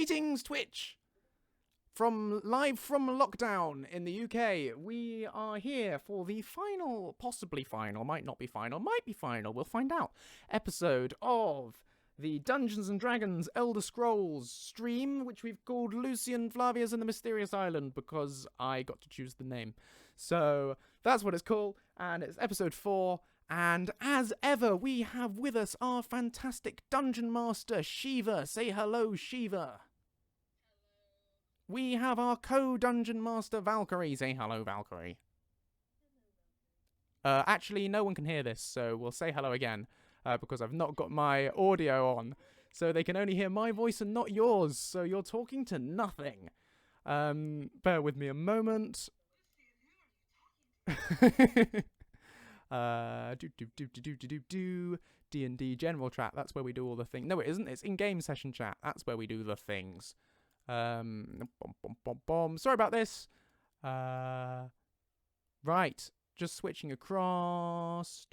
Greetings, Twitch! Live from lockdown in the UK, we are here for the final, possibly final, might not be final, might be final, we'll find out, episode of the Dungeons & Dragons Elder Scrolls stream, which we've called Lucien Flavius and the Mysterious Island, because I got to choose the name. So, that's what it's called, and it's episode 4, and as ever, we have with us our fantastic Dungeon Master, Shiva. Say hello, Shiva. We have our co-Dungeon Master, Valkyrie. Say hello, Valkyrie. Actually, no one can hear this, so we'll say hello again, because I've not got my audio on. So they can only hear my voice and not yours, so you're talking to nothing. Bear with me a moment. D&D general chat, that's where we do all the things. No, it isn't, it's in-game session chat. That's where we do the things. Sorry about this. Right, just switching across.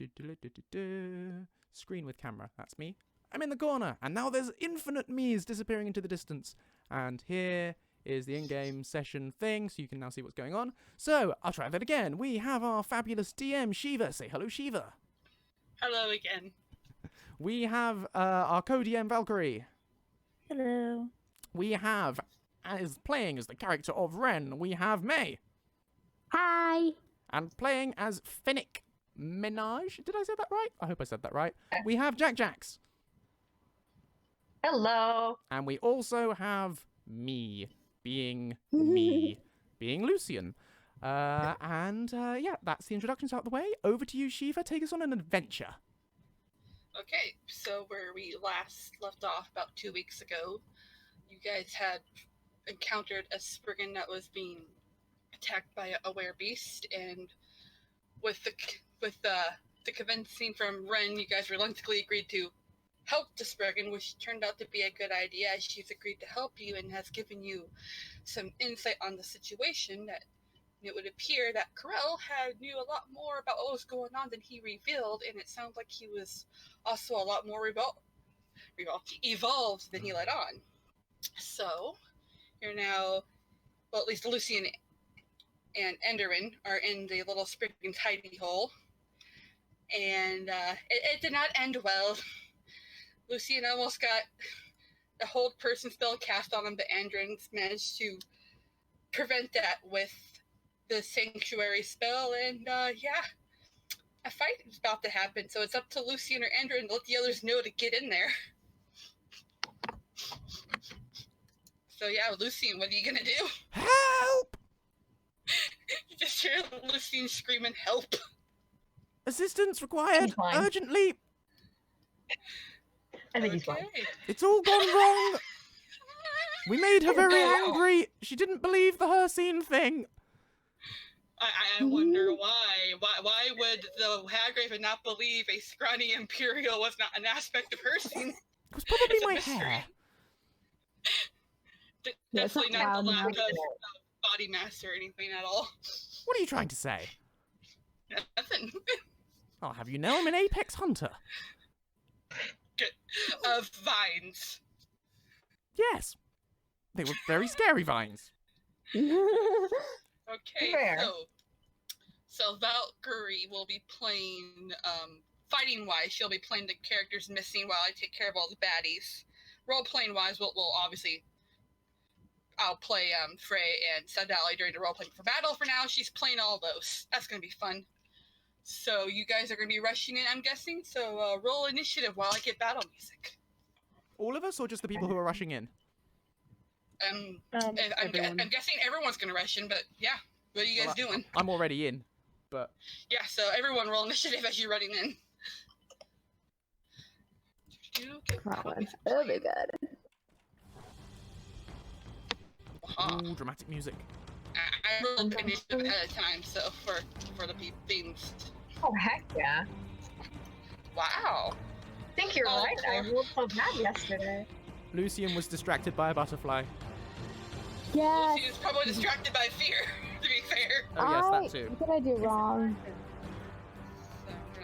Screen with camera, that's me. I'm in the corner, and now there's infinite me's disappearing into the distance. And here is the in-game session thing, so you can now see what's going on. So, I'll try that again. We have our fabulous DM, Shiva. Say hello, Shiva. Hello again. We have our co-DM, Valkyrie. Hello. We have, as playing as the character of Ren, we have May. Hi. And playing as Finnick Menage. Did I say that right? I hope I said that right. We have JacJacs. Hello. And we also have me, being me, being Lucien. Yeah, that's the introductions out of the way. Over to you, Shiva. Take us on an adventure. Okay, so where we last left off about 2 weeks ago, you guys had encountered a spriggan that was being attacked by a werebeast, and with the convincing from Ren, you guys reluctantly agreed to help the spriggan, which turned out to be a good idea, as she's agreed to help you and has given you some insight on the situation. That it would appear that Corell knew a lot more about what was going on than he revealed, and it sounds like he was also a lot more evolved than he let on. So, you're now, well, at least Lucien and Enderman are in the little spriggan's hidey hole, and it did not end well. Lucien almost got the hold person spell cast on him, but Enderman managed to prevent that with the sanctuary spell, and a fight is about to happen, so it's up to Lucien or Enderman to let the others know to get in there. So yeah, Lucien, what are you gonna do? Help! You just hear Lucien screaming, "Help!" Assistance required, urgently. I think he's fine. It's all gone wrong. We made her very angry. She didn't believe the Hercene thing. I wonder why. Why would the Hagrid not believe a scrawny Imperial was not an aspect of Hercene? It was probably my hair. Definitely not the lack of body mass or anything at all. What are you trying to say? Nothing. I'll have you know I'm an apex hunter. Of vines. Yes. They were very scary vines. Okay, Fair. so Valkyrie will be playing, fighting-wise, she'll be playing the characters missing while I take care of all the baddies. Role-playing-wise, we'll obviously, I'll play Frey and Sadali during the role-playing for battle. For now, she's playing all those. That's going to be fun. So you guys are going to be rushing in, I'm guessing, so roll initiative while I get battle music. All of us, or just the people who are rushing in? I'm guessing everyone's going to rush in, but yeah. What are you guys doing? I'm already in, but... Yeah, so everyone roll initiative as you're running in. Oh my god. Ooh, dramatic music. I rolled initiative ahead of time, so for the things. Oh, heck yeah. Wow. I think you're right. I rolled so bad yesterday. Lucien was distracted by a butterfly. Yes. Lucy was probably distracted by fear, to be fair. Oh yes, that too. What did I do wrong?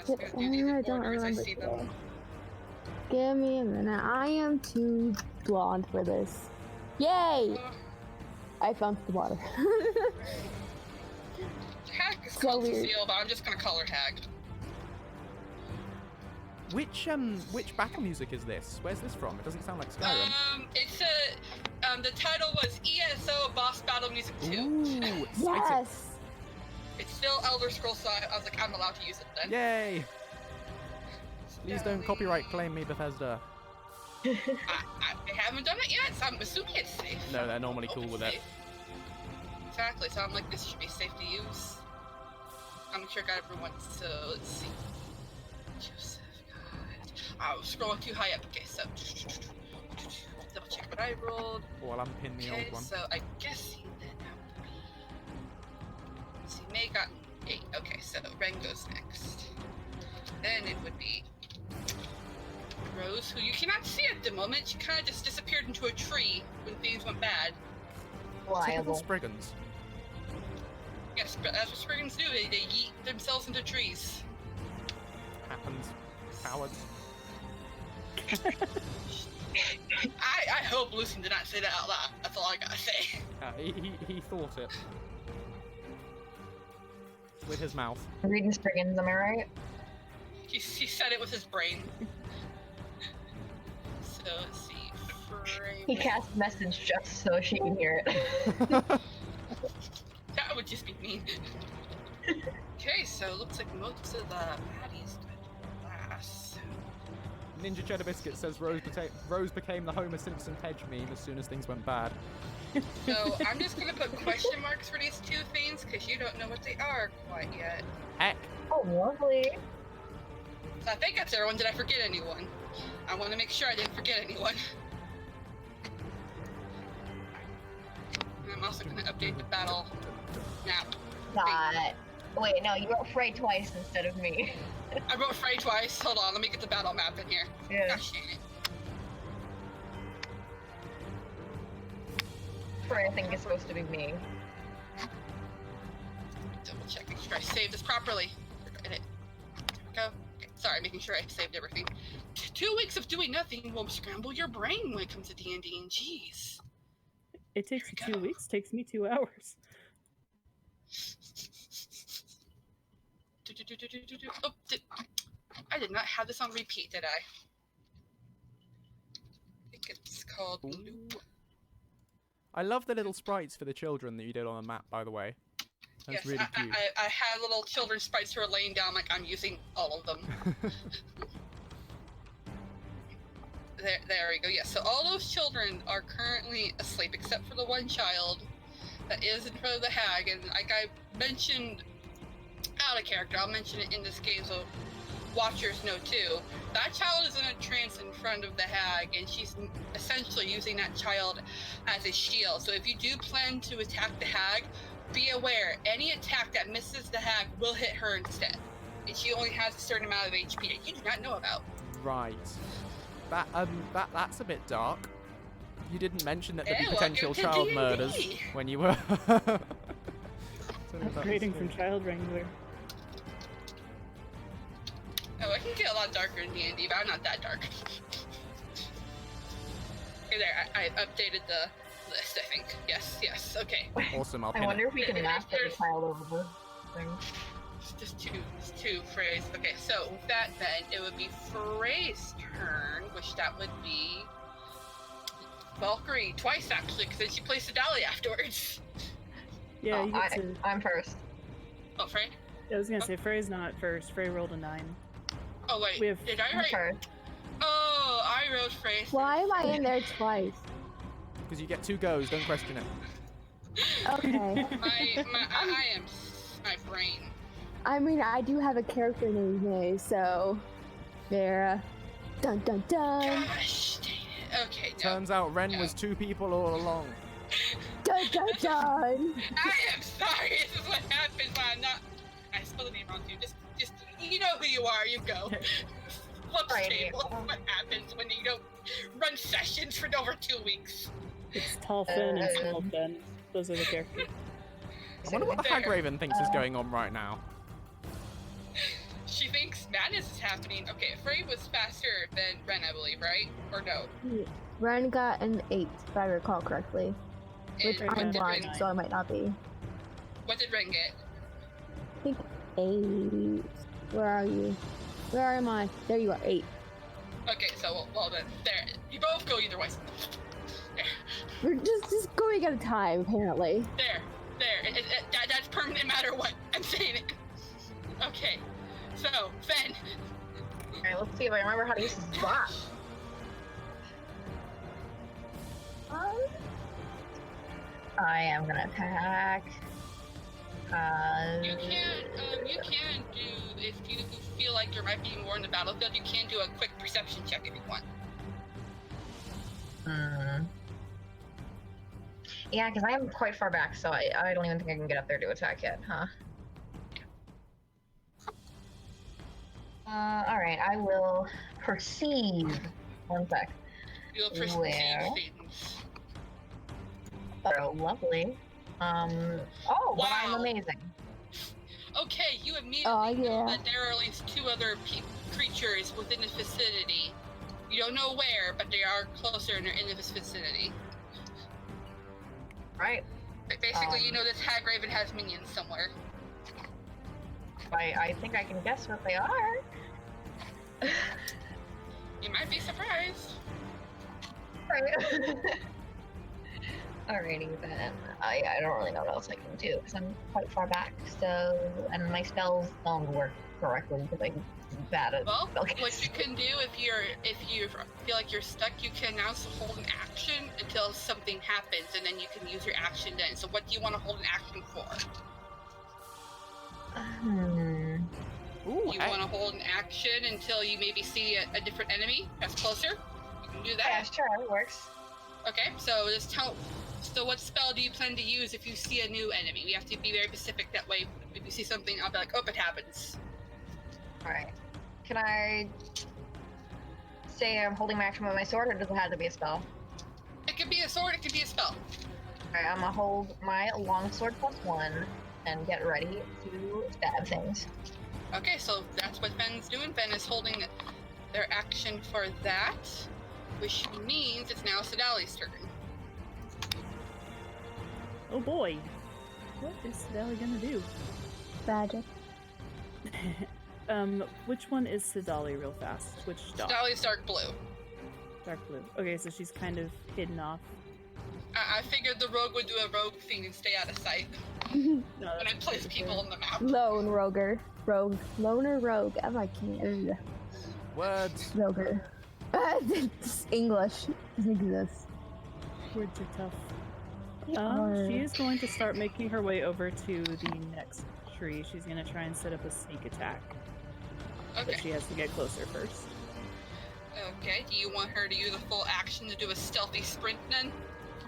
So I'm just gonna do these I in don't order as I remember see them. today. Give me a minute. I am too blonde for this. Yay! Uh, I found the water. Hag is So called weird. Cecile, but I'm just gonna call her Hag. Which battle music is this? Where's this from? It doesn't sound like Skyrim. It's the title was ESO Boss Battle Music 2. Ooh, exciting. Yes! It's still Elder Scrolls, so I was like, I'm allowed to use it then. Yay! Please don't copyright claim me, Bethesda. I haven't done it yet, so I'm assuming it's safe. No, they're normally cool with it. Safe. Exactly, so I'm like, this should be safe to use. I'm sure I got everyone, so let's see. Joseph, God. I was scrolling too high up. Okay, so double check what I rolled. Oh, I'll unpin the Okay, old one. so I guess he did have to be. Let's see, May got 8. Okay, so Ren goes next. Then it would be Rose, who you cannot see at the moment. She kind of just disappeared into a tree when things went bad. Typical Liable. Spriggans. Yes, but that's what Spriggans do. They yeet themselves into trees. Happens. Cowards. I hope Lucien did not say that out loud. That's all I gotta say. He thought it. With his mouth. Reading Spriggans, am I right? He said it with his brain. So let's see. He cast message just so she can hear it. That would just be mean. Okay, so it looks like most of the baddies went last. Ninja Cheddar Biscuit says Rose became the Homer Simpson hedge meme as soon as things went bad. So I'm just gonna put question marks for these two things because you don't know what they are quite yet. Heck. Oh, lovely. So I think that's everyone. Did I forget anyone? I want to make sure I didn't forget anyone. And I'm also gonna update the battle map. Wait, no, you wrote Frey twice instead of me. I wrote Frey twice. Hold on, let me get the battle map in here. Yeah. Gosh dang it. Frey, I think, is supposed to be me. Double check, make sure I saved this properly. Edit. There we go. Okay, sorry, making sure I saved everything. 2 weeks of doing nothing will scramble your brain when it comes to D&D, and jeez. It takes you There we 2 go. weeks, takes me 2 hours. Oh, I did not have this on repeat, did I? I think it's called Ooh. Loop. I love the little sprites for the children that you did on the map, by the way. That's Yes, really cute. I had little children sprites who are laying down like I'm using all of them. There we go. Yes, so all those children are currently asleep except for the one child that is in front of the hag. And like I mentioned out of character, I'll mention it in this game so watchers know too. That child is in a trance in front of the hag, and she's essentially using that child as a shield. So if you do plan to attack the hag, be aware any attack that misses the hag will hit her instead. And she only has a certain amount of HP that you do not know about. Right. That's a bit dark. You didn't mention that there'd be Hey, potential welcome to child D&D. murders when you were Upgrading from Child Wrangler. Oh, I can get a lot darker in D&D, but I'm not that dark. Okay, there, I updated the list, I think. Yes, okay. Awesome, I'll I pin wonder it. if we can laugh at the child over the thing. It's just two phrases. Okay, so with that then, it would be Frey's turn, which that would be Valkyrie twice actually, because then she plays Sedalia afterwards. Yeah, Oh, you get to. I'm first. Oh, Frey? I was gonna say Frey's not first. Frey rolled a 9. Oh wait, We have- did I I'm write? first. Oh, I wrote Frey. Why am I in there twice? Because you get 2 goes, don't question it. Okay. I am my brain. I mean, I do have a character named May, so there. Dun dun dun. Gosh dang it. Okay, no. Turns out Ren No. was 2 people all along. Dun dun dun. I am sorry. This is what happens when I'm not. I spelled the name wrong too. Just you know who you are. You go. Flip Right. table. What happens when you don't run sessions for over 2 weeks? It's Tall Finn and Small Finn. Those are the characters. I wonder what the There. Hag Raven thinks is going on right now. She thinks Matt madness is happening. Okay, Frey was faster than Ren, I believe, right? Or no? Ren got an 8, if I recall correctly. Which And what I'm did blind, Ren- so I might not be. what did Ren get? I think 8. Where are you? Where am I? There you are, 8. Okay, so well then, there. You both go either way. There, We're just going at a time, apparently. there. That's permanent no matter what. I'm saying it. Okay, so, Fen. Alright, let's see if I remember how to use this bot. I am gonna attack. You can do, if you feel like there might be more in the battlefield, you can do a quick perception check if you want. Yeah, because I am quite far back, so I don't even think I can get up there to attack yet, huh? Alright, I will perceive. One sec. You'll perceive Where? things. Oh, lovely. Oh, wow. I'm Wow. amazing. Okay, you immediately know yeah. that there are at least 2 other creatures within the vicinity. You don't know where, but they are closer and they're in this vicinity. Right. But basically, you know this Hag Raven has minions somewhere. I think I can guess what they are. You might be surprised. Right. Alrighty then. I don't really know what else I can do because I'm quite far back. So, and my spells don't work correctly because I'm bad at Well, spell what casting. you can do if you feel like you're stuck, you can now hold an action until something happens, and then you can use your action then. So, what do you want to hold an action for? Ooh, You want to hold an action until you maybe see a different enemy that's closer? You can do Yeah, that. sure, it works. Okay, so just tell. So, what spell do you plan to use if you see a new enemy? We have to be very specific. That way, if you see something, I'll be like, "Oh, it happens." Alright. Can I say I'm holding my action with my sword, or does it have to be a spell? It could be a sword. It could be a spell. Alright, I'm gonna hold my longsword +1 and get ready to stab things. Okay, so that's what Ben's doing. Ben is holding their action for that, which means it's now Sedali's turn. Oh boy. What is Sedali gonna do? Magic. Which one is Sedali real fast? Which dot? Sedali's dark blue. Dark blue. Okay, so she's kind of hidden off. I figured the rogue would do a rogue thing and stay out of sight No, when I that's place totally people on the map. Lone roger. Rogue. Loner rogue. Oh, I can't. words. Roger. It's English. Doesn't exist. fair. Words are tough. They are. She is going to start making her way over to the next tree. She's going to try and set up a sneak attack. But Okay. she has to get closer first. Okay, do you want her to use a full action to do a stealthy sprint then?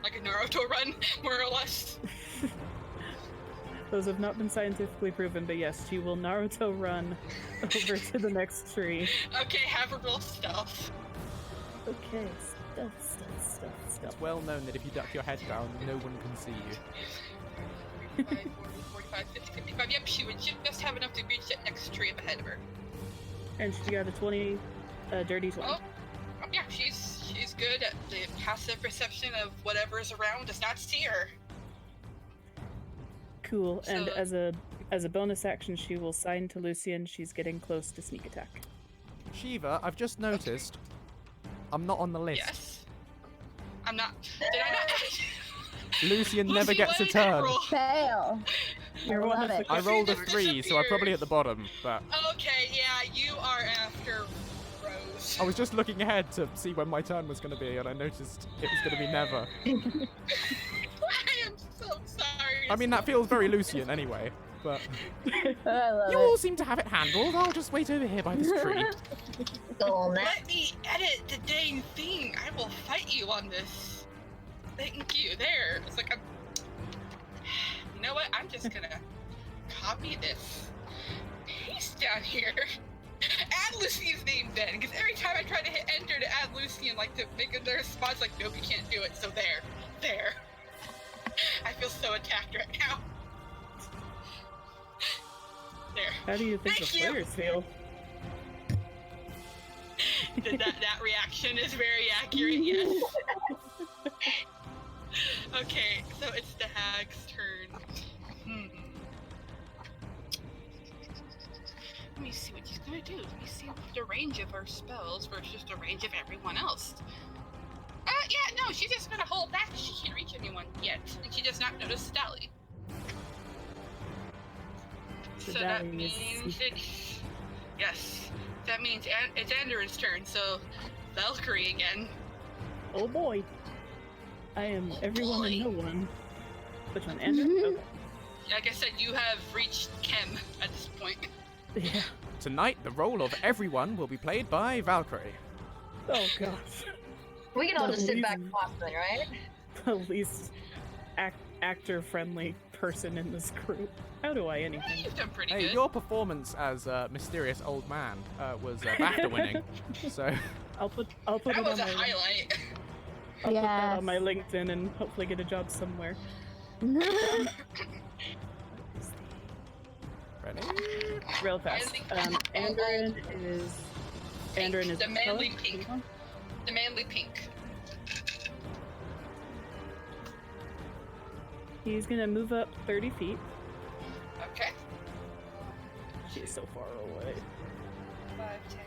Like a Naruto run, more or less? Those have not been scientifically proven, but yes, she will Naruto run over to the next tree. Okay, have her roll stealth. Okay, stealth. It's well known that if you duck your head down, no one can see you. 45, 40, 45, 50, 55. Yep, she would just have enough to reach that next tree up ahead of her. And she got a 20, dirty 20. Oh, yeah, she's good at the passive perception of whatever is around does not see her. Cool. And So- as a bonus action, she will sign to Lucien she's getting close to sneak attack. Shiva, I've just noticed I'm not on the list. Yes. I'm not. Did I not? Lucien never Lucy, gets a what did you turn. roll? Fail. You're I one love of the it. I rolled a Never 3, so I'm probably at the bottom, but Okay, yeah, you are after Rose. I was just looking ahead to see when my turn was going to be, and I noticed it was going to be never. I am so sorry. I mean, that feels very Lucien anyway, but I love you it. all seem to have it handled. I'll just wait over here by this tree. Go next. Let me edit the dang thing. I will fight you on this. Thank you. There. It's like you know what? I'm just gonna copy this. Paste down here. Add Lucien's name then, because every time I try to hit enter to add Lucien, like to make a response, like nope, you can't do it. So there. I feel so attacked right now. There. How do you think the Thank you. players feel? That reaction is very accurate, yes. Okay, so it's the hag's turn. Let me see what he's gonna do. Let me see the range of her spells versus the range of everyone else. Yeah, no, she's just gonna hold back. She can't reach anyone yet, and she does not notice Sally. So that means it's... Yes, that means it's Andrew's turn, so Valkyrie again. Oh boy. I am everyone and no one. Which one, Andrew? Okay. Like I said, you have reached Chem at this point. Yeah. Tonight, the role of everyone will be played by Valkyrie. Oh gosh. We can all just sit back and watch then, right? The least actor-friendly person in this group. How do I anything? You've done pretty Hey, good. your performance as a mysterious old man was BAFTA winning. So I'll put That it was on a my highlight. I'll put that Yes. on my LinkedIn and hopefully get a job somewhere. ready? Real fast. Andrin is The manly color? pink. The manly pink. He's gonna move up 30 feet. Okay. She's so far away. 5, 10,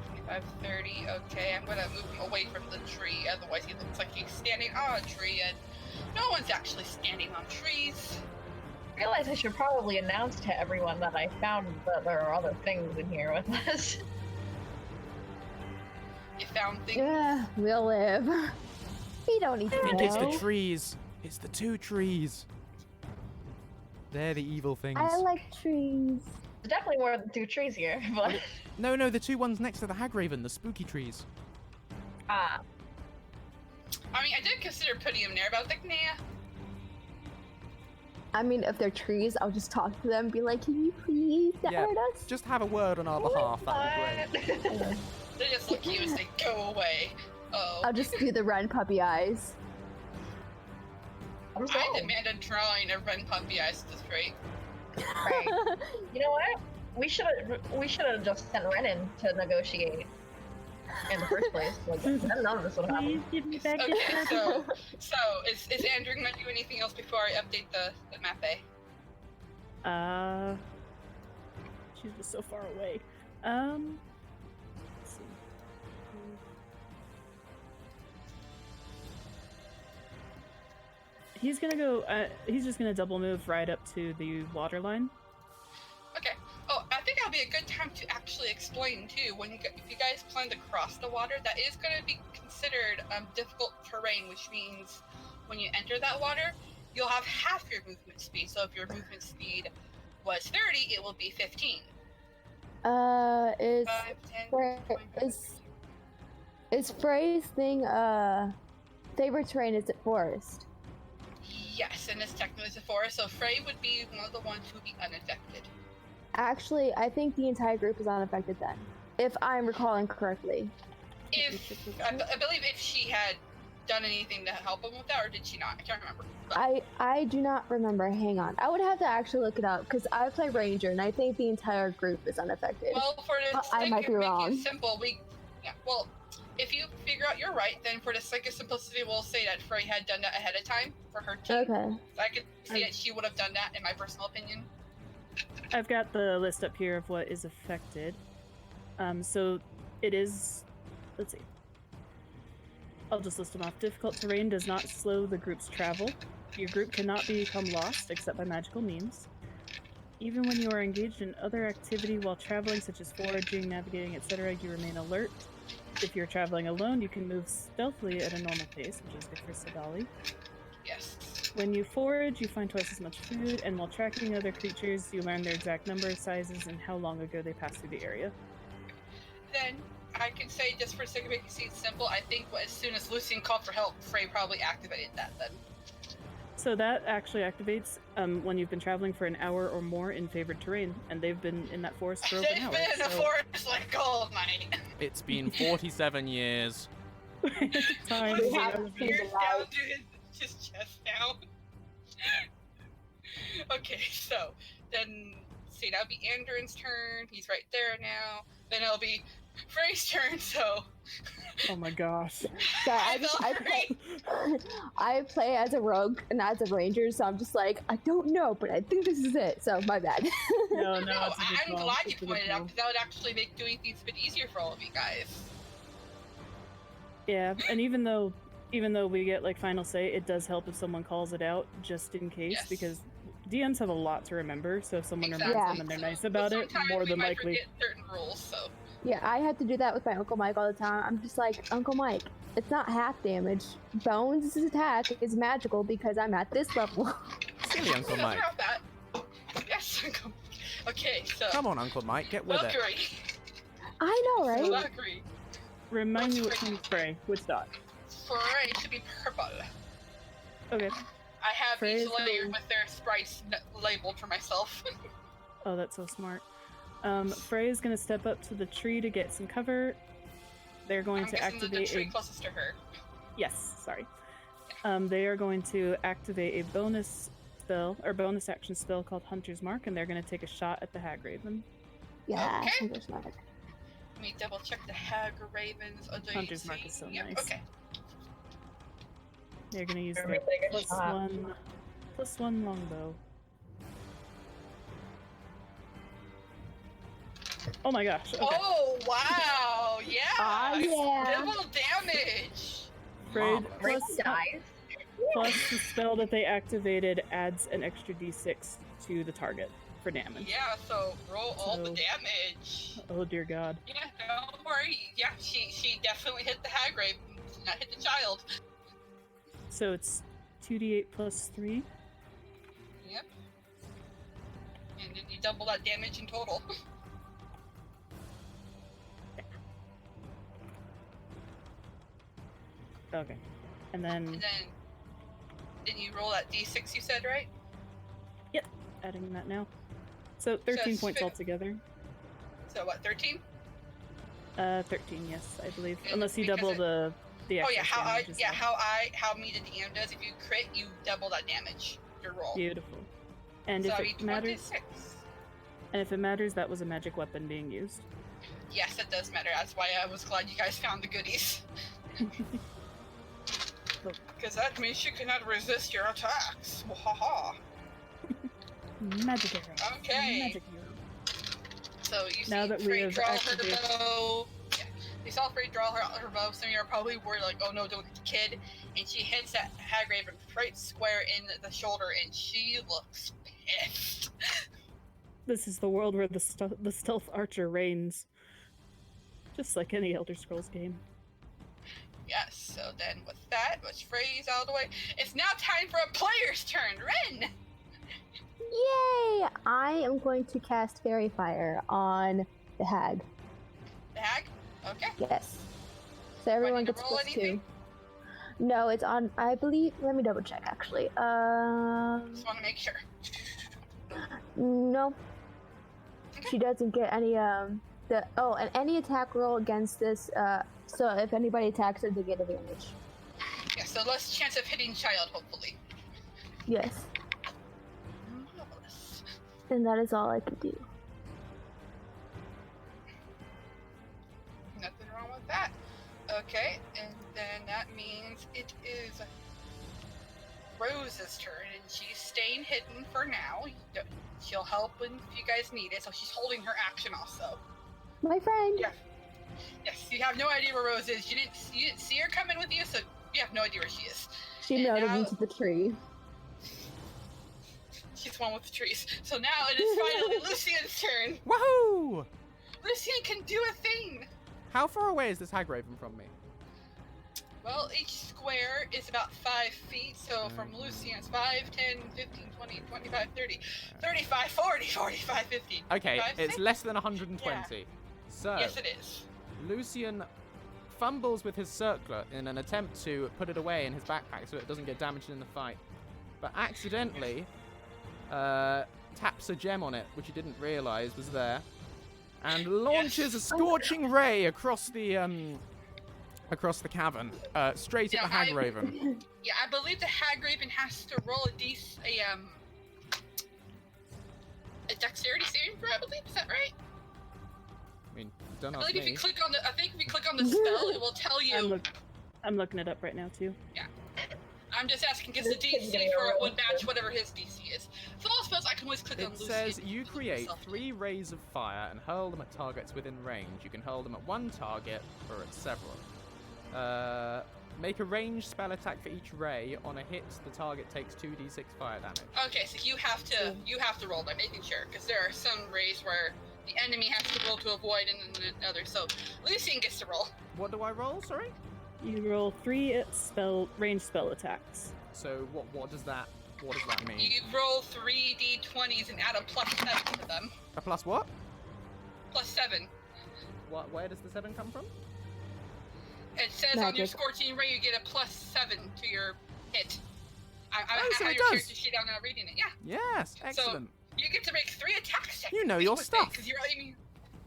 25, 30. Okay, I'm gonna move him away from the tree, otherwise he looks like he's standing on a tree, and no one's actually standing on trees. I realize I should probably announce to everyone that I found that there are other things in here with us. You found things. Yeah, we'll live. We don't need to I think know. it's the trees. It's the 2 trees. They're the evil things. I like trees. There's definitely more than 2 trees here, but... No, the 2 ones next to the Hagraven, the spooky trees. Ah. I mean, I did consider putting him there, but I was like, nah. I mean, if they're trees, I'll just talk to them and be like, can you please not Yeah, hurt us? Just have a word on our behalf, that would be great. They just look at you and say, go away. Oh. I'll just do the red puppy eyes. I'm I sold. demand a drawing of Ren Puppy Eyes to this rate. Right. You know what? We should have just sent Ren in to negotiate in the first place. Like, then none of this would happen. Please give me back Okay, this so is Andrew gonna do anything else before I update the map A? She's just so far away. Let's see. He's gonna go. He's just gonna double move right up to the water line. Okay. Oh, I think that'll be a good time to actually explain too. If you guys plan to cross the water, that is going to be considered difficult terrain, which means when you enter that water, you'll have half your movement speed. So if your movement speed was 30, it will be 15. Is 5, 10, Frey, 25, is Frey's thing, favorite terrain, is it forest? Yes, and it's technically a forest, so Frey would be one of the ones who would be unaffected. Actually, I think the entire group is unaffected then, if I'm recalling correctly. I believe if she had done anything to help him with that, or did she not? I can't remember. But I do not remember. Hang on. I would have to actually look it up, because I play Ranger, and I think the entire group is unaffected. well, for the I sake might of be making wrong. it simple, well, if you figure out you're right, then for the sake of simplicity, we'll say that Frey had done that ahead of time for her team. Okay. I could see that she would have done that, in my personal opinion. I've got the list up here of what is affected. So it is. Let's see. I'll just list them off. Difficult terrain does not slow the group's travel. Your group cannot become lost except by magical means. Even when you are engaged in other activity while traveling, such as foraging, navigating, etc., you remain alert. If you're traveling alone, you can move stealthily at a normal pace, which is good for Sadali. Yes. When you forage, you find twice as much food, and while tracking other creatures, you learn their exact number, sizes, and how long ago they passed through the area. Then I can say, just for the sake of making it simple, I think as soon as Lucien called for help, Frey probably activated that then. So that actually activates when you've been traveling for an hour or more in favored terrain, and they've been in that forest for over an They've hour. been in the so forest like all night. It's been 47 years. time We to have go. to see Ears the down light. to his chest now. Okay, so then see that'll be Andrin's turn. He's right there now. Then it'll be Frey's turn, so. Oh my gosh. So I play as a rogue and as a ranger, so I'm just like, I don't know, but I think this is it. So my bad. No, No, it's a good I'm call. glad It's you a good pointed out, call. because that would actually make doing things a bit easier for all of you guys. Yeah, and even though we get like final say, it does help if someone calls it out just in case, Yes. because DMs have a lot to remember. So if someone Exactly. reminds them and they're So- nice about but it, sometimes more we than might likely. forget certain rules, so. Yeah, I had to do that with my Uncle Mike all the time. I'm just like, Uncle Mike, it's not half damage. Bones' attack is magical because I'm at this level. Silly Uncle Mike. About that. Yes, Uncle. Okay, so. Come on, Uncle Mike, get with it. Valkyrie. I know, right? Valkyrie. Remind me what What's team spray. Which dot? Frey should be purple. Okay. I have Frey each is layer going- with their sprites labeled for myself. Oh, that's so smart. Frey is gonna step up to the tree to get some cover. They're going I'm to guessing activate the tree a closest to her. Yes, sorry. They are going to activate a bonus spell or bonus action spell called Hunter's Mark, and they're going to take a shot at the Hag Raven. Yeah, Okay. Hunter's Mark. Let me double check the Hag Ravens. Oh, do you Hunter's Mark see? is so Yep, nice. Okay. They're going to use They're their really good shot. +1 longbow. Oh my gosh. Okay. Oh, wow. Yeah. Ah, yeah. Double damage. Freyed Great plus, dive. plus the spell that they activated adds an extra d6 to the target for damage. Yeah, so roll all the So- damage. Oh dear god. Yeah, don't worry. Yeah, she definitely hit the Hag Raven, not hit the child. So it's 2d8 plus 3. Yep. And then you double that damage in total. Okay. And then And then you roll that d6 you said, right? adding that now. So 13 it's points fif- altogether. So what, 13? 13, yes, I believe. And Unless you because double it- the Oh yeah, excess damage as well. how me the DM does, if you crit, you double that damage, your roll. Beautiful. And So if I it mean, matters, 26. that was a magic weapon being used. Yes, it does matter. That's why I was glad you guys found the goodies. Because that means you cannot resist your attacks. Wahaha. Magic arrow. Okay. Magic arrow. So you Now see that we Frey have draw activated- her bow. Yeah. You saw Frey draw her bow. Some of you are probably worried, like, oh no, don't hit the kid. And she hits that Hag Raven right square in the shoulder, and she looks pissed. This is the world where the stealth archer reigns. Just like any Elder Scrolls game. Yes, so then with that, let's Frey's out of the way. It's now time for a player's turn. Ren! Yay! I am going to cast Fairy Fire on the hag. The Hag? Okay. Yes. So Do I everyone need to gets roll plus anything? 2. No, it's on. I believe. Let me double check. Actually. Just want to make sure. No. Okay. She doesn't get any. And any attack roll against this. So if anybody attacks her, they get advantage. Yeah, so less chance of hitting child, hopefully. Yes. Marvelous. And that is all I can do. Nothing wrong with that. Okay, and then that means it is Rose's turn, and she's staying hidden for now. She'll help if you guys need it, so she's holding her action also. My friend. Yeah. Yes, you have no idea where Rose is. You didn't see her coming with you, so you have no idea where she is. She And melted now- into the tree. She's one with the trees. So now it is finally Lucien's turn. Woohoo! Lucien can do a thing. How far away is this Hag Raven from me? Well, each square is about 5 feet, so from Lucien it's 5, 10, 15, 20, 25, 30, 35, 40, 45, 50. Okay, 5, it's 6? less than 120. So, Yes, it is. Lucien fumbles with his circlet in an attempt to put it away in his backpack so it doesn't get damaged in the fight, but accidentally taps a gem on it, which he didn't realize was there, and launches a scorching ray across the cavern, straight at Yeah, the Hag Raven. Yeah, I believe the Hag Raven has to roll a dexterity saving throw, I believe. Is that right? I mean, don't I ask believe if me. you click on the, I think if you click on the spell, it will tell you. I'm looking it up right now too. I'm just asking because the This kid's DC gonna for it roll. would match whatever his DC is. For all spells, I can always click on It Lucien. says you create myself. 3 rays of fire and hurl them at targets within range. You can hurl them at one target or at several. Make a ranged spell attack for each ray. On a hit, the target takes 2d6 fire damage. Okay, so you have to roll by making sure because there are some rays where the enemy has to roll to avoid and then another. So Lucien gets to roll. What do I roll? Sorry. You roll 3 ranged spell attacks. So what does that mean? You roll 3 d20s and add a +7 to them. A plus what? +7. What? Where does the 7 come from? It says on your Magic. scorching ray you get a +7 to your hit. I so have it your does. character sheet out now reading it. Yeah, Yes, excellent. you get to make 3 attacks. You know your stuff. Because you're aiming.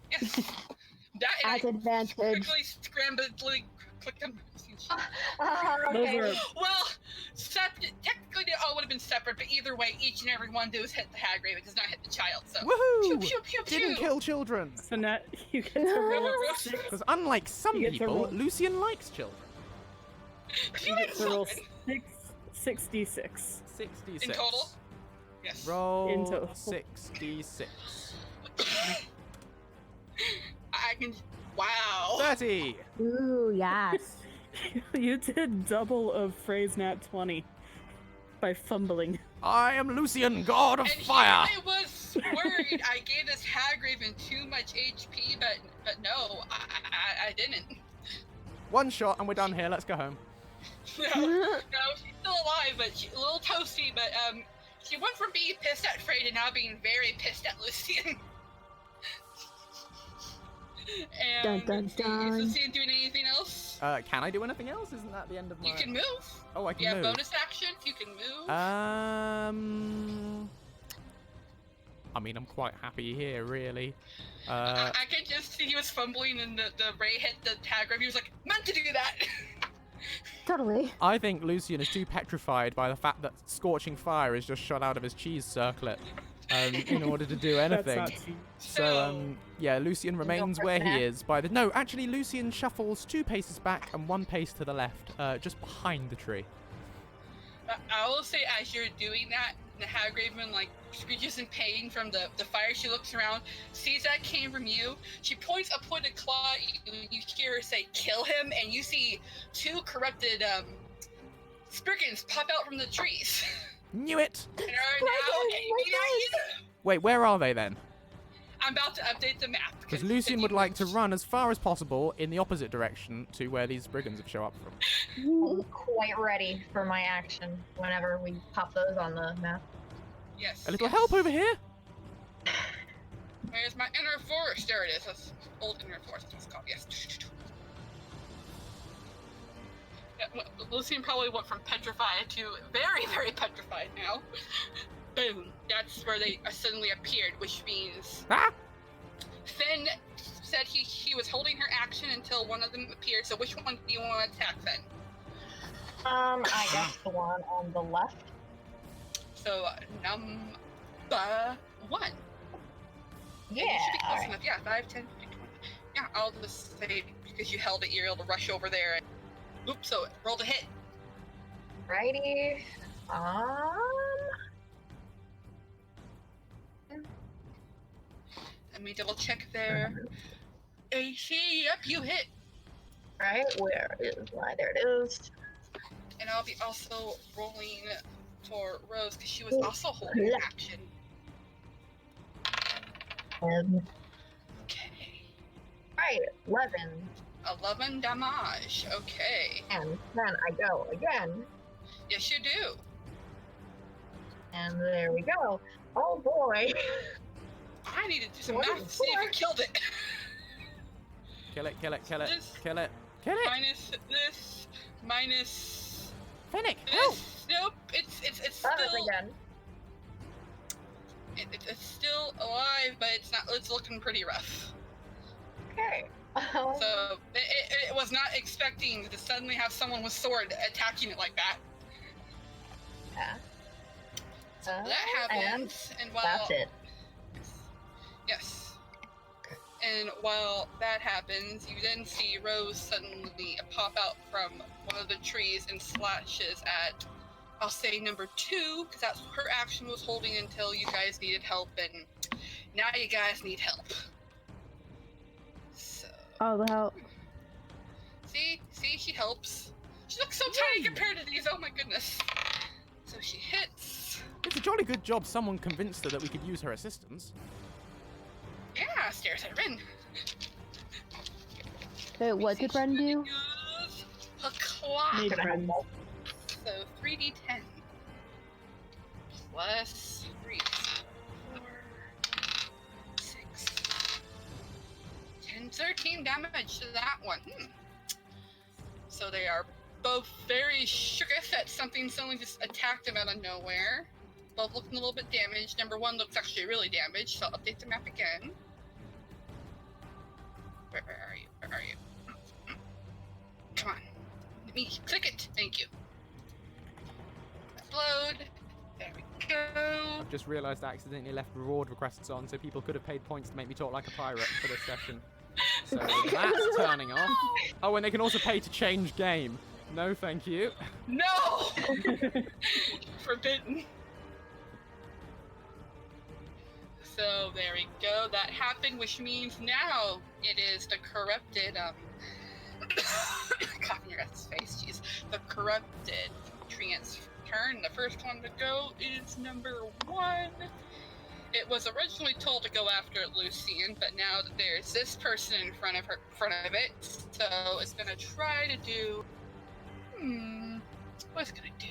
Yes. That and At I advantage. quickly scrambledly clicked on. Okay. Those Well, technically they all would have been separate, but either way, each and every one does hit the hag raven. It does not hit the child. So. Pew, Woohoo! pew, pew, pew. Didn't kill children. So now you get to roll 6. Because unlike some You get to people, roll. Lucien likes children. Pew, You get to roll children. 6d6. 6d6. In total? Yes. Roll In total. 6d6. I can. Wow. 30. Ooh, yes. You did double of phrase nat 20 by fumbling. I am Lucien, god of And fire. I was worried I gave this hag raven too much HP, but no, I didn't. One shot and we're done here. Let's go home. No, she's still alive, but she's a little toasty. But she went from being pissed at Frey to now being very pissed at Lucien. And Dun, dun, dun. is Lucien doing anything else? Can I do anything else? Isn't that the end of my... You can move. Oh, I can You have move. bonus actions. You can move. I mean, I'm quite happy here, really. I could just see he was fumbling and the ray hit the tag raven. He was like, meant to do that. Totally. I think Lucien is too petrified by the fact that scorching fire is just shot out of his cheese circlet in order to do That's anything. not cheap. So, yeah, Lucien remains for where he that. is. No, actually, Lucien shuffles 2 paces back and 1 pace to the left, just behind the tree. I will say, as you're doing that, the hag raven like screeches in pain from the fire. She looks around, sees that came from you. She points a pointed claw at you, and you hear her say, "Kill him!" And you see 2 corrupted spriggans pop out from the trees. Knew it! And are now aiming at you. Wait, where are they then? I'm about to update the map Because Lucien would like to run as far as possible in the opposite direction to where these brigands have shown up from. I'm quite ready for my action whenever we pop those on the map. Yes. A little yes. help over here! Where's my inner forest? There it is. That's old inner forest. That's what it's called. Yes. Yeah, Lucien probably went from petrified to very, very petrified now. Boom. That's where they suddenly appeared, which means Ah! Finn said he was holding her action until one of them appeared. So which one do you want to attack, Finn? I guess the one on the left. So number 1. Yeah. You should be close alright. enough. Yeah, 5, 10, 15, 20. Yeah, I'll just say because you held it, you're able to rush over there. And... Oops, so roll to hit. Righty. Let me double check there. AC, yep, you hit. Right, where is my? There it is. And I'll be also rolling for Rose because she was also holding Yeah. action. Okay. Right, 11. 11 damage. Okay. And then I go again. Yes, you do. And there we go. Oh boy. I need to do some math to see if you killed it. Kill it, kill it, kill it, This- kill it, kill it! Minus this, minus Fennec, help! this. Nope, it's That is still again. it's still alive, but it's not. It's looking pretty rough. Okay. So it was not expecting to suddenly have someone with sword attacking it like that. Yeah. That happens, and while That's it. yes, And while that happens, you then see Rose suddenly pop out from one of the trees and slashes at, I'll say number 2, because that's her action was holding until you guys needed help, and now you guys need help. So. Oh, the hell. See, she helps. She looks so tiny compared to these. Oh my goodness. So she hits. It's a jolly good job someone convinced her that we could use her assistance. Yeah, stares at Rin. Wait, what did Ren do? Use a clock. Made friends. So 3d10 plus 3, 4, 6, 10, 13 damage to that one. So they are both very shooketh that something suddenly just attacked them out of nowhere. Both looking a little bit damaged. Number 1 looks actually really damaged, so I'll update the map again. Where are you? Where are you? Come on. Let me click it. Thank you. Upload. There we go. I've just realised I accidentally left reward requests on, so people could have paid points to make me talk like a pirate for this session. So that's turning off. Oh, and they can also pay to change game. No, thank you. No! Forbidden. So there we go. That happened, which means now it is the corrupted, coughing your guys' face, jeez. The corrupted treant's turn. The first one to go is number 1. It was originally told to go after Lucien, but now that there's this person in front of it, so it's gonna try to do. What's it gonna do?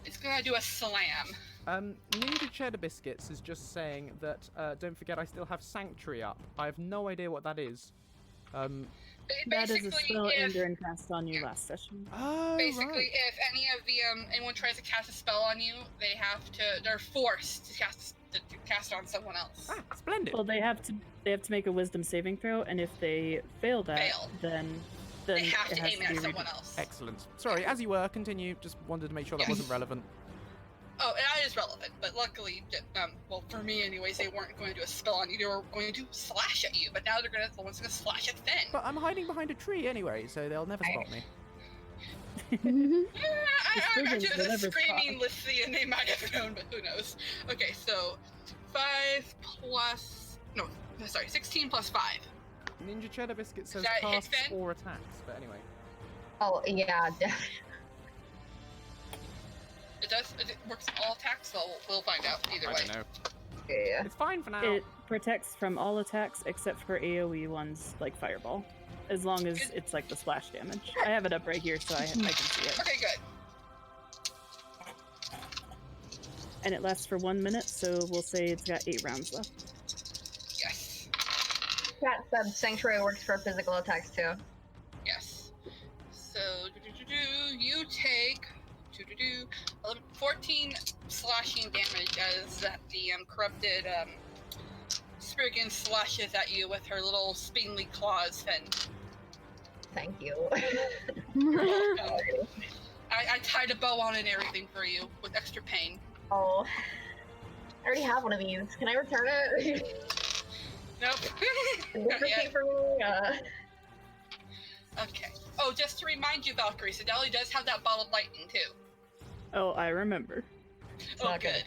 It's gonna do a slam. Ninja Cheddar Biscuits is just saying that, don't forget I still have Sanctuary up. I have no idea what that is. That is a spell Endurin cast on you last session. Oh, Basically, right. if any of the anyone tries to cast a spell on you, they're forced to cast it on someone else. Ah, splendid. Well, they have to make a Wisdom saving throw, and if they fail that, then They have it to has aim to at be someone else. Excellent. Sorry, as you were, continue. Just wanted to make sure that Yes. wasn't relevant. Oh, that is relevant, but luckily, well, for me anyways, they weren't going to do a spell on you, they were going to slash at you, but now they're the ones going to slash at Finn. But I'm hiding behind a tree anyway, so they'll never spot me. I got you Spriggans as will a never screaming Lucien, they might have known, but who knows. Okay, so 16 plus 5. Ninja Cheddar Biscuit says that hit casts Finn? or attacks, but anyway. Oh, yeah, It does, it works on all attacks, so we'll find out either I way. don't know. yeah. It's fine for now. It protects from all attacks except for AoE ones like Fireball, as long as it's like the splash damage. I have it up right here, so I can see it. Okay, good. And it lasts for 1 minute, so we'll say it's got 8 rounds left. Yes. That said, Sanctuary works for physical attacks too. Yes. So, you take 14 slashing damage as that the corrupted Spriggan slashes at you with her little spindly claws. Then Thank you. I tied a bow on it and everything for you with extra pain. Oh, I already have one of these. Can I return it? Nope. Is Not this okay yet. for me? Okay. Oh, just to remind you, Valkyrie, Sedali does have that ball of lightning too. Oh, I remember. Oh, not good.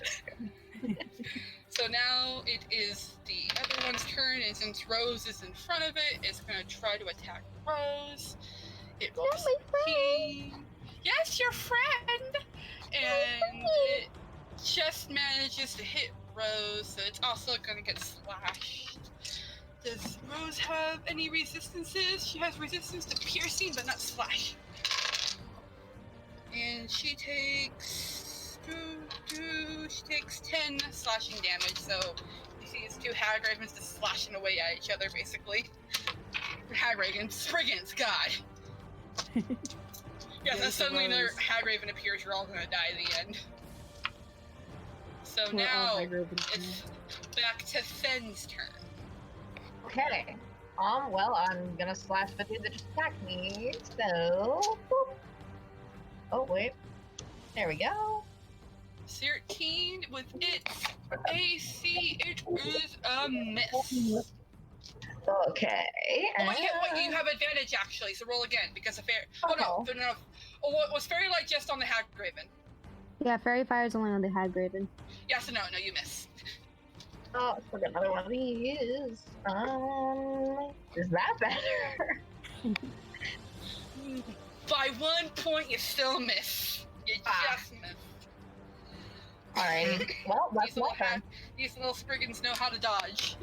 So now it is the other one's turn, and since Rose is in front of it, it's going to try to attack Rose. It rolls 18. Yes, your friend! And it just manages to hit Rose, so it's also going to get slashed. Does Rose have any resistances? She has resistance to piercing, but not slash. And she takes 10 slashing damage, so you see it's 2 hag ravens just slashing away at each other, basically. Hag ravens, Spriggans, God! Yeah, then suddenly another hag raven appears, you're all gonna die at the end. So We're all now, high rovens it's back to Fenn's turn. Okay. Well, I'm gonna slash the dude that just attacked me, so... Boop. Oh, wait. There we go. 13 with its AC, it is a miss. Okay. Oh, wait, you have advantage actually, so roll again because of fair. Oh no. Oh, was fairy light just on the Hag Raven? Yeah, fairy fire is only on the Hag Raven. Yeah, so no, you miss. Oh, let's look at another one of these. Is that better? By 1 point, you still miss. You just missed. Alright. Well, that's my turn. These little spriggans know how to dodge.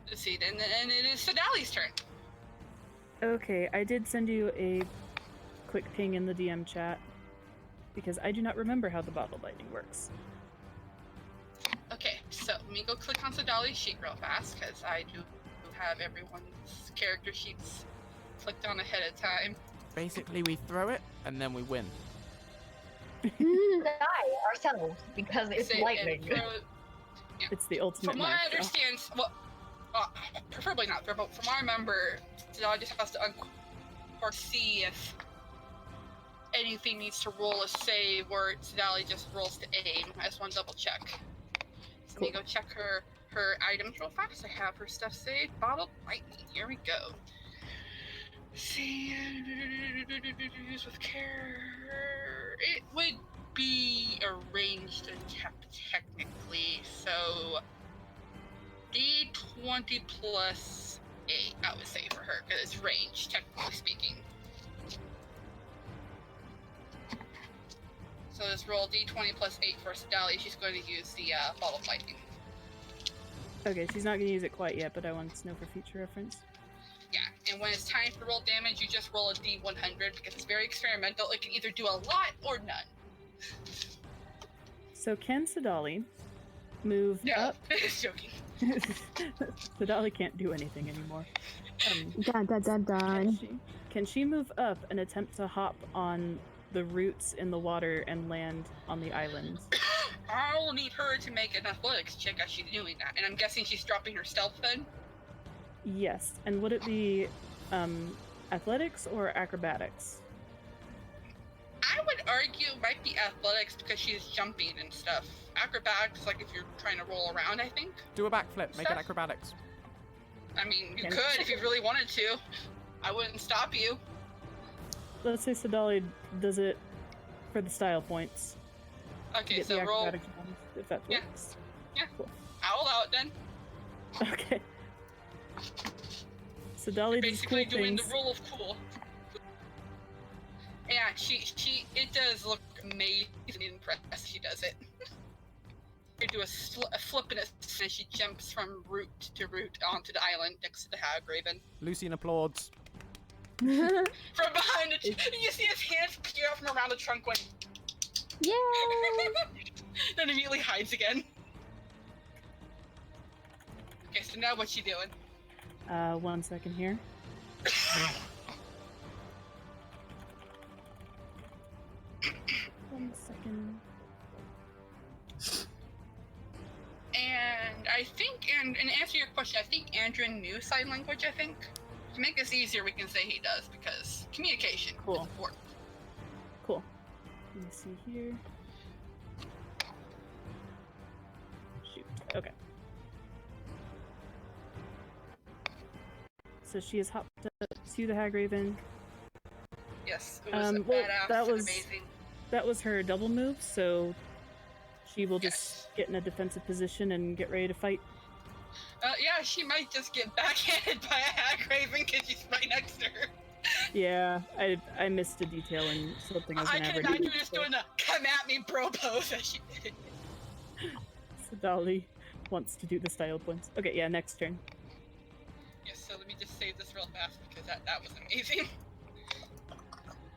Let's see, and it is Sedali's turn. Okay, I did send you a quick ping in the DM chat because I do not remember how the bottle lightning works. Okay, so let me go click on Sedali's sheet real fast because I do have everyone's character sheets clicked on ahead of time. Basically, we throw it and then we win. Die ourselves because it's lightning. It's the ultimate. From what I understand, well, preferably not throw, but from what I remember, Sedali just has to see if anything needs to roll a save or Sedali just rolls to aim. I just want to double check. So let me go check her items real fast. I have her stuff saved. Bottled lightning. Here we go. See, use with care. It would be arranged and kept technically. So D20 plus 8, I would say for her, because it's range, technically speaking. So let's roll D20 plus 8 for Sedali. She's going to use the bottle of lightning. Okay, she's not going to use it quite yet, but I wanted to know for future reference. Yeah, and when it's time to roll damage, you just roll a D100 because it's very experimental. It can either do a lot or none. So can Sedali move up? Just joking. Sedali can't do anything anymore. Dun. Can she move up and attempt to hop on the roots in the water and land on the island? I'll need her to make an athletics check as she's doing that, and I'm guessing she's dropping her stealth then? Yes, and would it be athletics or acrobatics? I would argue it might be athletics because she's jumping and stuff. Acrobatics, like if you're trying to roll around, I think. Do a backflip, make it acrobatics. I mean, you could if you really wanted to. I wouldn't stop you. Let's say Sedali does it for the style points. Okay, so roll. Bonus, if that works. Yeah. Cool. I'll allow it then. Okay. Sedali does basically cool doing things. the rule of cool. Yeah, it does look amazing and impressive. She does it. You do a flip and as she jumps from root to root onto the island next to the Hag Raven. Lucien applauds. From behind it, you see his hands peer out from around the trunk going, Yeah. then immediately hides again. Okay, so now what's she doing? 1 second here. One second. And I think, and in answer to your question, I think Andrew knew sign language, I think. To make this easier, we can say he does, because communication is important. Cool. Let me see here. Shoot. Okay. So she has hopped up to the Hag Raven. Yes, it was badass and amazing. That was her double move, so she will just get in a defensive position and get ready to fight. Yeah, she might just get backhanded by a Hag Raven because she's right next to her. Yeah, I missed a detail in something I was I gonna can imagine you just doing the come at me bro pose as she did. So Dolly wants to do the style points. Okay, yeah, next turn. Yes, so let me just save this real fast because that was amazing.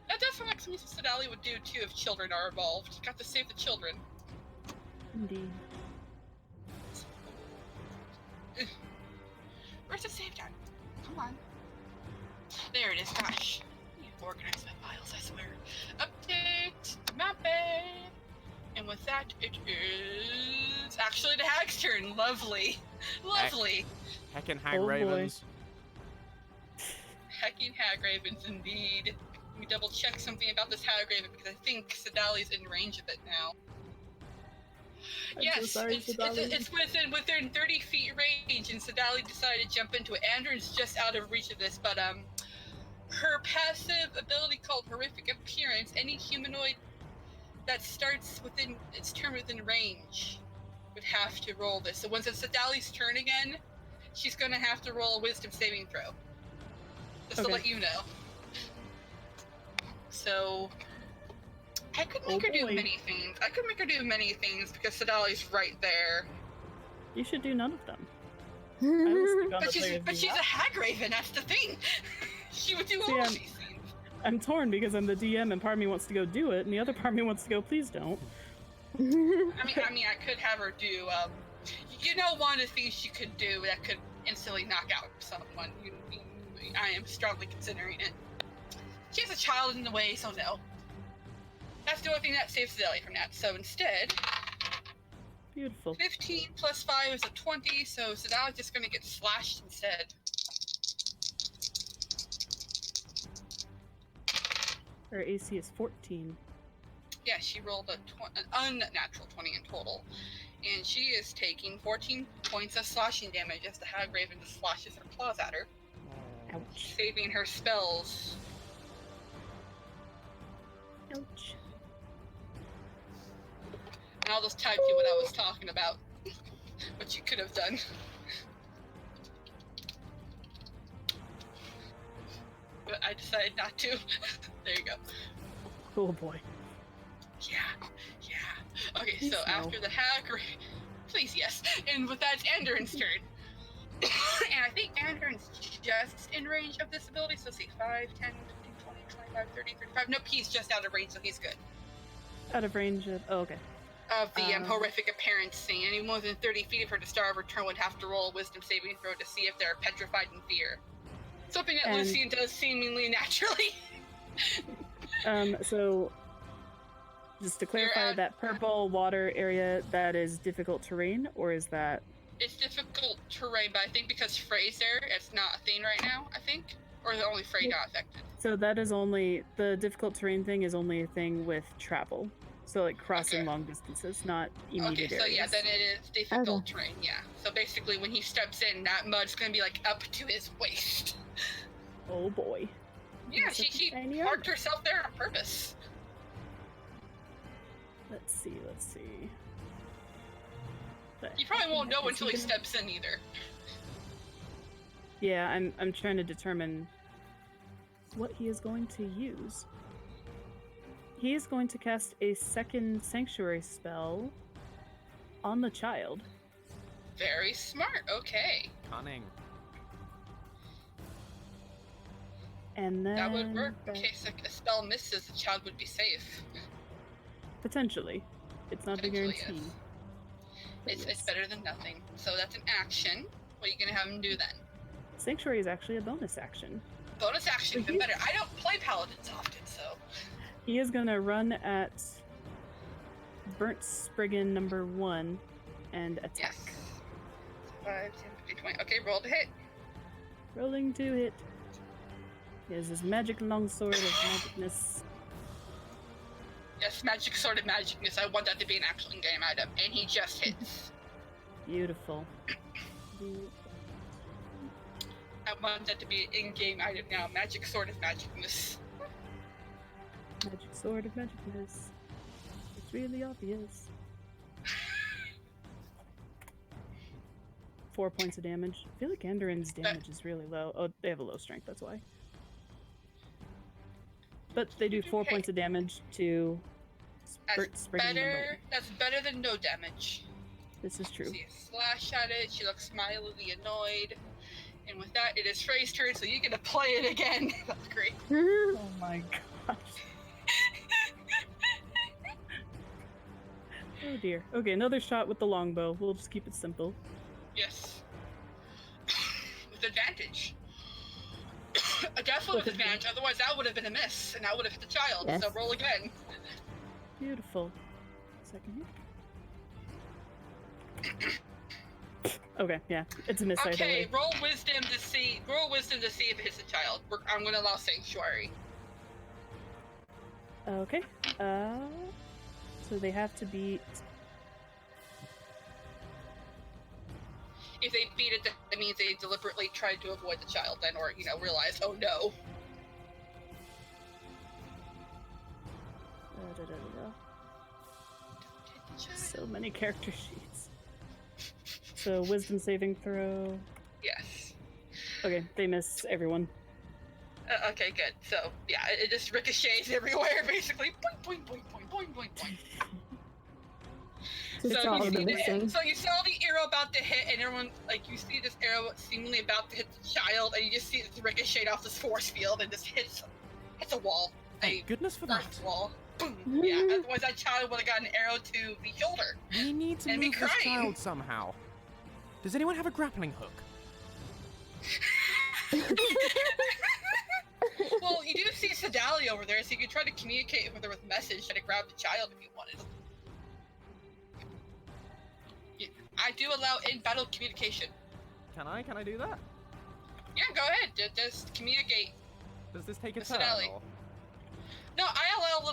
That does sound like something Sedali would do too if children are involved. You got to save the children. Indeed. Where's the save time? Come on. There it is, gosh. I need to organize my files, I swear. Update, mapping. And with that, it is actually the Hag's turn. Lovely. Lovely. Heckin' Hag Ravens. Hecking Hag Ravens, indeed. me double check something about this Hagraven because I think Sedali's in range of it now. I'm Yes, so sorry, Sedali. it's within 30 feet range, and Sedali decided to jump into it. Andrew's just out of reach of this, but her passive ability called Horrific Appearance, any humanoid that starts within its turn within range would have to roll this. So once it's Sedali's turn again, she's going to have to roll a Wisdom saving throw. Just to let you know. So I could make her do many things. Because Sedali's right there. You should do none of them. But she's a Hagraven, that's the thing. She would do all of these things. I'm torn because I'm the DM and part of me wants to go do it and the other part of me wants to go, please don't. I mean, I could have her do, one of the things she could do that could instantly knock out someone. I am strongly considering it. She has a child in the way, so no. That's the only thing that saves Sedali from that. So instead, beautiful. 15 plus 5 is a 20, so Sedali's just going to get slashed instead. Her AC is 14. Yeah, she rolled an unnatural 20 in total. And she is taking 14 points of slashing damage as the Hagraven just slashes her claws at her. Ouch. Saving her spells. Ouch. And I'll just type you what I was talking about. What you could have done. But I decided not to. There you go. Oh boy. Yeah. Okay, please so no. After the Hagraven... Please, yes. And with that, it's Andron's turn. And I think Andron's just in range of this ability, so see, 5, 10, 15, 20, 25, 30, 35. Nope, he's just out of range, so he's good. Out of range of... Oh, okay. Of the horrific appearance thing. Anyone within 30 feet of her to start of her turn would have to roll a wisdom saving throw to see if they're petrified in fear. Something that Lucien does seemingly naturally. So... Just to clarify, that purple water area, that is difficult terrain, or is that... It's difficult terrain, but I think because Frey's there, it's not a thing right now, I think? Or is it only Frey not affected? So that is only... The difficult terrain thing is only a thing with travel. So, like, crossing long distances, not immediate areas. Okay, so yeah, then it is difficult terrain, yeah. So basically, when he steps in, that mud's gonna be, like, up to his waist. Oh, boy. Yeah, she marked herself there on purpose. Let's see. You probably won't know until he steps in either. Yeah, I'm trying to determine what he is going to use. He is going to cast a second sanctuary spell on the child. Very smart, okay. Cunning. And then... That would work in case a spell misses, the child would be safe. Potentially. It's not a guarantee. Yes. It's better than nothing. So that's an action. What are you going to have him do then? Sanctuary is actually a bonus action. Bonus action, even better. I don't play paladins often, so... He is going to run at Burnt Spriggan number 1 and attack. Yes. 5, 10, 15, 20. Okay, roll to hit. Rolling to hit. He has his magic longsword of magicness. Yes, magic sword of magicness. I want that to be an actual in-game item. And he just hits. Beautiful. I want that to be an in-game item now. Magic sword of magicness. Magic sword of magicness. It's really obvious. 4 points of damage. I feel like Andron's damage is really low. Oh, they have a low strength, that's why. But they do 4 points of damage to That's better than no damage. This is true. See a slash at it, she looks mildly annoyed. And with that, it is Frey's turn, so you get to play it again. That's great. Oh my gosh. Oh dear. Okay, another shot with the longbow. We'll just keep it simple. Yes. With advantage. Definitely with advantage, otherwise that would have been a miss, and that would have hit the child, so roll again. Beautiful. Second hit. Okay, yeah, it's a miss either way. Okay, roll wisdom to see if it hits the child. I'm gonna allow sanctuary. Okay. So they have to beat. If they beat it, that means they deliberately tried to avoid the child then, or, realized, oh no. So many character sheets. So wisdom saving throw. Yes. Okay, they miss everyone. Okay, good. So, yeah, it just ricochets everywhere, basically. Boing, boing, boing, boing, boing, boing, boing. Just all of the missing. So you saw the arrow about to hit, and everyone, you see this arrow seemingly about to hit the child, and you just see it ricochet off this force field and just hits a wall. Thank goodness for that. Wall. Boom. Yeah, otherwise that child would have gotten an arrow to the shoulder. We need to move this child somehow. Does anyone have a grappling hook? Well, you do see Sadali over there, so you can try to communicate with her with a message to grab the child if you wanted. I do allow in-battle communication. Can I do that? Yeah, go ahead. Just communicate. Does this take a turn? Or? No, I allow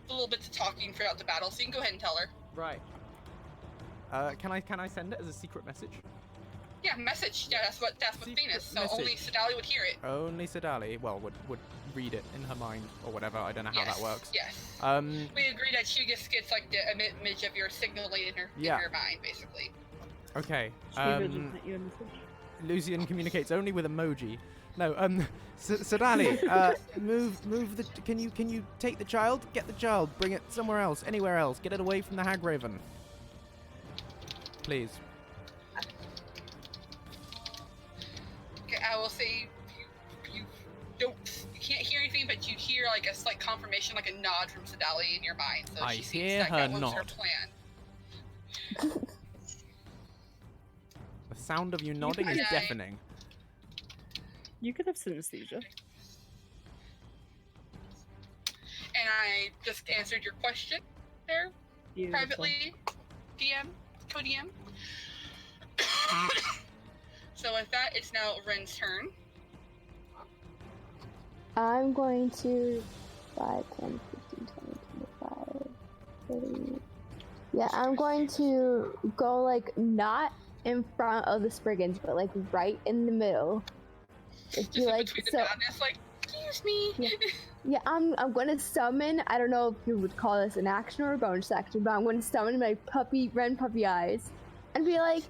little bits of talking throughout the battle, so you can go ahead and tell her. Right. Can I send it as a secret message? Yeah, message. Yeah, that's what Venus. So message. Only Sadali would hear it. Only Sadali, would read it in her mind or whatever. I don't know how that works. Yes. We agree that she just gets the image of your signaling in her mind, basically. Okay. Lucien communicates only with emoji. No. Sadali, move the. Can you take the child? Get the child. Bring it somewhere else. Anywhere else. Get it away from the Hag Raven. Please. Okay, I will say you can't hear anything, but you hear a slight confirmation, a nod from Sadali in your mind. So I she sees hear her that was nod. her plan. The sound of you nodding is deafening. You could have synesthesia. And I just answered your question there, privately, co-DM. So with that, it's now Ren's turn. I'm going to 5, 10, 15, 20, 25, 30. Yeah, I'm going to go not in front of the Spriggans, but right in the middle. If Just in between the madness, excuse me. Yeah, I'm going to summon. I don't know if you would call this an action or a bonus action, but I'm going to summon my Ren puppy eyes, and be like,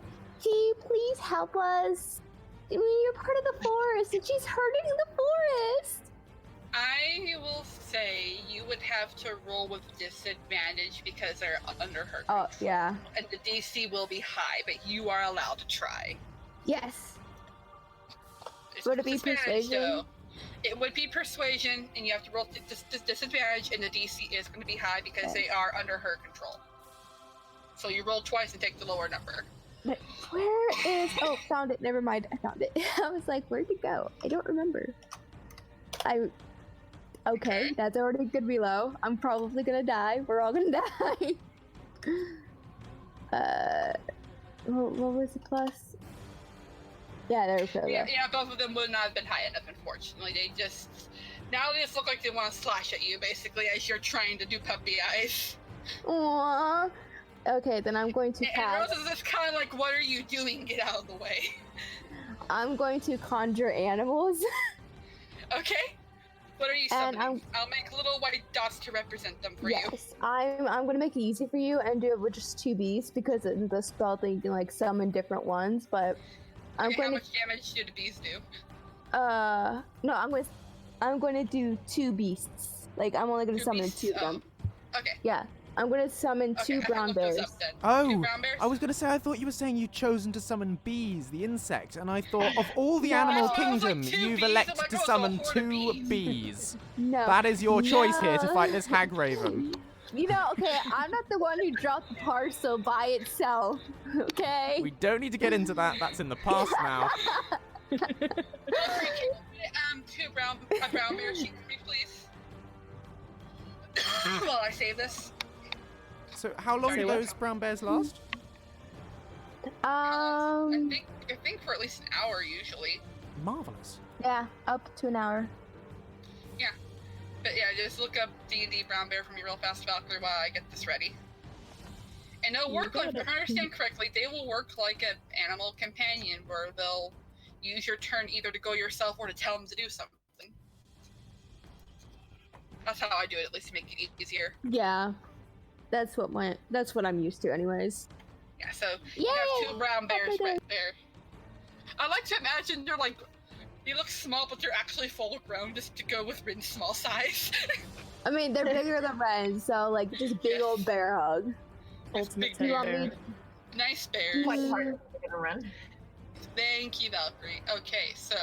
"Can you please help us? I mean, you're part of the forest, and she's hurting the forest." I will say you would have to roll with disadvantage because they're under her control. Oh, yeah. And the DC will be high, but you are allowed to try. Yes. Would it be persuasion? Though. It would be persuasion, and you have to roll disadvantage, and the DC is going to be high because they are under her control. So you roll twice and take the lower number. But where is... Oh, found it. Never mind. I found it. I was like, where'd it go? I don't remember. Okay, that's already good below. I'm probably gonna die. We're all gonna die. What was the plus? Yeah, there we go. Yeah, both of them would not have been high enough, unfortunately. Now they just look like they want to slash at you, basically, as you're trying to do puppy eyes. Aww. Okay, then I'm going to pass. And Rose is just kind of what are you doing? Get out of the way. I'm going to conjure animals. Okay. What are you summoning? I'll make little white dots to represent them for you. Yes, I'm going to make it easy for you and do it with just 2 bees because in the spell thing you can summon different ones, but how much damage do the bees do? No, I'm going to do 2 beasts. I'm only going to summon beasts? 2 of them. Okay. Yeah. I'm going to summon 2 brown bears. Oh, 2 brown bears? I was going to say, I thought you were saying you'd chosen to summon bees, the insect, and I thought of all the animal kingdom, you've elected to summon 2 bees. No. That is your choice here to fight this hag raven. Okay, I'm not the one who dropped the parcel by itself, okay? We don't need to get into that, that's in the past now. 2 brown bear sheep for me, please. While I save this. So how long do those brown bears last? I think for at least an hour usually. Marvelous. Yeah, up to an hour. Yeah. But yeah, just look up D&D brown bear for me real fast, Valkyrie, while I get this ready. And they'll work like, if I understand correctly, they will work like an animal companion, where they'll use your turn either to go yourself or to tell them to do something. That's how I do it, at least to make it easier. Yeah, that's what I'm used to, anyways. Yeah, so you have two brown bears right there. I like to imagine they're like, they look small, but they're actually full grown, just to go with Rin's small size. I mean, they're bigger than Ren, so like just big old bear hug. Ultimate big bear. Nice bears. Quite hard to run. Thank you, Valkyrie. Okay, so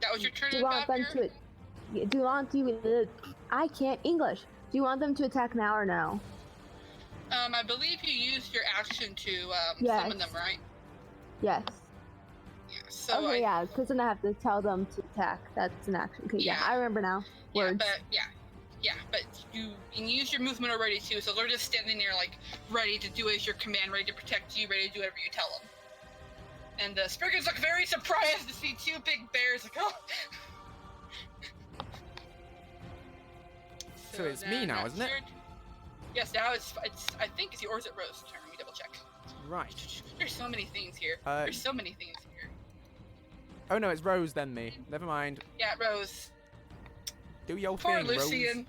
that was your turn. Do you want them to? Do you want to? I can't English. Do you want them to attack now or no? I believe you used your action to Yes. summon them, right? Yes. Yeah. So Okay, yeah, because then I have to tell them to attack. That's an action. Okay, yeah, Yeah. I remember now. Words. But you use your movement already too, so they're just standing there like ready to do as your command, ready to protect you, ready to do whatever you tell them. And the Spriggans look very surprised to see two big bears. Like, oh. So it's me now, isn't it? Yes, now it's. I think it's yours at Rose's turn. Let me double check. Right. There's so many things here. There's so many things here. Oh no, it's Rose then me. Never mind. Yeah, Rose. Do your Poor thing, Lucien. Rose.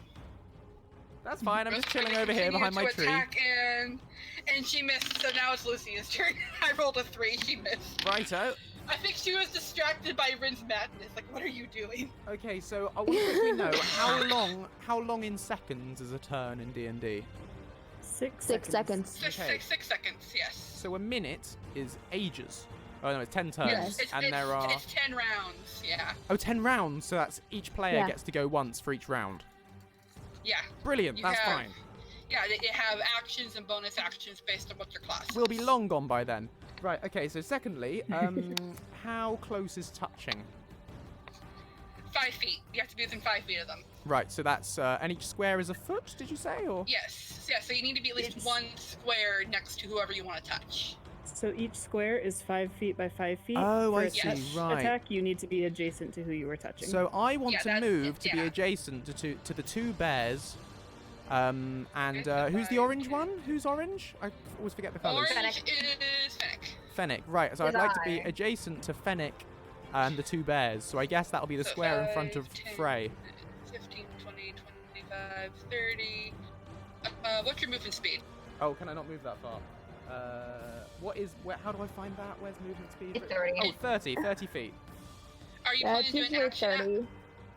That's fine. I'm Rose just chilling tried to over here continue behind my to tree. attack and she missed. So now it's Lucien's turn. I rolled a 3. She missed. Righto. I think she was distracted by Rin's madness. Like, what are you doing? Okay, so I want to quickly know how long in seconds is a turn in D&D? 6 6 seconds. Six seconds. Yes. So a minute is ages. Oh no, it's 10 turns, Yes. and there are It's 10 rounds. Yeah. 10 rounds. So that's each player Yeah. gets to go once for each round. Yeah. Brilliant. You That's have- fine. Yeah, they have actions and bonus actions based on what your class is. We'll be long gone by then. Right. Okay. So secondly, how close is touching? 5 feet. You have to be within 5 feet of them. Right. So that's and each square is a foot. Did you say or? Yes. Yeah. So you need to be at least one square next to whoever you want to touch. So each square is 5 feet by 5 feet. Oh, For I a see, touch right. attack, you need to be adjacent to who you were touching. So I want Yeah, to that's- move to be yeah. adjacent to the two bears. And who's the orange one? Who's orange? I always forget the colours. Orange is Fennec. Fennec. Right. So I'd Is like to be I. adjacent to Fennec and the two bears. So I guess that'll be the So square in front of 5, 10, Frey. 15, 20, 25, 30. What's your movement speed? Oh, can I not move that far? How do I find that? Where's movement speed? It's 30. Oh, 30 feet. Are you Yeah, planning it's to do an usually action? 30.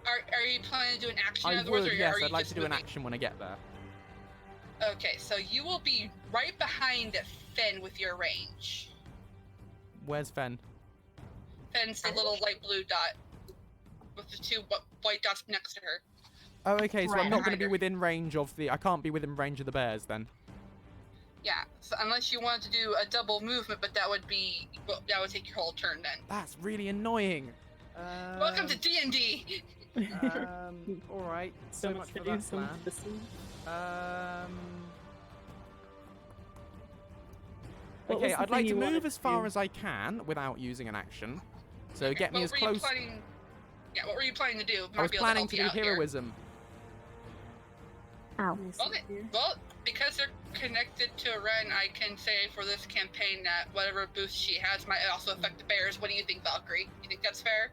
Are you planning to do an action? I afterwards, would, or yes. are you I'd like just to do an moving? action when I get there. Okay, so you will be right behind Fen with your range. Where's Fen? Fen's the little light blue dot with the two white dots next to her. Oh, okay. So I'm Right. not going to be Behind her. within range of the. I can't be within range of the bears then. Yeah, so unless you wanted to do a double movement, but that would take your whole turn then. That's really annoying. Welcome to D&D. All right. so much to for do, that so much plan. to see. What Okay, was the I'd like thing to you wanted move as far do? as I can without using an action. So Okay, get me what as were you close. planning- Yeah, what were you planning to do? I was Might be able planning help to you do out here. heroism. Ow. Nice Okay, here. well, because they're connected to Ren, I can say for this campaign that whatever boost she has might also affect the bears. What do you think, Valkyrie? You think that's fair?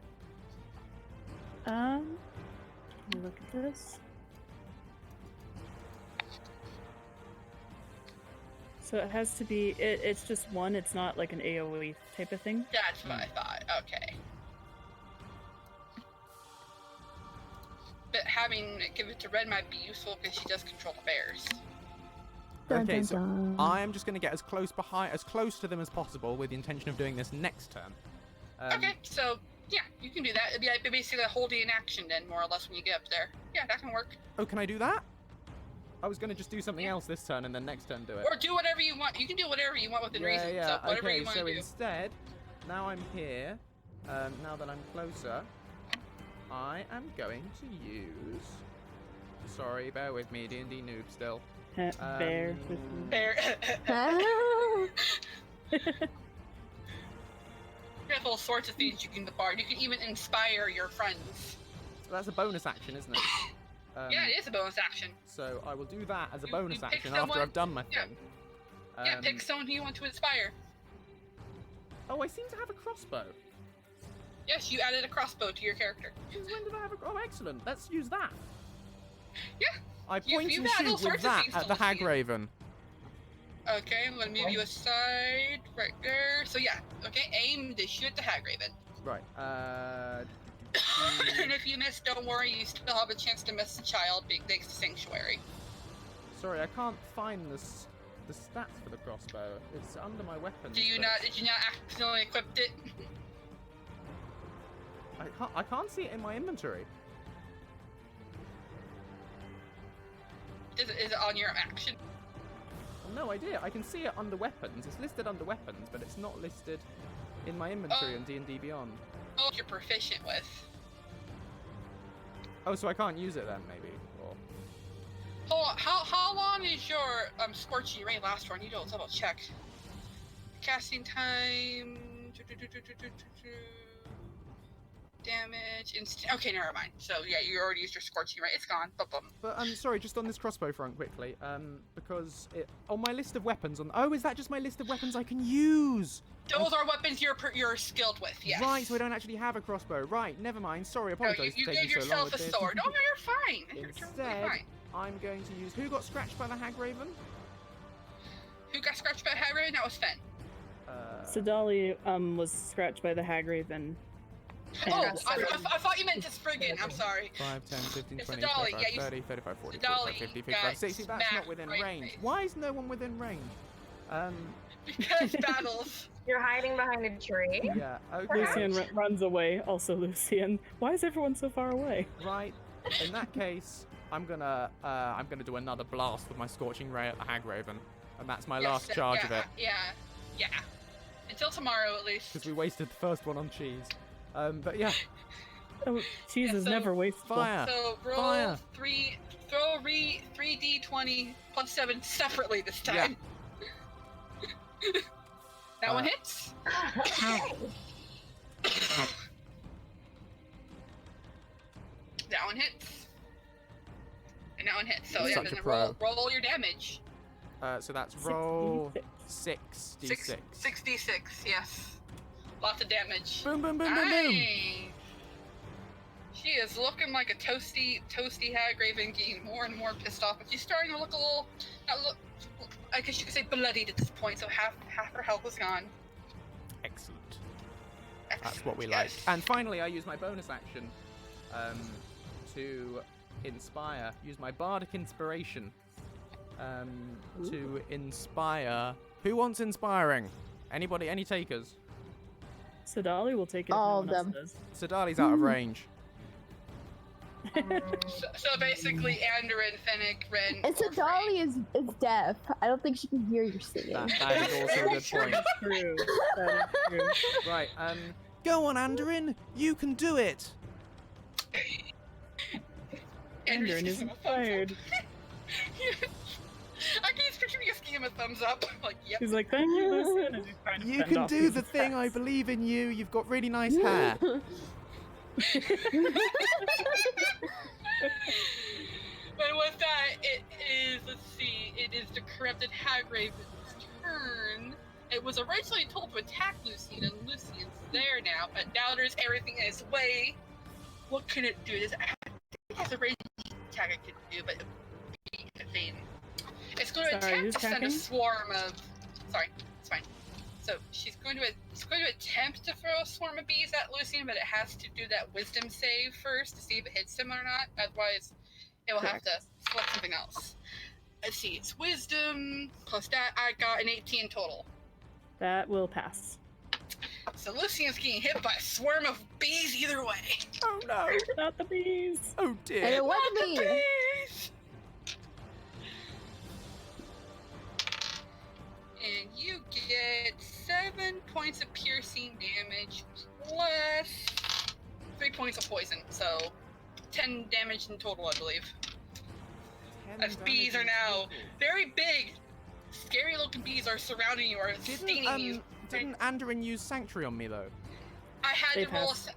Let me look at this. So it has to be. It's just one. It's not like an AOE type of thing. That's what I thought. Okay. But having it give it to Red might be useful because she does control the bears. Dun, Okay, dun, so dun. I am just going to get as close to them as possible with the intention of doing this next turn. Okay, so yeah, you can do that. It'd be like basically holding an action then, more or less, when you get up there. Yeah, that can work. Oh, can I do that? I was going to just do something else this turn and then next turn do it. Or do whatever you want. You can do whatever you want within reason. So whatever okay, you want so to do. instead, now I'm here, now that I'm closer, I am going to use... Sorry, bear with me, D&D noob still. Bear with me. Bear. Ah. You have all sorts of things you can do. You can even inspire your friends. That's a bonus action, isn't it? Yeah, it is a bonus action. So I will do that as a You- bonus you pick action after someone- I've done my yeah. thing. Yeah, pick someone who you want to inspire. Oh, I seem to have a crossbow. Yes, you added a crossbow to your character. Since when did I have a... Oh, excellent. Let's use that. Yeah. I point you've and had all shoot with sorts of that things at to the look at. Hagraven. Okay, I'm gonna move you aside right there. So yeah, okay, aim to shoot the Hagraven. Right. And if you miss, don't worry, you still have a chance to miss the child thanks to Sanctuary. Sorry, I can't find the stats for the crossbow. It's under my weapons. Did you not accidentally equip it? I can't see it in my inventory. Is it on your action? Well, no idea. I can see it under weapons. It's listed under weapons, but it's not listed in my inventory on D&D Beyond. Oh, you're proficient with. Oh, so I can't use it then, maybe? Or... Hold on, how long is your Scorching Ray last for? I need to double check. Casting time... Damage, instant. Okay, never mind. So yeah, you already used your Scorching Ray. It's gone. Boom, boom. But sorry, just on this crossbow front quickly, because on my list of weapons is that just my list of weapons I can use? Those are weapons you're skilled with. Yes. Right, so I don't actually have a crossbow. Right, never mind. Sorry, No, apologise you for gave taking so long yourself with a this. sword. Oh no, you're fine. You're totally Instead, fine. I'm going to use... Who got scratched by the Hagraven? Who got scratched by Hagraven? That was Fen. Sadali was scratched by the Hagraven. Oh, I thought you meant the Spriggan. I'm sorry. 5, 10, 15, It's 20, Sadali, 25, yeah, you- 30, 35, 40, Sadali 45, 50, 55, got 60. That's not smacked within right in the range. face. Why is no one within range? Because battles. You're hiding behind a tree. Yeah, okay. Lucien runs away. Also, Lucien. Why is everyone so far away? Right. In that case, I'm gonna do another blast with my Scorching Ray at the Hagraven. And that's my last charge of it. Yeah. Until tomorrow, at least. Because we wasted the first one on cheese. But yeah, Oh, cheese is so- never wasteful. fire! So roll Fire. 3d20 plus 7 separately this time. That one hits. That one hits. And that one hits. So yeah, Such a then pro. roll your damage. So that's roll 66. 6d6. 6d6, yes. Lots of damage. Boom, boom, boom, boom, boom. Nice. She is looking like a toasty Hagraven, getting more and more pissed off. But she's starting to look a little, I guess you could say bloodied at this point. So half her health was gone. Excellent. Excellent. That's what we like. Yes. And finally, I use my bonus action to inspire. Use my bardic inspiration to inspire. Who wants inspiring? Anybody? Any takers? Sadali will take it. All if of no one them. else Sadali's out of range. So basically, Andorin, Fennec, Ren, And so or Frey. Dolly is deaf. I don't think she can hear you singing. That is also a good point. does. True. That is true. Right. Go on, Andorin. You can do it. Andorin is inspired. I can just picture me just giving him a thumbs up. Like, yep. He's like, thank you, Lucien. As he's trying to You fend can off do these the thing. I attacks. believe in you. You've got really nice hair. But with that, it is, let's see, it is the corrupted Hagraven's turn. It was originally told to attack Lucien, and Lucien's there now, but now there's everything in its way. What can it do? It has a range attack it can do, but it would be evade. It's going to Sorry, attempt who's to send a attacking? swarm of... Sorry, it's fine. So she's going to attempt to throw a swarm of bees at Lucien, but it has to do that wisdom save first to see if it hits him or not. Otherwise, it will have to select something else. Let's see, it's wisdom plus that. I got an 18 total. That will pass. So Lucien's getting hit by a swarm of bees either way. Oh no. Not the bees. Oh And dear. it was Not the me. bees! And you get 7 points of piercing damage plus 3 points of poison. So 10 damage in total, I believe. 10 As bees damage are in now total. very big, scary looking bees are surrounding you or stinging you. Didn't Andorin use Sanctuary on me though? I had They to roll. passed.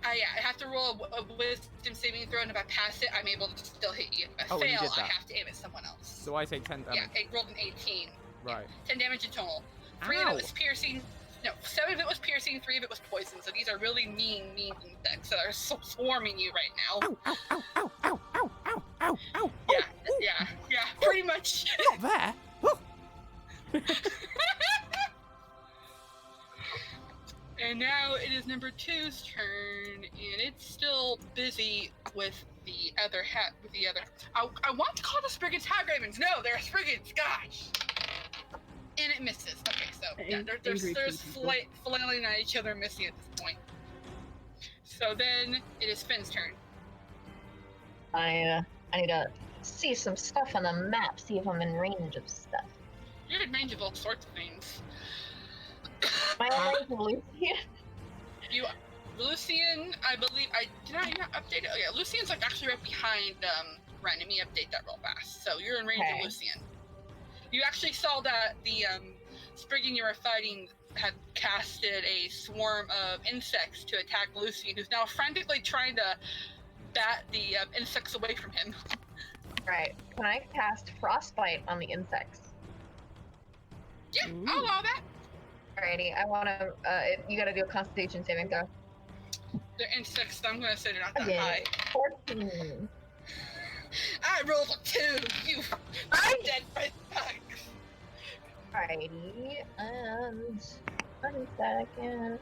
I have to roll a wisdom saving throw, and if I pass it, I'm able to still hit you. If I Oh, and you fail, did I that. have to aim at someone else. So I take 10 damage. Yeah, I rolled an 18. Right. 10 damage in total. 3 Ow. of it was piercing. No, 7 of it was piercing, 3 of it was poison. So these are really mean insects that are swarming you right now. Ow, ow, ow, ow, ow, ow, ow, ow, ow. Yeah, pretty much. Not there. Woo. And now it is number 2's turn, and it's still busy with the other I want to call the Spriggans Hagravens. No, they're Spriggans. Gosh. And it misses. Okay, so yeah, they're flailing at each other, missing at this point. So then it is Finn's turn. I need to see some stuff on the map, see if I'm in range of stuff. You're in range of all sorts of things. Am I in range of Lucien? Lucien, I believe, did I not update it? Oh yeah, Lucien's like actually right behind Ren. Let me update that real fast. So you're in range of Lucien. You actually saw that the Spriggan you were fighting had casted a swarm of insects to attack Lucien, who's now frantically trying to bat the insects away from him. Right. Can I cast Frostbite on the insects? Yeah, I'll allow that. Alrighty, I wanna, you gotta do a Constitution saving throw. The insects, I'm gonna say they're not that Okay. high. 14. I rolled a 2, you dead by bugs. Alrighty, and 1 second.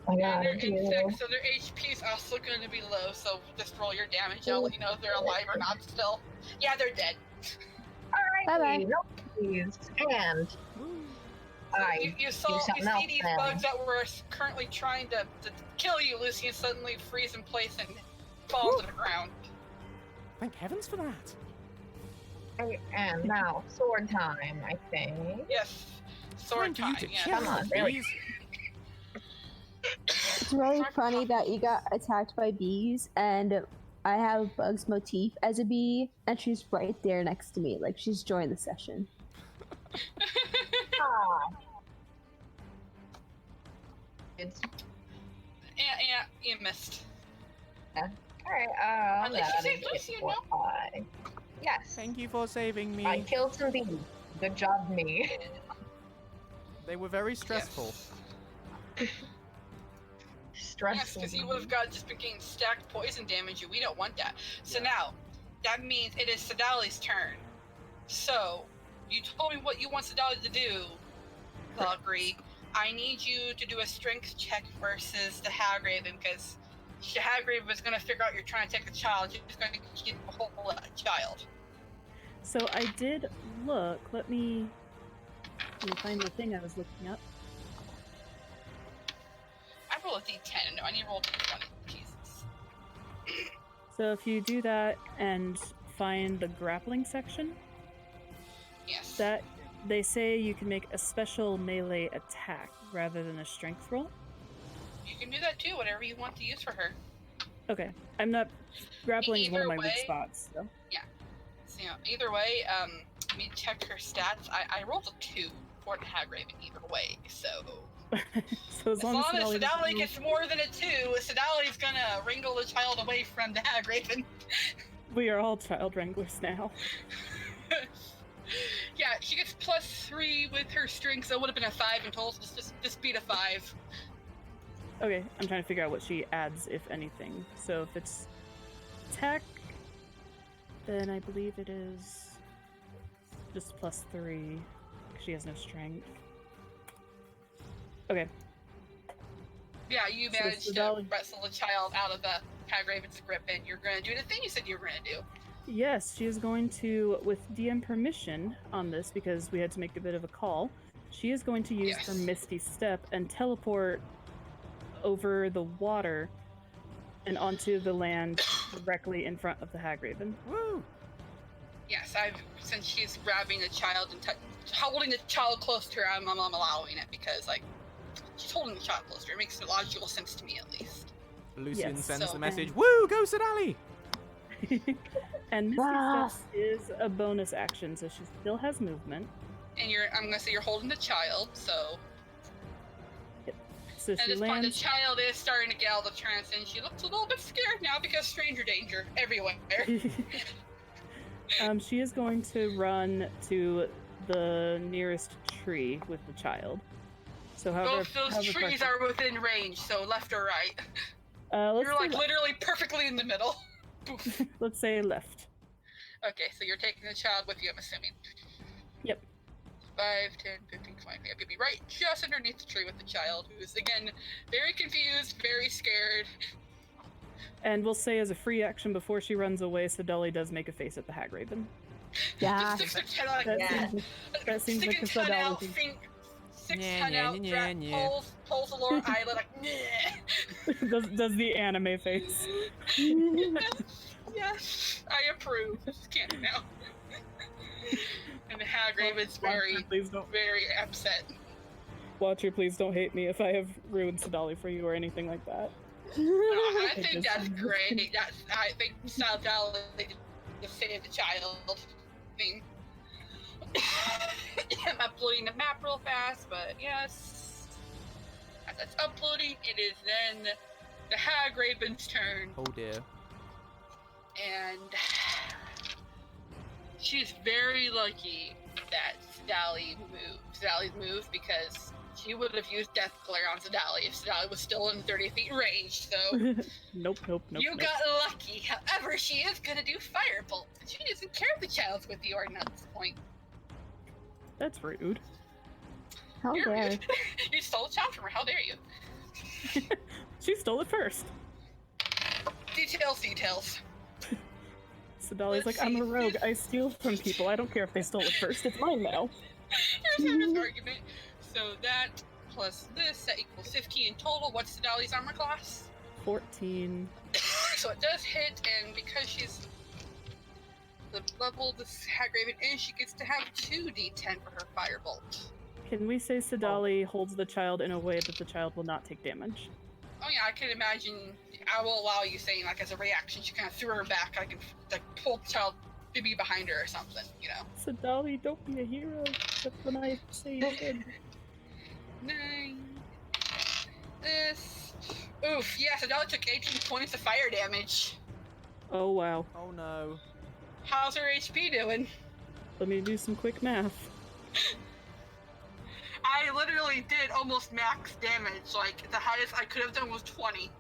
I And got their it. insects, so their HP is also going to be low, so just roll your damage. I'll let you know if they're alive or not still. Yeah, they're dead. Alrighty, Bye-bye. no please. And You see these bugs that were currently trying to kill you, Lucien, suddenly freeze in place and fall to the ground. Thank heavens for that. And now, sword time, I think. Yes. Sword Time time, for you to yes. chill Come on, out, really. please. It's really funny that you got attacked by bees, and I have Bug's motif as a bee, and she's right there next to me, like she's joined the session. It's Yeah, you missed. alright, Unless you say Lucien, no? Yes. Thank you for saving me. I killed some bees. Good job, me. They were very stressful. Stressful. Yes, because you would have just been getting stacked poison damage, and we don't want that. So now, that means it is Sadali's turn. So, you told me what you want Sadali to do, Valkyrie. I need you to do a strength check versus the Hagraven, because the Hagraven is going to figure out you're trying to take the child. She's going to keep a hold of that child. So I did look. Let me find the thing I was looking up. I roll a d10. No, I need to roll a d20. Jesus. So if you do that and find the grappling section, Yes. that they say you can make a special melee attack rather than a strength roll. You can do that too, whatever you want to use for her. Okay, I'm not grappling is one of my Either weak way- spots. So. So, either way, let me check her stats. I rolled a 2 for the Hagraven either way, so... So As long as Sadali doesn't Sadali roll- gets more than a 2, Sadali's gonna wrangle the child away from the Hagraven. we are all child wranglers now. Yeah, she gets +3 with her strength, so it would have been a 5 in total, so just beat a 5. Okay, I'm trying to figure out what she adds, if anything. So if it's attack, then I believe it is just +3. She has no strength. Okay. Yeah, you So managed to Sadali- wrestle the child out of the Hagraven's grip, and you're gonna do the thing you said you were gonna do. Yes, she is going to, with DM permission on this, because we had to make a bit of a call, she is going to use her Yes. Misty Step and teleport over the water and onto the land directly in front of the Hagraven. Woo! Yes, since she's grabbing the child and holding the child close to her, I'm allowing it because, like, she's holding the child close to her. It makes logical sense to me, at least. Lucian Yes, sends so- the message, Woo! Go Sadali! And Misty Ah. Step is a bonus action, so she still has movement. And I'm gonna say you're holding the child, so So At she this point, the lands. child is starting to get out of the trance, and she looks a little bit scared now because stranger danger everywhere. She is going to run to the nearest tree with the child. So however, Both those trees are within range, so left or right. let's You're say like literally perfectly in the middle. Poof. let's say left. Okay, so you're taking the child with you, I'm assuming. Yep. 5, 10, 15, 20. Yeah, you'll be right just underneath the tree with the child, who's, again, very confused, very scared. And we'll say as a free action before she runs away, Sadali does make a face at the hag raven. Yeah. Just sticks her head out, That seems like a sticks head out, Sadali sticks head out, pulls the lower eyelid, like, nah. thing. does the anime face. Yes, I approve. Just can't now. And the hag raven's very, Please don't. very upset. Watcher, please don't hate me if I have ruined Sadali for you or anything like that. I think that's great. I think Sadali to save the child thing. I'm uploading the map real fast, but yes. As that's uploading, it is then the hag raven's turn. Oh dear. And she's very lucky that Sadali's moved, because she would have used Death Glare on Sadali if Sadali was still in 30 feet range, so Nope. you got lucky. However, she is gonna do Firebolt, and she doesn't care if the child's with you or not at this point. That's rude. How You're dare. rude. You stole the child from her, how dare you? She stole it first. Details. Sadali's like, Let's I'm a see. rogue. I steal from people. I don't care if they stole it first. It's mine now. Here's Henry's argument. So that plus this, that equals 15 in total. What's Sadali's armor class? 14. So it does hit, and because she's the level this hag raven is, she gets to have 2d10 for her firebolt. Can we say Sadali holds the child in a way that the child will not take damage? Oh yeah, I can imagine. I will allow you saying, like, as a reaction, she kind of threw her back. I can like pull the child maybe behind her or something, you know. Sadali, don't be a hero. That's when I say you should. 9. This. Oof. Yeah, Sadali took 18 points of fire damage. Oh wow. Oh no. How's her HP doing? Let me do some quick math. I literally did almost max damage. Like, the highest I could have done was 20.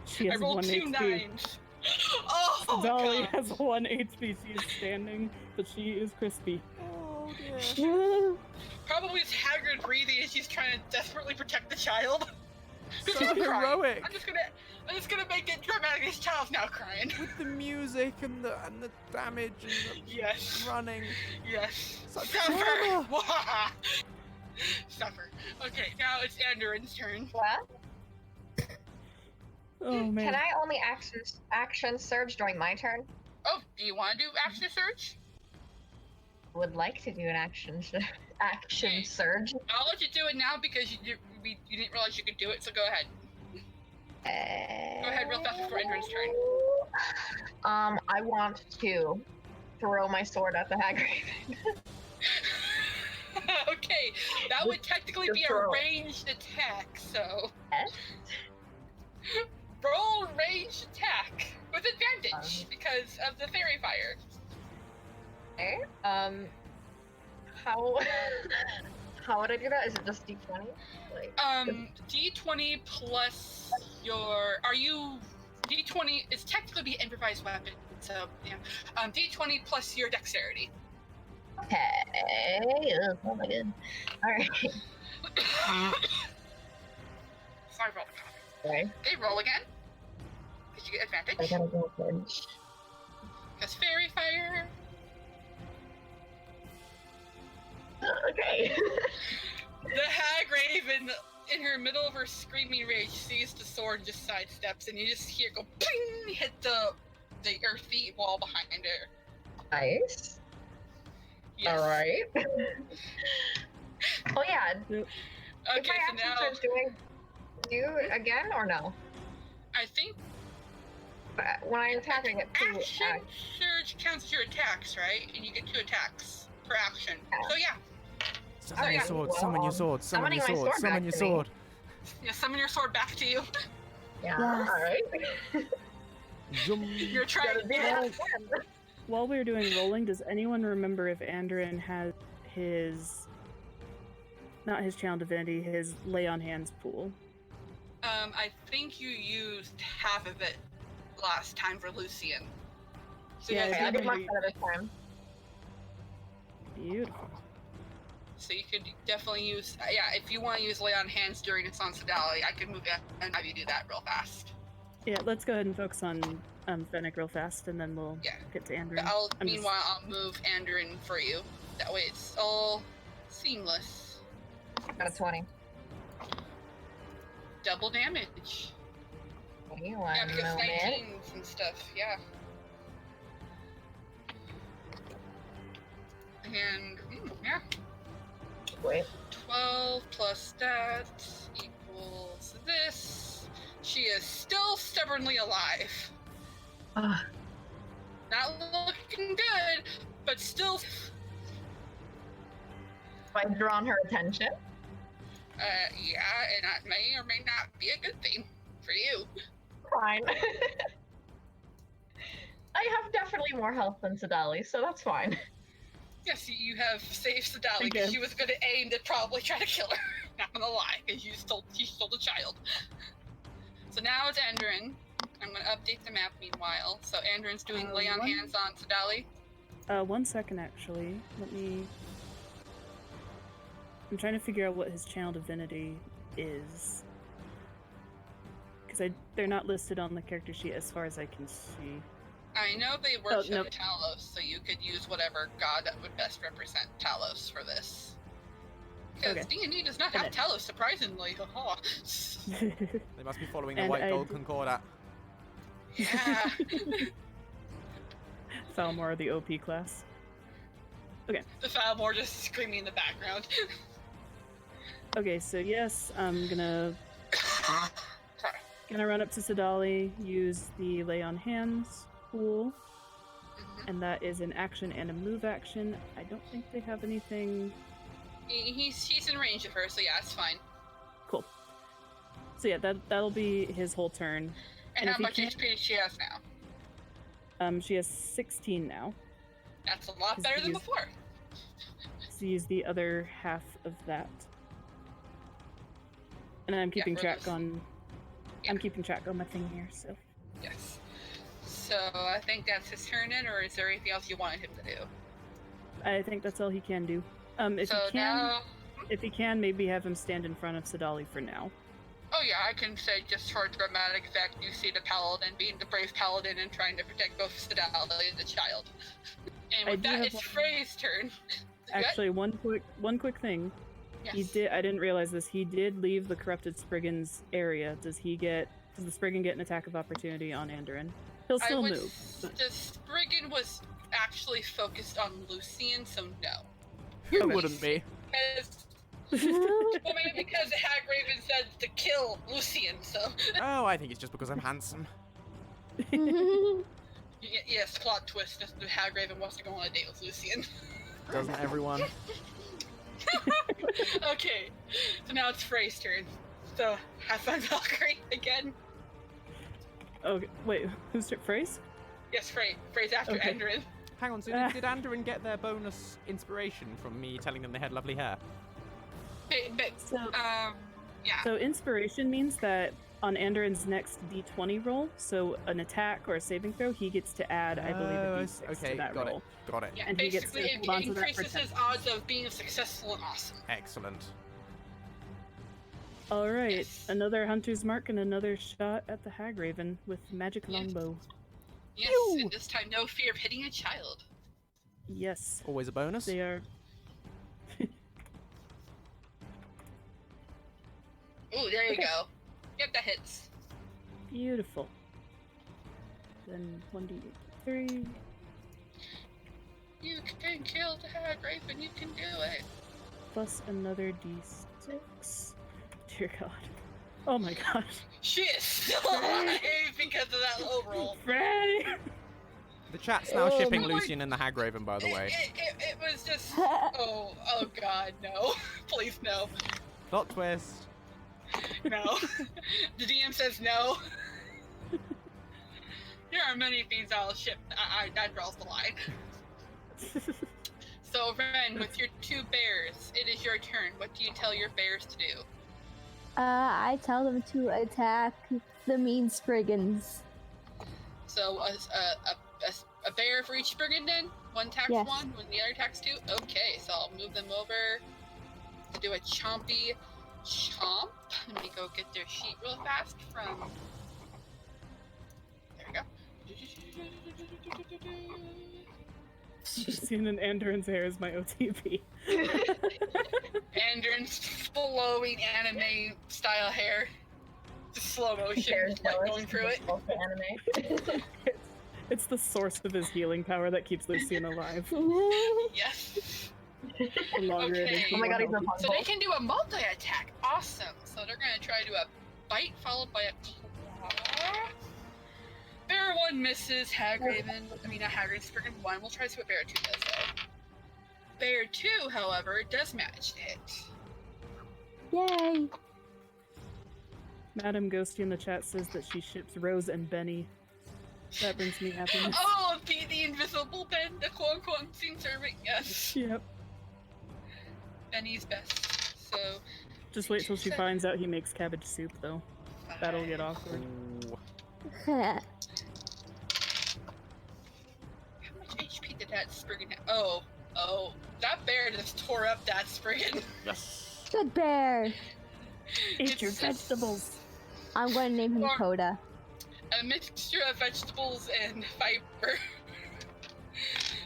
She I has rolled 1 2 HP. 9s. Oh, Sadali God. has 1 HP. She is standing, but she is crispy. Oh dear. Probably is haggard breathing as she's trying to desperately protect the child. Who's So not crying. heroic. I'm just gonna make it dramatic. This child's now crying. With the music and the damage and the Yes. running. Yes. Such Suffer. drama. Wah. Suffer. Okay, now it's Anderin's turn. What? Oh man. Can I only action surge during my turn? Oh, do you want to do action surge? Would like to do an action surge. I'll let you do it now because you didn't realize you could do it. So go ahead. Go ahead, real fast before Andrin's turn. I want to throw my sword at the hag raven. Okay, that would technically be a Throw. ranged attack. So Yes? roll ranged attack with advantage because of the fairy fire. Okay. How how would I do that? Is it just d20? Like, D20 plus your. D20 is technically be improvised weapon. So yeah. D20 plus your dexterity. okay. Ugh, oh my god. Alright. Sorry, roll the copy. Okay. Okay, roll again. Did you get I advantage? gotta go for Because fairy fire. Okay. The hag raven, in her middle of her screaming rage, sees the sword and just sidesteps, and you just hear it go ping, hit the earthy wall behind her. Nice. Yes. Alright. Oh yeah. Okay, If my so action now surge do again or no? I think When I'm attacking it to action surge counts as your attacks, right? And you get 2 attacks per action. Yeah. So yeah. Summon your yeah. sword, Well, summon your sword, summon summoning your my sword, sword summon back your to me. sword. Yeah, summon your sword back to you. Yeah, Yes. alright. Zoom. You're trying Gotta to do do that that. again. While we're doing rolling, does anyone remember if Andrin has his, not his channel divinity, his lay on hands pool? I think you used half of it last time for Lucien. So Yeah, you I guys Okay, I need did to much re- better this time. Beautiful. So you could definitely use, yeah, if you want to use lay on hands during a Song Sedali, I could move in and have you do that real fast. Yeah, let's go ahead and focus on Fennec real fast, and then we'll Yeah. get to Andrin. But meanwhile, I'll move Andrin for you. That way it's all seamless. Got a 20. Double damage. 21 Yeah, because moment. 19s and stuff, yeah. And, yeah. Wait. 12 plus that equals this. She is still stubbornly alive. Ah, Not looking good, but still. I drawn her attention. Yeah, and that may or may not be a good thing for you. Fine. I have definitely more health than Sedali, so that's fine. Yes, you have saved Sedali Thank because you. she was going to aim to probably try to kill her. Not gonna lie, because she stole the child. So now it's Andrin. I'm going to update the map meanwhile. So Andrin's doing lay on one- hands on Sedali. 1 second, actually. Let me. I'm trying to figure out what his channel divinity is. Because they're not listed on the character sheet as far as I can see. I know they worship nope. Talos, so you could use whatever god that would best represent Talos for this. Because Okay. D&D does not have Okay. Talos, surprisingly. Haha. They must be following the And white I- gold concordat. Yeah. Falmor, the OP class. The Falmor just screaming in the background. Okay, so yes, I'm gonna Sorry. run up to Sedali, use the lay on hands pool, Mhm. and that is an action and a move action. I don't think they have anything. He's in range of her, so yeah, it's fine. Cool. So yeah, that'll be his whole turn. And And how if he much can't- HP does she has now? She has 16 now. That's a lot His better than views. before. So use the other half of that. And I'm keeping for track this- on. Yeah. I'm keeping track on my thing here. So Yes. So I think that's his turn in, or is there anything else you wanted him to do? I think that's all he can do. If so he can, now, if he can, maybe have him stand in front of Sedali for now. oh yeah, I can say just for dramatic effect, you see the paladin being the brave paladin and trying to protect both Sedali and the child. And I with do that, have it's one- Frey's turn. Actually, one quick thing. Yes. He did. I didn't realize this. He did leave the corrupted Spriggan's area. Does the Spriggan get an attack of opportunity on Andrin? He'll I still would move. but- The Spriggan was actually focused on Lucien, so no. Who Okay. wouldn't be? Because, well, maybe because the Hag Raven said to kill Lucien, so. Oh, I think it's just because I'm handsome. Yes, plot twist. The Hag Raven wants to go on a date with Lucien. Doesn't everyone? Okay, so now it's Frey's turn. So, have fun, Valkyrie, again. Okay, wait. Who's phrase? Yes, Frey's after Okay. Andrin. Hang on, so did Andrin get their bonus inspiration from me telling them they had lovely hair? But, So, yeah. so inspiration means that on Andrin's next D20 roll, so an attack or a saving throw, he gets to add, I believe, a Oh, D6 okay, to that got roll. it. Got it. Yeah, and he gets to basically, hold on it to that for increases 10 his odds of being successful and awesome. Excellent. All right, Yes. another hunter's mark and another shot at the Hag Raven with magic Yes. longbow. Yes, Pew! and this time no fear of hitting a child. Yes, Always a bonus. they are. Ooh, there you Okay. go. Yep, that hits. Beautiful. Then 1d3. You can kill the Hag Raven, you can do it. Plus another d6. Dear God. Oh my gosh. She is still alive because of that low roll. Frey! The chat's now Oh, shipping my- Lucien and the Hag Raven, by the way. It was just. Oh God, no. Please, no. Plot twist. No. The DM says no. There are many things I'll ship. That draws the line. So, Ren, with your 2 bears, it is your turn. What do you tell your bears to do? I tell them to attack the mean Spriggans. So, a bear for each Spriggan then? One attacks Yes. 1, when the other attacks 2? Okay, so I'll move them over to do a chompy chomp. Let me go get their sheet real fast from... There we go. Lucien and Andron's hair is my OTP. Andron's flowing anime style hair. Just slow motion, like going through it. Anime. It's the source of his healing power that keeps Lucien alive. Yes. The longer it is, Okay. the Oh my more god, he's a healthy. fun So they can do a multi-attack. Awesome. So they're going to try to do a bite followed by a claw. Bear 1 misses. Hagraven. I mean, not Hagraven. Spriggan 1. We'll try to see what Bear 2 does, though. Bear 2, however, does manage to hit. Yay! Madam Ghosty in the chat says that she ships Rose and Benny. That brings me happiness. Oh, the invisible Ben, the quote-unquote unseen servant. Yes. Yep. Benny's best. So, Just wait till she finds out he makes cabbage soup, though. That'll get awkward. Ooh. How much HP did that Spriggan have? Oh, that bear just tore up that Spriggan. Yes. Good bear. Eat your It's- vegetables. I'm going to name him Or- Coda. A mixture of vegetables and fiber.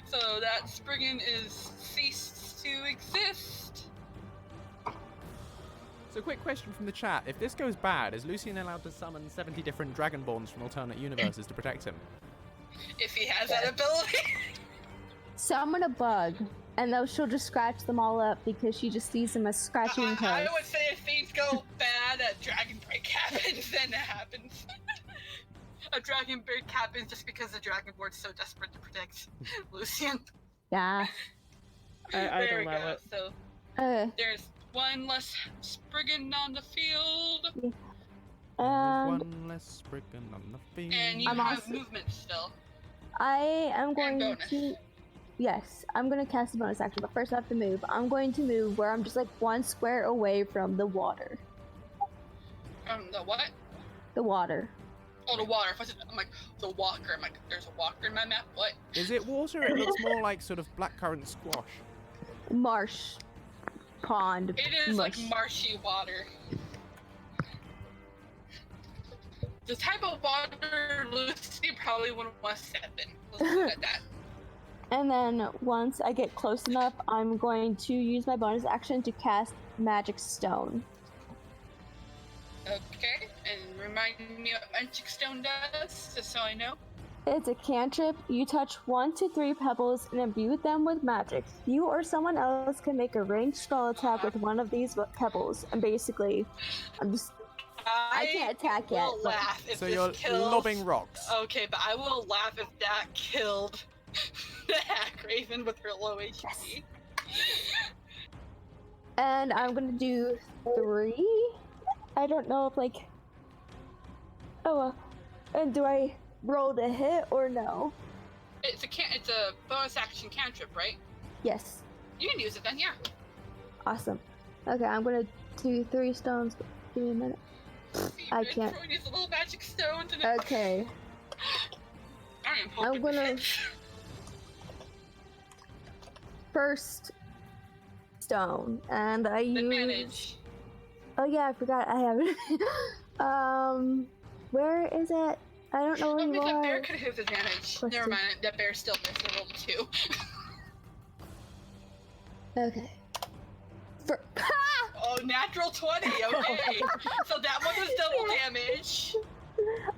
So that Spriggan is ceased to exist. So, quick question from the chat. If this goes bad, is Lucien allowed to summon 70 different Dragonborns from alternate universes to protect him? If he has that ability. Summon a bug, and though she'll just scratch them all up because she just sees them as scratching I toes. would say if things go bad, a dragon break happens, then it happens. A dragon break happens just because the Dragonborn's so desperate to protect Lucien. Yeah. I'd There we allow go. it. So there's 1 less Spriggan on the field, There's And one less Spriggan on the field. and you I'm have also- movement still. I am going bonus. to. Yes, I'm going to cast a bonus action, but first I have to move. I'm going to move where I'm just like 1 square away from the water. The what? The water. Oh, the water. I'm like, the walker. I'm like, there's a walker in my map? What? Is it water? It looks more like sort of blackcurrant squash. Marsh. Pond. It is like mush. marshy water. The type of water Lucy probably wouldn't want to step in. Let's leave it at that. And then once I get close enough, I'm going to use my bonus action to cast Magic Stone. Okay, and remind me what Magic Stone does, just so I know. It's a cantrip. You touch 1 to 3 pebbles and imbue them with magic. You or someone else can make a ranged spell attack with one of these pebbles. And basically, I can't attack yet. will laugh if So this you're kills... lobbing rocks. Okay, but I will laugh if that killed the Hack Raven with her low HP. And I'm gonna do 3. I don't know if like. And do I roll the hit or no? It's a bonus action cantrip, right? Yes. You can use it then, yeah. Awesome. Okay, I'm gonna do 3 stones. Give me a minute. I You're can't. throwing these little magic stones and Okay. I am I'm hoping to gonna- hit. First stone, and I use. Advantage. Oh yeah, I forgot I have it. Where is it? I don't know Oh, where but you that bear are. could have advantage. Question. Never mind, that bear still missed a roll 2. Okay. For Oh, natural 20, okay. So that one was double damage.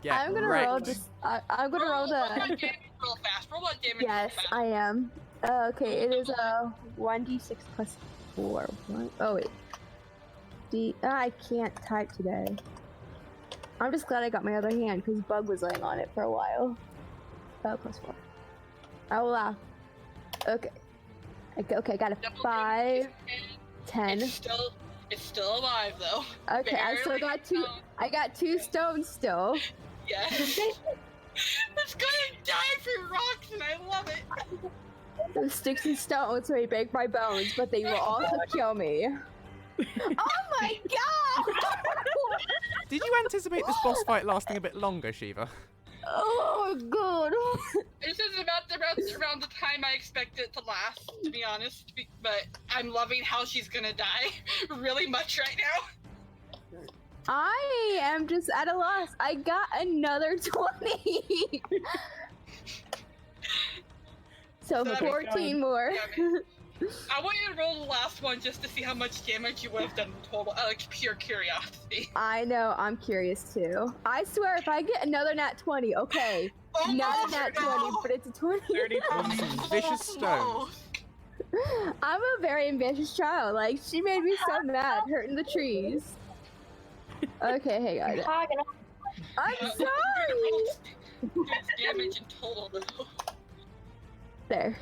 Yeah, I'm gonna right. roll just. I'm gonna roll that the. damage real fast. Roll that damage Yes, real fast. I am. Okay, it is a 1d6 plus 4. Oh wait. I can't type today. I'm just glad I got my other hand because Bug was laying on it for a while. Plus 4. I will laugh. Okay. Okay, got a Double 5, damage is 10. It's still It's still alive though. Okay, I still Barely got 2. gone. I got 2 stones still. Yes. It's gonna die from rocks, and I love it. Those sticks and stones may break my bones, but they will also kill me. Oh my god! Did you anticipate this boss fight lasting a bit longer, Shiva? Oh god! This is about around the time I expect it to last, to be honest. But I'm loving how she's gonna die really much right now. I am just at a loss. I got another 20. So So 14 more. I want you to roll the last one just to see how much damage you would have done in total, like pure curiosity. I know, I'm curious too. I swear, if I get another nat 20, okay. Oh, Not a no, nat no. 20, but it's a 20. 30 Some vicious stones. I'm a very ambitious child. Like, she made me so mad, hurting the trees. Okay, hey guys. I'm sorry! Damage in total, though. There.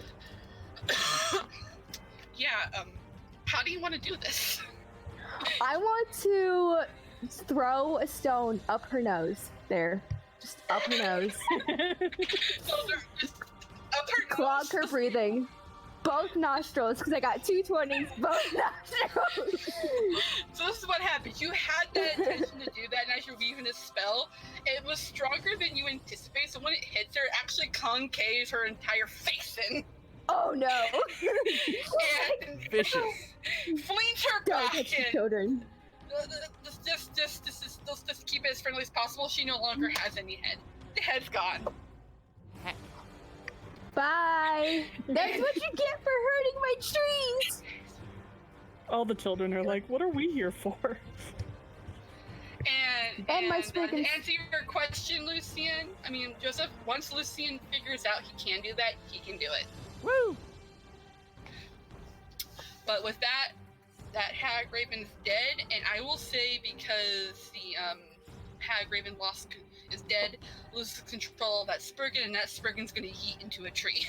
Yeah, how do you want to do this? I want to throw a stone up her nose. There. Just up her nose. So they're just up her Clog nose. her breathing. Both nostrils, because I got 2 20s, both nostrils. So this is what happens. You had that intention to do that, and as you're weaving this spell, it was stronger than you anticipated, so when it hits her, it actually concaves her entire face in. Oh no. And Vicious. flings her Don't back touch the in. children. Just keep it as friendly as possible. She no longer has any head. The head's gone. Bye. That's what you get for hurting my trees. All the children are like, what are we here for? And my to sprinkles. answer your question, Lucien, I mean, Joseph, once Lucien figures out he can do that, he can do it. Woo! But with that Hag Raven's dead, and I will say because the Hag Raven is dead, loses control of that Spriggan, and that Spriggan's gonna yeet into a tree.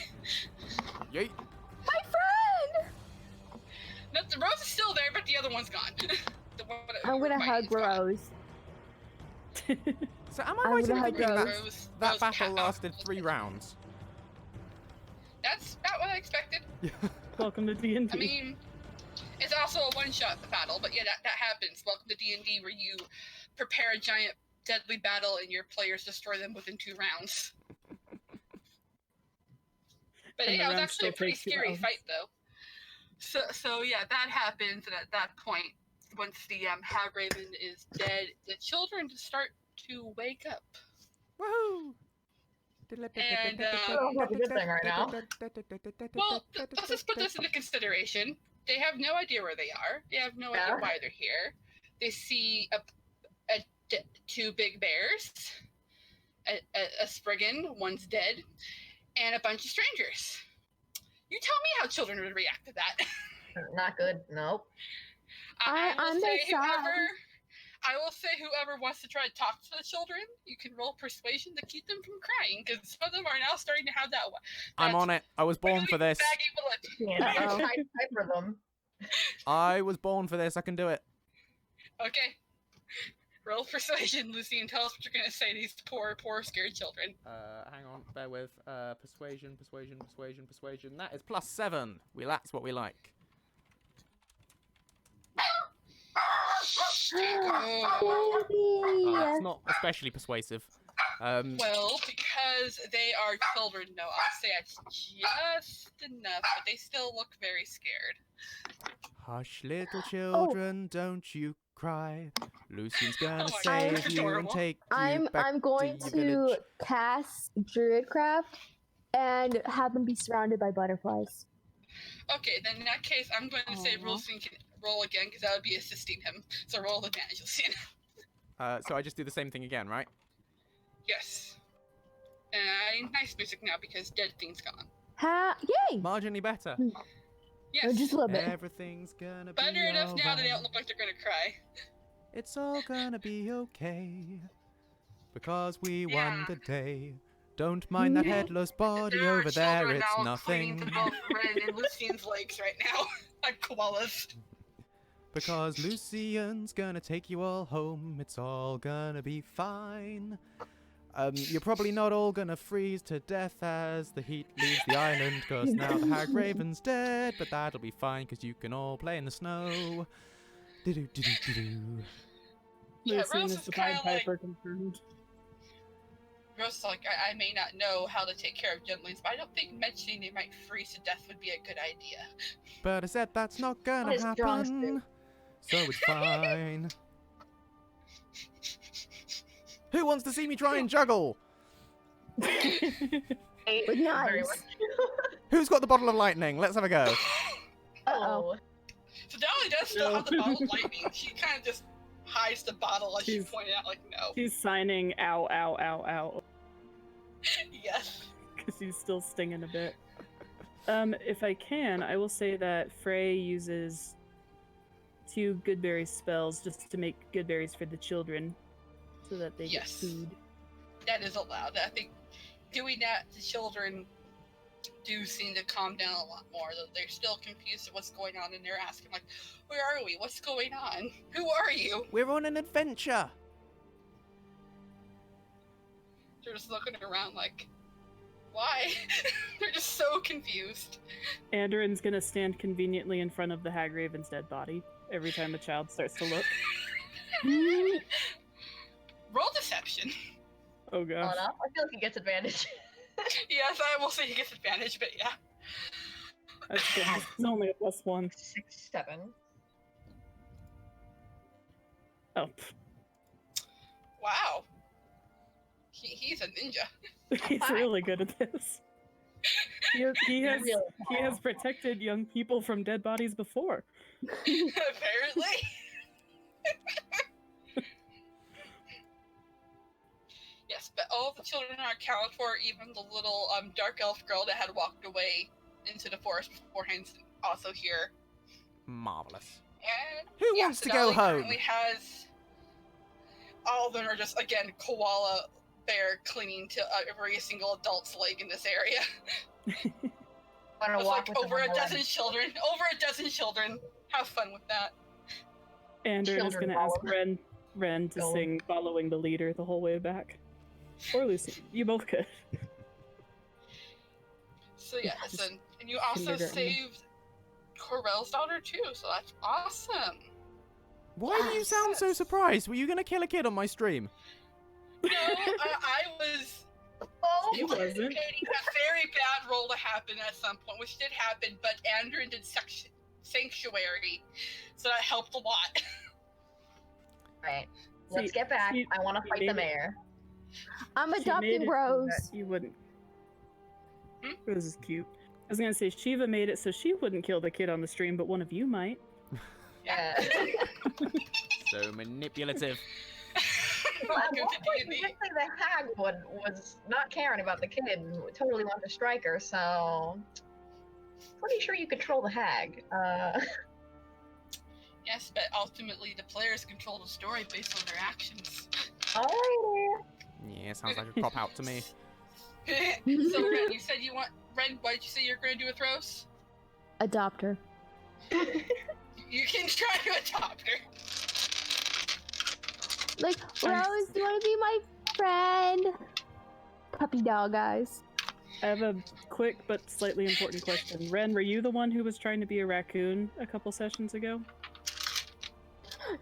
Yeet. My friend. No, the Rose is still there, but the other one's gone. The one that I'm we were gonna fighting hug is gone. Rose. So am I I'm right in gonna hug thinking that Rose that battle passed. lasted 3 rounds? That's about what I expected. Welcome to D&D. I mean, it's also a one-shot battle, but yeah, that happens. Welcome to D&D, where you prepare a giant deadly battle and your players destroy them within 2 rounds. But And the yeah, it was round actually a still pretty takes 2 scary rounds. fight, though. So yeah, that happens, and at that point, once the Hag Raven is dead, the children just start to wake up. Woohoo! And, that's a good thing right now. Well, let's just put this into consideration. They have no idea where they are. They have no idea why they're here. They see 2 big bears, a Spriggan, one's dead, and a bunch of strangers. You tell me how children would react to that. Not good. Nope. I will I'm say their whoever wants to try to talk to the children, you can roll persuasion to keep them from crying, because some of them are now starting to have that one. I'm on it. I was born for this. Yeah, Uh-oh. I for them. I was born for this. I can do it. Okay. Roll persuasion, Lucy, and tell us what you're gonna say to these poor, scared children. Hang on. Bear with. Persuasion. That is +7. That's what we like. It's not especially persuasive. Well, because they are children, no, I'll say it's just enough, but they still look very scared. Hush, little children, don't you cry. Lucian's gonna Oh my save God, you and adorable. take you I'm back going to to your village. cast Druidcraft and have them be surrounded by butterflies. Okay, then in that case, I'm going to say Lucian can roll again, because that would be assisting him. So roll the advantage, Lucian. So I just do the same thing again, right? Yes. And nice music now, because dead thing's gone. Yay! Marginally better. Yes. Just a little bit. Everything's gonna be Better enough now that they don't alright. look like they're gonna cry. It's all gonna be okay. Because we Yeah. won the day. Don't mind that headless body There are over there, children it's now clinging nothing. to both Ren and Lucian's legs right now, like koalas. because Lucian's gonna take you all home. It's all gonna be fine. You're probably not all gonna freeze to death as the heat leaves the island, because now the Hag Raven's dead, but that'll be fine, because you can all play in the snow. Do-do-do-do-do-do. Yeah, Lucian Rose is is the kind Pied of like, Piper confirmed. Rose is like, I may not know how to take care of younglings, but I don't think mentioning they might freeze to death would be a good idea. But I said that's not gonna What is strong happen, so it's fine. Who wants to see me try and juggle? With Very knives. much. Who's got the bottle of lightning? Let's have a go. Uh-oh. So Dolly does still have the bottle of lightning. She kind of just hides the bottle as you She's- point out, like, no. He's signing ow, ow, ow, ow, Yes. because he's still stinging a bit. If I can, I will say that Frey uses 2 good berry spells just to make good berries for the children, so that they Yes. get food. That is allowed. I think doing that, the children do seem to calm down a lot more, though they're still confused at what's going on, and they're asking, like, where are we? What's going on? Who are you? We're on an adventure. They're just looking around like, why? They're just so confused. Andoran's gonna stand conveniently in front of the Hag Raven's dead body every time a child starts to look. Roll deception. Oh Oh, gosh. no, I feel like he gets advantage. Yes, I will say he gets advantage, but yeah. That's good. It's only a +1. 6, 7. Oh, pff. Wow. He's a ninja. He's really good at this. He has Really he has protected young people from dead bodies before. Apparently. Yes, but all the children are accounted for, even the little dark elf girl that had walked away into the forest beforehand is also here. Marvelous. And Who wants to go Sedali home? currently has all of them are just again koala bear clinging to every single adult's leg in this area. Want to It's walk like with over them a on the dozen children. Over a dozen children. Have fun with that. Andoran is Children gonna ask follow. Ren to Go. sing "Following the Leader" the whole way back. Or Lucy, you both could. So yes, Just and you also kindergarten. saved Corell's daughter too, so that's awesome. Why do you sound so surprised? Were you gonna kill a kid on my stream? No, I was Oh, He wasn't. anticipating a very bad roll to happen at some point, which did happen, but Andrew did Sanctuary, so that helped a lot. Right. Let's See, get back. she- I want to she fight the made it- mayor. I'm She made adopting it so Rose. that You wouldn't. Hmm? Rose is cute. I was gonna say Shiva made it so she wouldn't kill the kid on the stream, but one of you might. Yeah. So manipulative. Well, at Welcome one to point, D&D. basically the hag was not caring about the kid and totally wanted to strike her, so pretty sure you control the hag. Yes, but ultimately the players control the story based on their actions. Alrighty. Yeah, sounds like a cop out to me. So Ren, you said you want Ren. What did you say you're going to do with Rose? Adopt her. You can try to adopt her. Like, Rose, do you want to be my friend? Puppy dog eyes. I have a quick but slightly important question. Ren, were you the one who was trying to be a raccoon a couple sessions ago?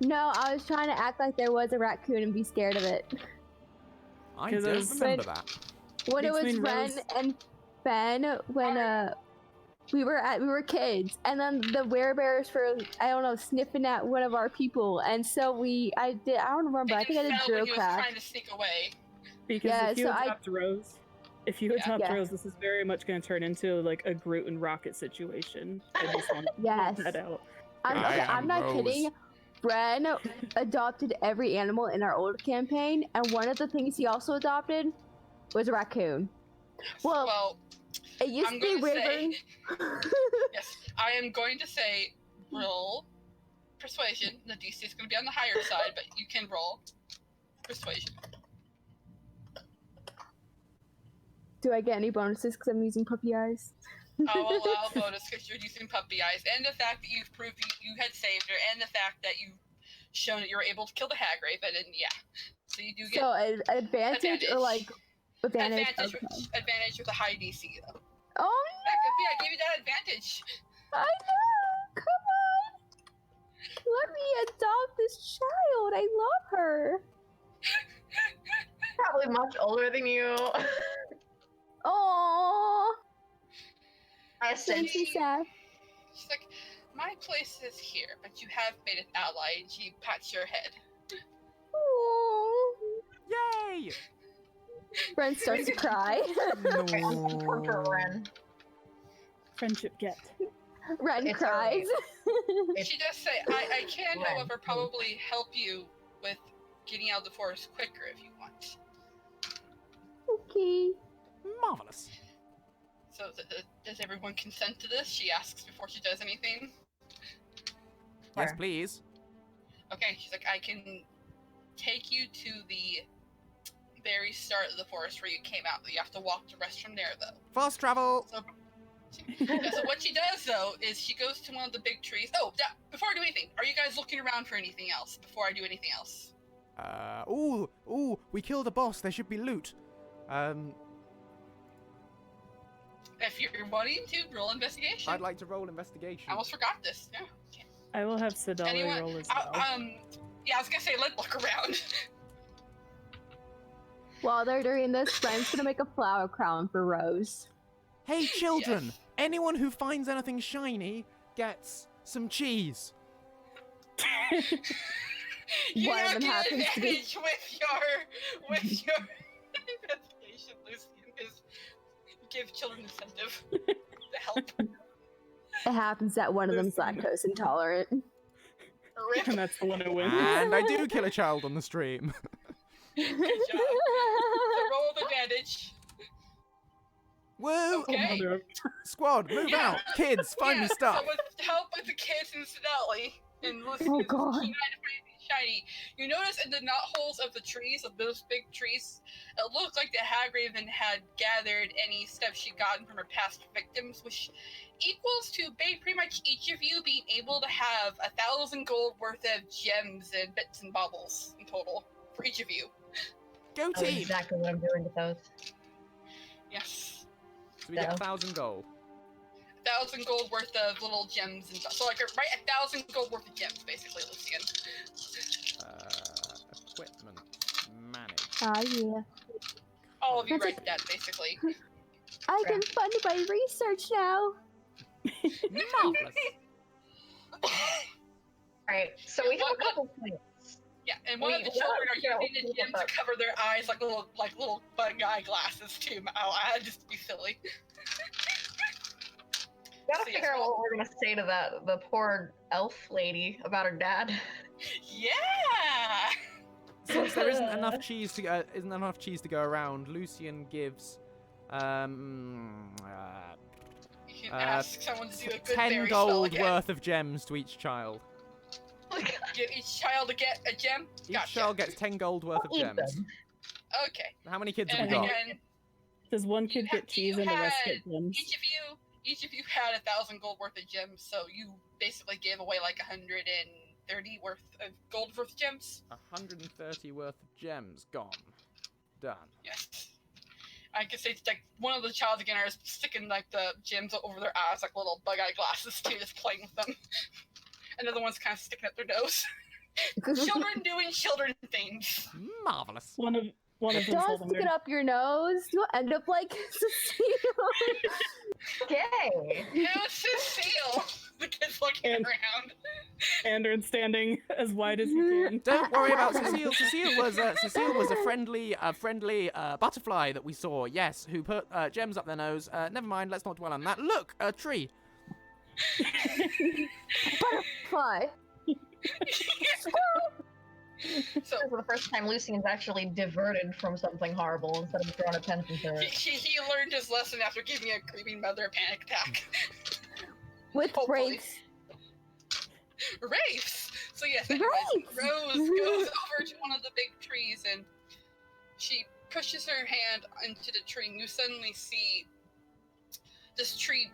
No, I was trying to act like there was a raccoon and be scared of it. I 'Cause I don't was- remember that. When it was Between Ren Rose- and Ben, when we were kids, and then the werebears were, I don't know, sniffing at one of our people, and so I don't remember. I think I did fell when drill he was craft. trying to sneak away. Because Yeah, if you so I- adopt Rose, Yeah. Rose, this is very much going to turn into like a Groot and Rocket situation. I just want to Yes. point that out. I am I'm not Rose. kidding. Ren adopted every animal in our old campaign, and one of the things he also adopted was a raccoon. Well, it used I'm to be gonna River. say, yes, I am going to say roll persuasion. The DC is going to be on the higher side, but you can roll persuasion. Do I get any bonuses because I'm using puppy eyes? I'll allow a bonus because you're using puppy eyes, and the fact that you've proved you had saved her, and the fact that you've shown that you were able to kill the hag raven, and yeah. So you do get So advantage or like advantage? advantage, Okay. advantage with a high DC though. Oh Yeah, I gave you that advantage. no! I know! Come on! Let me adopt this child. I love her. Probably much older than you. Oh, I makes said me sad. She's like, my place is here, but you have made an ally, and she pats your head. Oh. Yay! Ren starts to cry. come for Ren. Friendship get. Ren It's cries. She does say, I can, Right. however, probably help you with getting out of the forest quicker if you want. Okay. Marvelous. So does everyone consent to this? She asks before she does anything. Yes, Sure. please. Okay, she's like, I can take you to the very start of the forest where you came out. You have to walk the rest from there, though. Fast travel. So, yeah, so what she does, though, is she goes to one of the big trees. Oh, before I do anything, are you guys looking around for anything else before I do anything else? Ooh, we killed a boss. There should be loot. If you're wanting to, roll investigation. I'd like to roll investigation. I almost forgot this. Yeah. Okay. I will have Sadali Anyone? roll as well. Yeah, I was gonna say, let's look around. While they're doing this, Ren's gonna make a flower crown for Rose. Hey, children! Yes. Anyone who finds anything shiny gets some cheese. You One of now them get happens to be- advantage with your investigation, Lucien, is give children incentive to help. It happens that one of them's lactose intolerant. Rip. And that's the one who wins. And I do kill a child on the stream. Good job. So roll with advantage. Woo! Okay. Mother of- Squad, move Yeah. out! Kids, find me stuff! So with help with the kids incidentally, and Lucien Oh, God. trying to find anything shiny, you notice in the knotholes of the trees, of those big trees, it looked like the hag raven had gathered any stuff she'd gotten from her past victims, which equals to pretty much each of you being able to have 1,000 gold worth of gems and bits and baubles in total for each of you. Go That's team! exactly what I'm doing with those. Yes. So we get 1,000 gold. 1,000 gold worth of little gems and stuff. So like, right, 1,000 gold worth of gems, basically, Lucien. Equipment. Manage. Ah, yeah. All of you That's write that, basically. I can fund my research now. Marvelous. Alright, so we have a couple points. Yeah, and one of the Wait, children are no, using the gems to cover their eyes like little bug eye glasses too. Just to be silly. We gotta So, figure yes, out what we're gonna say to the poor elf lady about her dad. Yeah. Since there isn't enough cheese to go around, Lucien gives You can ask someone to do a good 10 fairy spell gold again. worth of gems to each child. Give each child a gem. Each Gotcha. child gets 10 gold worth of Eat gems. them. Okay. How many kids have And we got? again, Does one kid get cheese and the rest had- get gems? each of you had 1,000 gold worth of gems, so you basically gave away like 130 worth of gold worth of gems. 130 worth of gems gone. Done. Yes. I could say it's like one of the child again are sticking like the gems over their eyes like little bug eye glasses too, just playing with them. Another one's kind of sticking up their nose. Children doing children things. Marvelous. One of them's Don't holding stick their it up your nose. You'll end up like Cecile. Okay. Who's Cecile? The kid's looking And- around. Andrew standing as wide as you can. Don't worry about Cecile. Cecile was a friendly butterfly that we saw. Yes, who put gems up their nose. Never mind. Let's not dwell on that. Look, a tree. Butterfly. So This is the first time Lucien's actually diverted from something horrible instead of throwing attention to it. he learned his lesson after giving a grieving mother a panic attack. With Hopefully. wraiths. Wraiths! So yes, anyways, Wraiths! Rose goes over to one of the big trees and she pushes her hand into the tree and you suddenly see this tree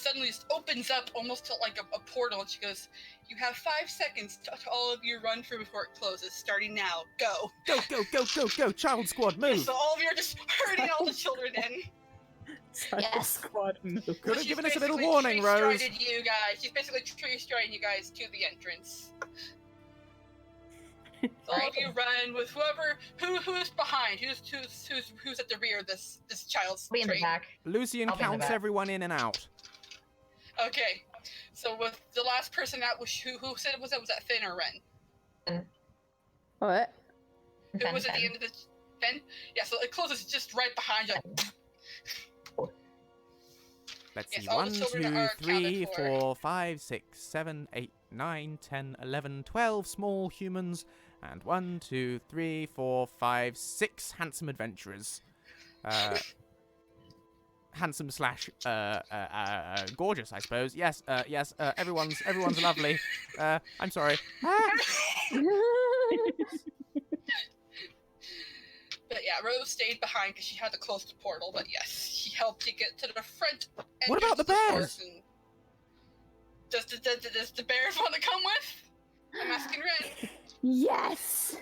suddenly just opens up almost to like a portal, and she goes, "You have 5 seconds to all of you run through before it closes. Starting now. Go." Go, child squad, move! So all of you are just herding all the children in. Yes. Squad move. Could So have she's given us a little basically warning, Rose. tree-strided you guys. She's basically tree-striding you guys to the entrance. So all of you run with who is behind, who's at the rear of this child's Be in the train. back. Lucian I'll be in the counts back. everyone in and out. Okay, so with the last person out, who said was that Finn or Ren? What? Who was at the end of the Finn? Yeah, so it closes just right behind you. Let's Yes, see, all the 1, children 2, are 3, accounted for. 4, 5, 6, 7, 8, 9, 10, 11, 12 small humans, and 1, 2, 3, 4, 5, 6 handsome adventurers. Handsome slash gorgeous, I suppose. Yes, everyone's lovely. I'm sorry. But yeah, Rose stayed behind because she had to close the portal. But yes, she helped you get to the front. What about the bears? Does the bears want to come with? I'm asking Ren. Yes.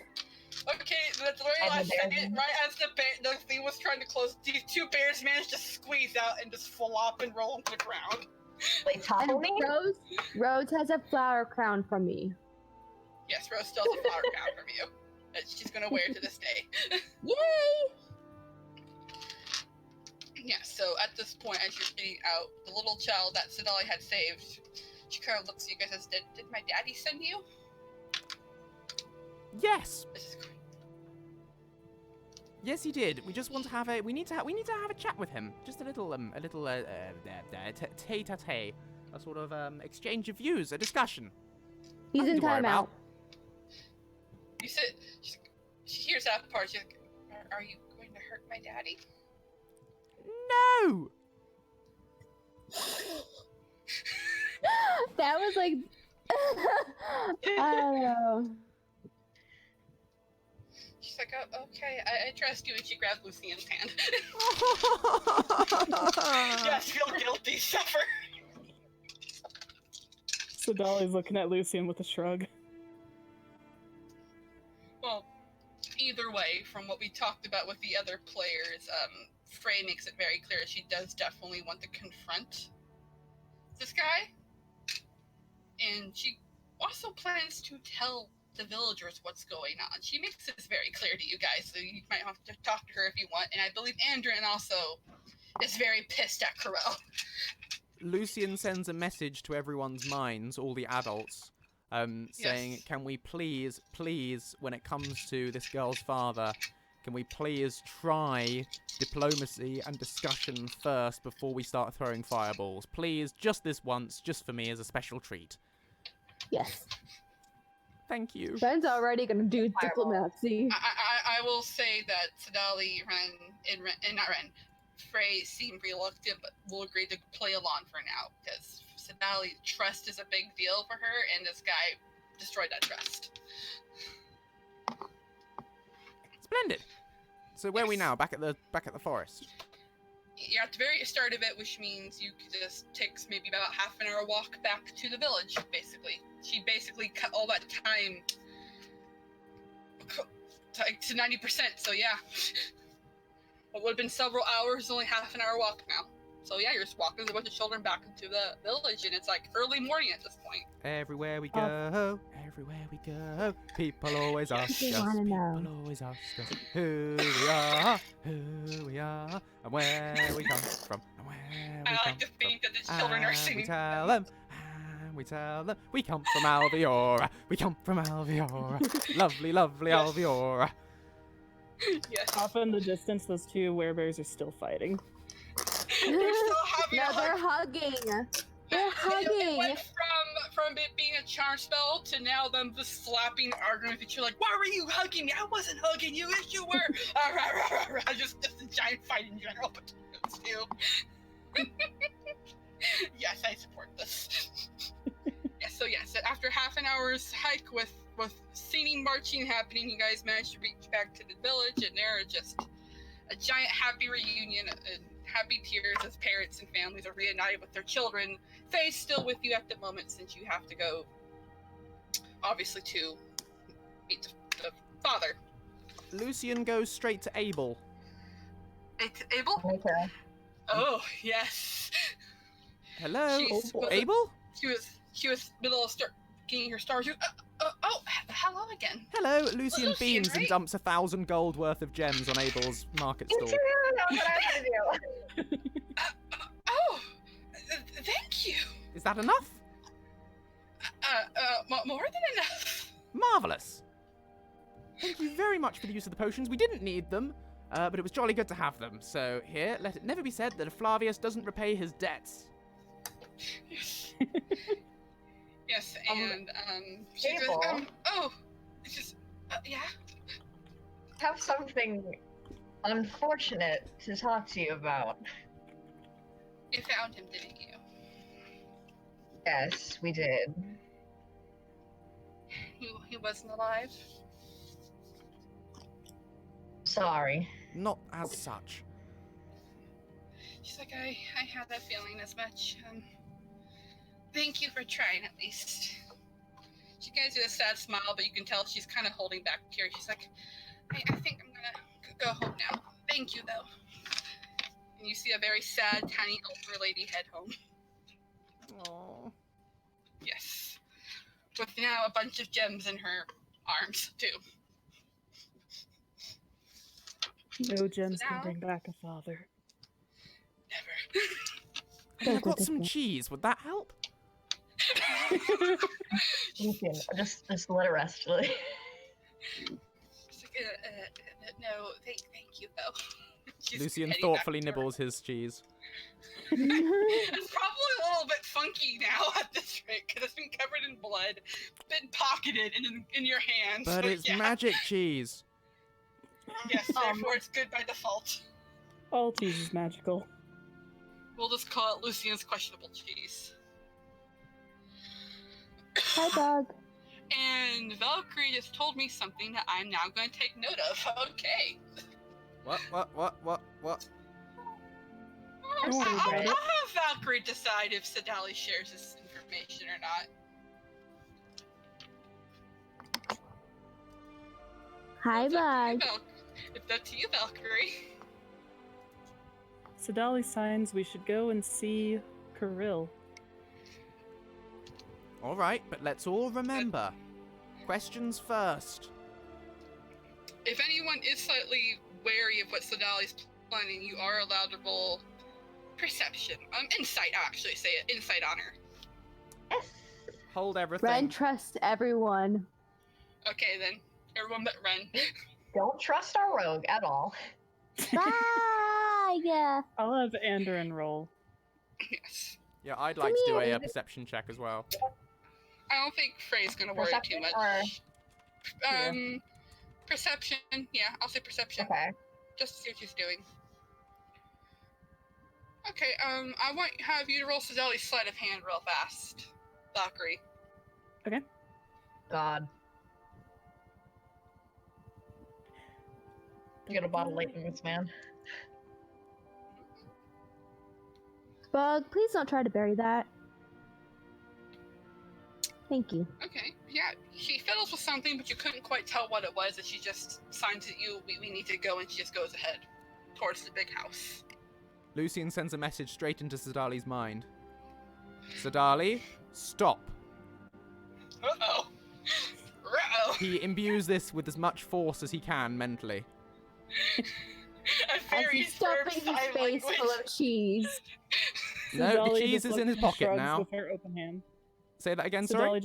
Okay, the very last second, right as the thing was trying to close, these two bears managed to squeeze out and just flop and roll into the ground. Wait, topple And me? Rose has a flower crown from me. Yes, Rose still has a flower crown from you that she's gonna wear to this day. Yay! Yeah, so at this point, as you're getting out, the little child that Sidali had saved, she kind of looks at you guys and says, Did my daddy send you? Yes. This is great. Yes, he did. We just want to have a. We need to have a chat with him. Just a little tete-a-tete, a sort of exchange of views, a discussion. He's Nothing in to worry about. timeout. You said, she hears that part, she's like, are you going to hurt my daddy? No. That was like, I don't know. She's like, oh, okay, I trust you, and she grabs Lucien's hand. Yes, feel guilty, suffer. So Dolly's looking at Lucien with a shrug. Well, either way, from what we talked about with the other players, Frey makes it very clear she does definitely want to confront this guy. And she also plans to tell the villagers what's going on. She makes this very clear to you guys, so you might have to talk to her if you want. And I believe Andrin also is very pissed at Corel. Lucien sends a message to everyone's minds, all the adults, saying, Yes. can we please, when it comes to this girl's father, can we please try diplomacy and discussion first before we start throwing fireballs? Please, just this once, just for me as a special treat. Yes. Thank you. Ben's already gonna do diplomacy. I will say that Sidali, Frey seemed reluctant, but will agree to play along for now, because Sidali, trust is a big deal for her, and this guy destroyed that trust. Splendid. So where are we now? Back at the forest. You're at the very start of it, which means you could just takes maybe about half an hour walk back to the village, basically. She basically cut all that time to 90%, so yeah. What would have been several hours is only half an hour walk now. So yeah, you're just walking with a bunch of children back into the village, and it's like early morning at this point. Everywhere we go, people always ask us, people always ask us who we are, and where we come from, and where we come I like to think that the children are and singing. we tell them, we come from Albiora, we come from Albiora, lovely, lovely Albiora. Yes. Off in the distance, those two werebears are still fighting. They're still having No, a they're hug. hugging. They're It hugging. went from it being a charm spell to now them just slapping, arguing with each other, like, why were you hugging me? I wasn't hugging you, yes you were. Just a giant fight in general between those two. Yes, I support this. Yes, after half an hour's hike with singing, marching happening, you guys managed to reach back to the village, and there are just a giant happy reunion and happy tears as parents and families are reunited with their children. Faye's still with you at the moment since you have to go, obviously, to meet the father. Lucien goes straight to Abel. Abel? Okay. Oh, yes. Hello, She's- Abel? She was middle of getting her stars. Hello again. Hello, Lucien Lucien, beams and right? dumps 1,000 gold worth of gems on Abel's market You stall. two know what I had to do. Thank you. Is that enough? More than enough. Marvellous. Thank you very much for the use of the potions. We didn't need them, but it was jolly good to have them. So here, let it never be said that Flavius doesn't repay his debts. Yes. Yes, and she goes, Abel? it's just, yeah. Have something unfortunate to talk to you about. You found him, didn't you? Yes, we did. He wasn't alive. Sorry. Not as such. She's like, I had that feeling as much. Thank you for trying at least. She gives you a sad smile, but you can tell she's kind of holding back tears. She's like, I think I'm gonna go home now. Thank you, though. And you see a very sad, tiny elder lady head home. Aww. Yes. With now a bunch of gems in her arms, too. No gems Now- can bring back a father. Never. Hey, I've got some cheese. Would that help? Lucien, just let it rest, really. She's like, no, thank you, though. She's Lucien heading thoughtfully back to her- nibbles his cheese. It's probably a little bit funky now at this rate, because it's been covered in blood, been pocketed in your hands. But it's yeah. magic cheese. Yes, therefore it's good by default. All cheese is magical. We'll just call it Lucien's questionable cheese. Hi, Bug. And Valkyrie just told me something that I'm now going to take note of. Okay. What? Don't worry I'll about it. have Valkyrie decide if Sadali shares this information or not. Hi, It's up to you, Bug. It's up to you, Valkyrie. Sadali signs we should go and see Kirill. All right, but let's all remember. Questions first. If anyone is slightly wary of what Sadali's planning, you are allowed to roll perception. Insight, I'll actually say it. Insight on her. Yes. Hold everything. Ren trusts everyone. Okay, then. Everyone but Ren. Don't trust our rogue at all. Bye. Yeah. I'll have Andrew roll. Yes. Yeah, I'd like to do a perception check as well. I don't think Frey's gonna worry too Perception much. or- Perception. Yeah, I'll say perception. Okay. Just to see what she's doing. Okay, I want to have you to roll Sadali's sleight of hand real fast. Valkyrie. God. You got a bottle late in this, man. Bug, please don't try to bury that. Thank you. Okay, yeah, she fiddles with something, but you couldn't quite tell what it was, and she just signs at you, we need to go, and she just goes ahead towards the big house. Lucien sends a message straight into Sadali's mind. Sadali, stop. Uh-oh. Uh-oh. He imbues this with as much force as he can mentally. A As very he's firm stuffing his sign face language. full of cheese. No, the Sadali cheese just is looks in his and pocket shrugs now. With her open hand. Say that again, sorry?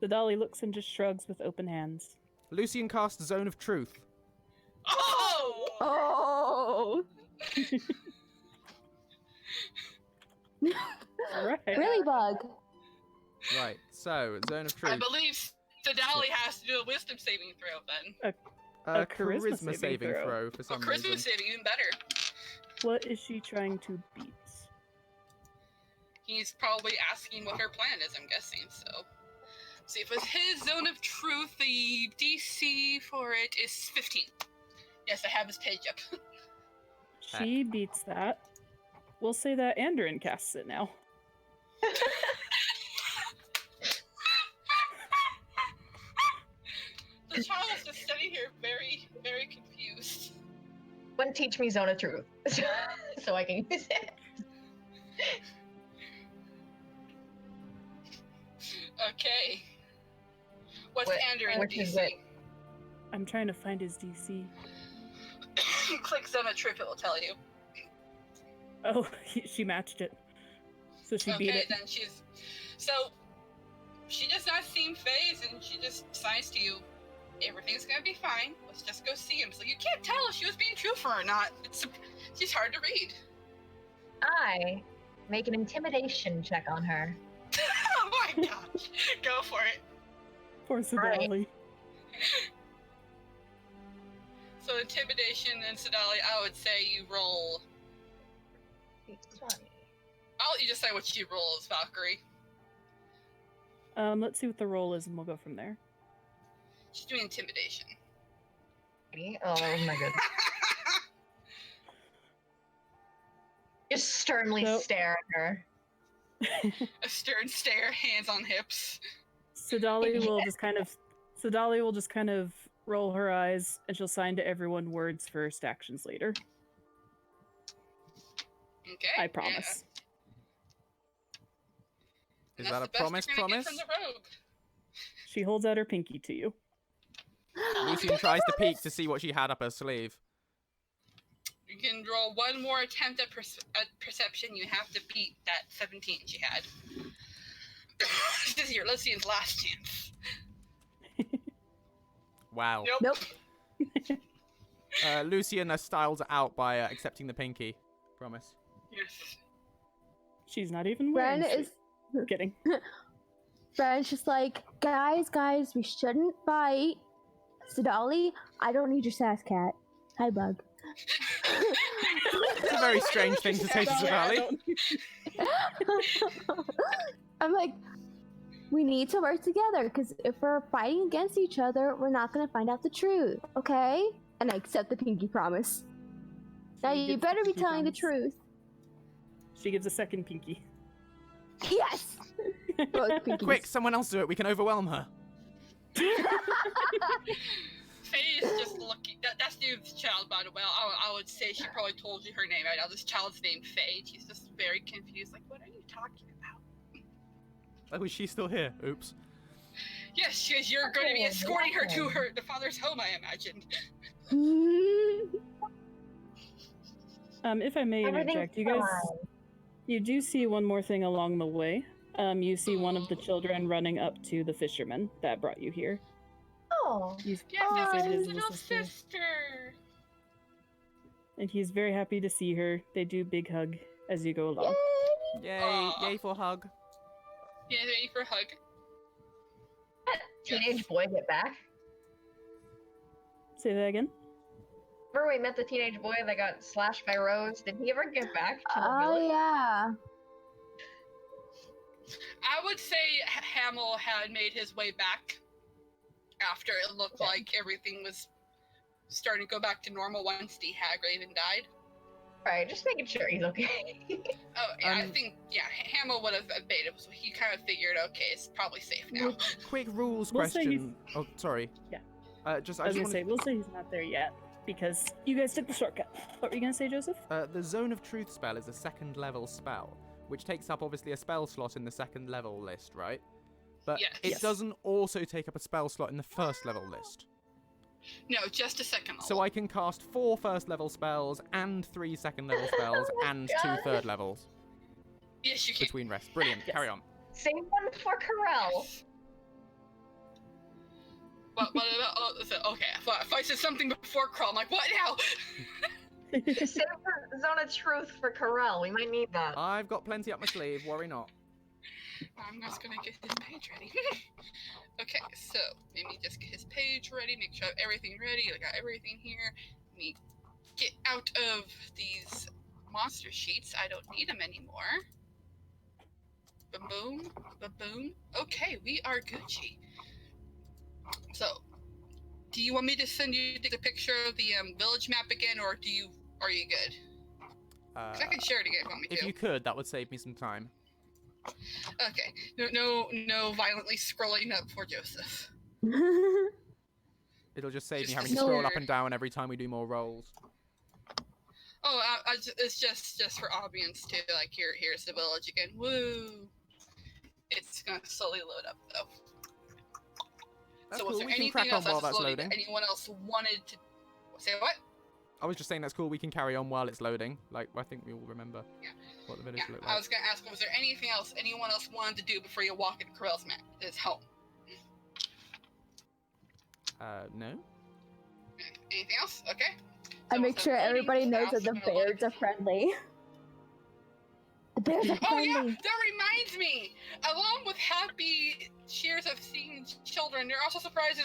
Sadali looks and just shrugs with open hands. Lucien casts Zone of Truth. Oh! Oh. Right. Really, Bug? Right, so, Zone of I Truth. believe Sadali has to do a wisdom saving throw then. A charisma charisma saving saving throw. throw for Oh, some charisma reason. saving, even better. What is she trying to beat? He's probably asking what her plan is, I'm guessing, so. See, if it's his zone of truth, the DC for it is 15. Yes, I have his page up. She beats that. we'll say that Andorin casts it now. The child is just sitting here very, very confused. One teach me Zone of Truth, so I can use it. Okay. What's Andorin's which is DC? it? I'm trying to find his DC. Click Zone of Truth, it will tell you. Oh, she matched it. So she beat it. Then she's... So, she does not seem phased, and she just signs to you, everything's gonna be fine, let's just go see him. So you can't tell if she was being truthful or not. She's hard to read. I make an intimidation check on her. Oh my gosh. Go for it. Poor Sidali. So intimidation and Sidali, I would say you roll... I'll let you decide what she rolls, Valkyrie. Let's see what the roll is and we'll go from there. She's doing intimidation. Oh my goodness. Just sternly stare at her. A stern stare, hands on hips. Sidali will just kind of roll her eyes and she'll sign to everyone words first, actions later. Okay. I promise. Is that a promise? From the rogue. She holds out her pinky to you. Lucien tries to peek to see what she had up her sleeve. You can roll one more attempt at perception. You have to beat that 17 she had. This is your Lucien's last chance. Wow. Nope. Lucien styles it out by accepting the pinky. Promise. Yes. She's not even wearing Bren is kidding. Bren's just like, guys, we shouldn't fight. Sidali, I don't need your sass cat. Hi, Bug. It's a very strange thing to say to Sidali. I'm like, we need to work together, because if we're fighting against each other, we're not going to find out the truth, okay? And I accept the pinky promise. Now you better be telling the truth. She gives a second pinky. Yes! Both pinkies. Quick, someone else do it. We can overwhelm her. Faye is just looking. That's the child, by the way. I would say she probably told you her name right now. This child's named Faye. She's just very confused. Like, what are you talking about? Oh, is she still here? Oops. Yes, because you're going to be escorting her to the father's home, I imagine. If I may interject, you do see one more thing along the way. You see one of the children running up to the fisherman that brought you here. Oh, Yes, that's his little sister. And he's very happy to see her. They do big hug as you go along. Yay! Yay for a hug. Yeah, ready for a hug. Teenage boy get back? Say that again? Remember we met the teenage boy that got slashed by Rose? Did he ever get back to the Oh, village? yeah. I would say Hamill had made his way back after it looked like everything was starting to go back to normal once the Hagraven died. Right, just making sure he's okay. Oh, yeah, I think, Hamill would have abated, so he kind of figured, okay, it's probably safe now. Quick rules We'll say question. Oh, sorry. Yeah. I was gonna say, we'll say he's not there yet, because you guys took the shortcut. What were you gonna say, Joseph? The Zone of Truth spell is a second level spell, which takes up obviously a spell slot in the second level list, right? But it doesn't also take up a spell slot in the first level list. No, just a second level. So I can cast 4 first level spells and 3 second level spells and 2 third levels. Yes, you can. Between rests. Brilliant. Yes. Carry on. Same one for Corel. What about, okay, if I said something before Crawl, I'm like, what now? Same for Zone of Truth for Corel. We might need that. I've got plenty up my sleeve. Worry not. I'm just gonna get his page ready. Okay, so let me just get his page ready, make sure I have everything ready. I got everything here. Let me get out of these monster sheets. I don't need them anymore. Ba-boom, ba-boom. Okay, we are Gucci. So, do you want me to send you the picture of the village map again, or are you good? 'Cause I can share it again if you want me If to. you could, that would save me some time. Okay. No violently scrolling up for Joseph. It'll just save me Just having to a scroll snore. up and down every time we do more rolls. Oh, it's just for audience too. Like here's the village again. Woo! It's gonna slowly load up though. That's so was cool. there We can anything crack on else while that's that's loading loading. that anyone else wanted to say? What? I was just saying that's cool. We can carry on while it's loading. Like, I think we all remember what the village Yeah, looked I like. was gonna ask, was there anything else anyone else wanted to do before you walk into Corell's his home? No? Anything else? Okay. I So make with sure the loading, everybody knows that I'm the gonna load bears are friendly. The bears are Oh friendly. yeah, that reminds me. Along with happy cheers of seeing children, they're also surprised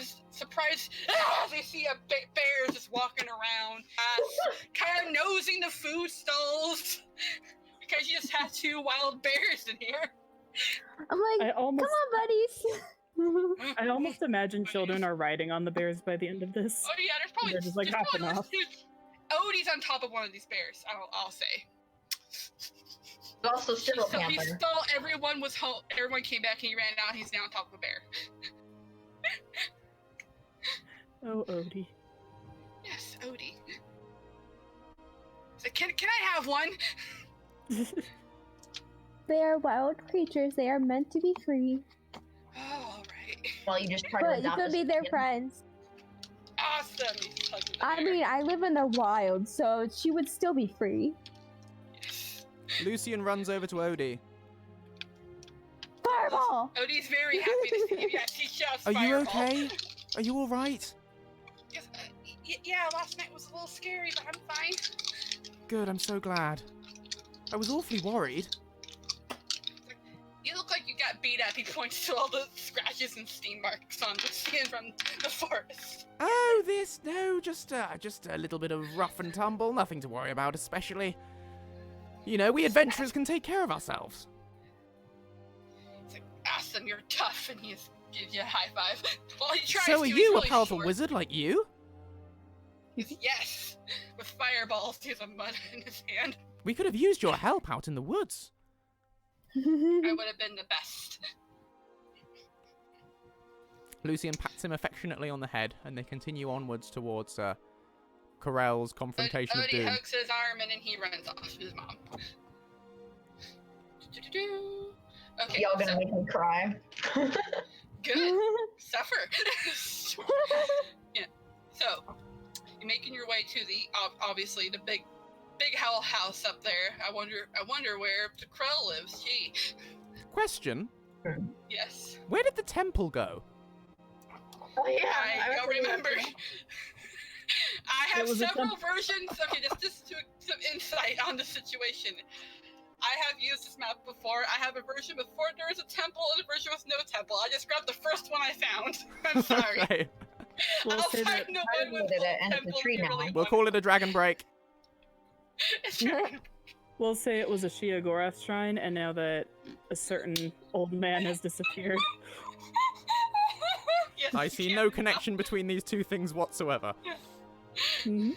they see a bear just walking around, kind of nosing the food stalls because you just have 2 wild bears in here. I'm like, come on, buddies. I almost imagine children are riding on the bears by the end of this. Oh yeah, there's probably They're just like hopping off. Odie's on top of one of these bears. I'll say. But also still a He panther. saw everyone was home. Everyone came back and he ran out. He's now on top of a bear. Oh, Odie. Yes, Odie. So can I have one? They are wild creatures. They are meant to be free. Oh, all right. Well, you just try to But you adopt could a be their chicken. friends. Awesome. He's hugging the I bear. mean, I live in the wild, so she would still be free. Yes. Lucian runs over to Odie. Fireball! Odie's very happy to see you. Yes, he shouts Are you fireball. okay? Are you alright? Yes, yeah, last night was a little scary, but I'm fine. Good, I'm so glad. I was awfully worried. You look like you got beat up. He points to all the scratches and steam marks on the skin from the forest. Oh, just a little bit of rough and tumble. Nothing to worry about, especially. You know, we adventurers can take care of ourselves. It's like, awesome, you're tough, and he just gives you a high five. Well, he tries So to. are He's you, really a powerful short. wizard like you? Yes, with fireballs. He has a mud in his hand. We could have used your help out in the woods. I would have been the best. Lucian pats him affectionately on the head, and they continue onwards towards Corell's confrontation of Odie doom. hugs his arm and then he runs off to his mom. Okay, Y'all gonna so, make me cry. good. Suffer. Yeah. So, you're making your way to the obviously the big house up there. I wonder where the Krell lives. Gee. Question: Yes. where did the temple go? Oh yeah, I don't remember. I have was a several versions. Okay, just to some insight on the situation. I have used this map before. I have a version before there was a temple and a version with no temple. I just grabbed the first one I found. I'm sorry. Okay. We'll I'll say that find the I one with voted it, and it's a temple tree if you now. really We'll want call it a dragon break. it. we'll say it was a Shia Gorath shrine, and now that a certain old man has disappeared. Yes, I you see can no now. connection between these two things whatsoever. Mhm.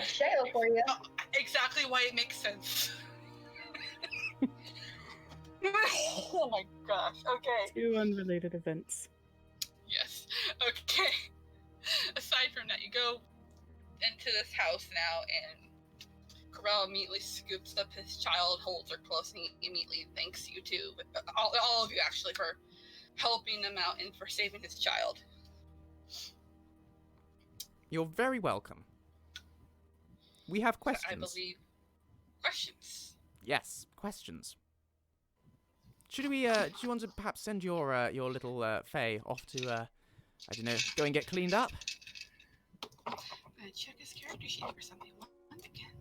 Shale for you. Oh, exactly why it makes sense. Oh my gosh. Okay. Two unrelated events. Yes. Okay. Aside from that, you go into this house now, and Corell immediately scoops up his child, holds her close, and he immediately thanks you too. All of you actually for helping him out and for saving his child. You're very welcome. We have questions. I believe questions. Yes, questions. Should we? Do you want to perhaps send your little Fae off to I don't know, go and get cleaned up? I'm gonna check his character sheet for something once again.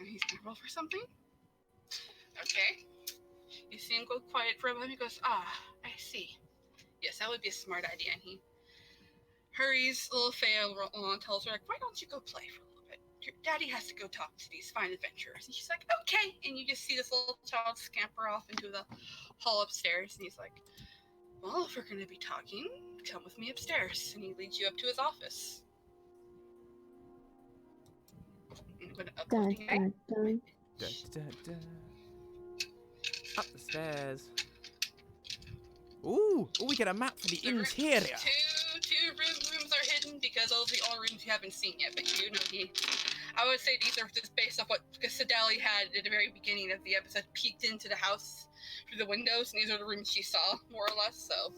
He's gonna roll for something. Okay. You see him go quiet for a moment. He goes, I see. Yes, that would be a smart idea. And he hurries little Faye along, tells her, like, why don't you go play for a little bit? Your daddy has to go talk to these fine adventurers. And she's like, okay. And you just see this little child scamper off into the hall upstairs. And he's like, well, if we're going to be talking, come with me upstairs. And he leads you up to his office. gonna Dun, uplifting dun, dun. Da, da, da. Up the stairs. Ooh, we get a map for the interior. Two rooms are hidden because those are the only rooms you haven't seen yet. But you know, I would say these are just based off what Sadali had at the very beginning of the episode, peeked into the house through the windows, and these are the rooms she saw, more or less. So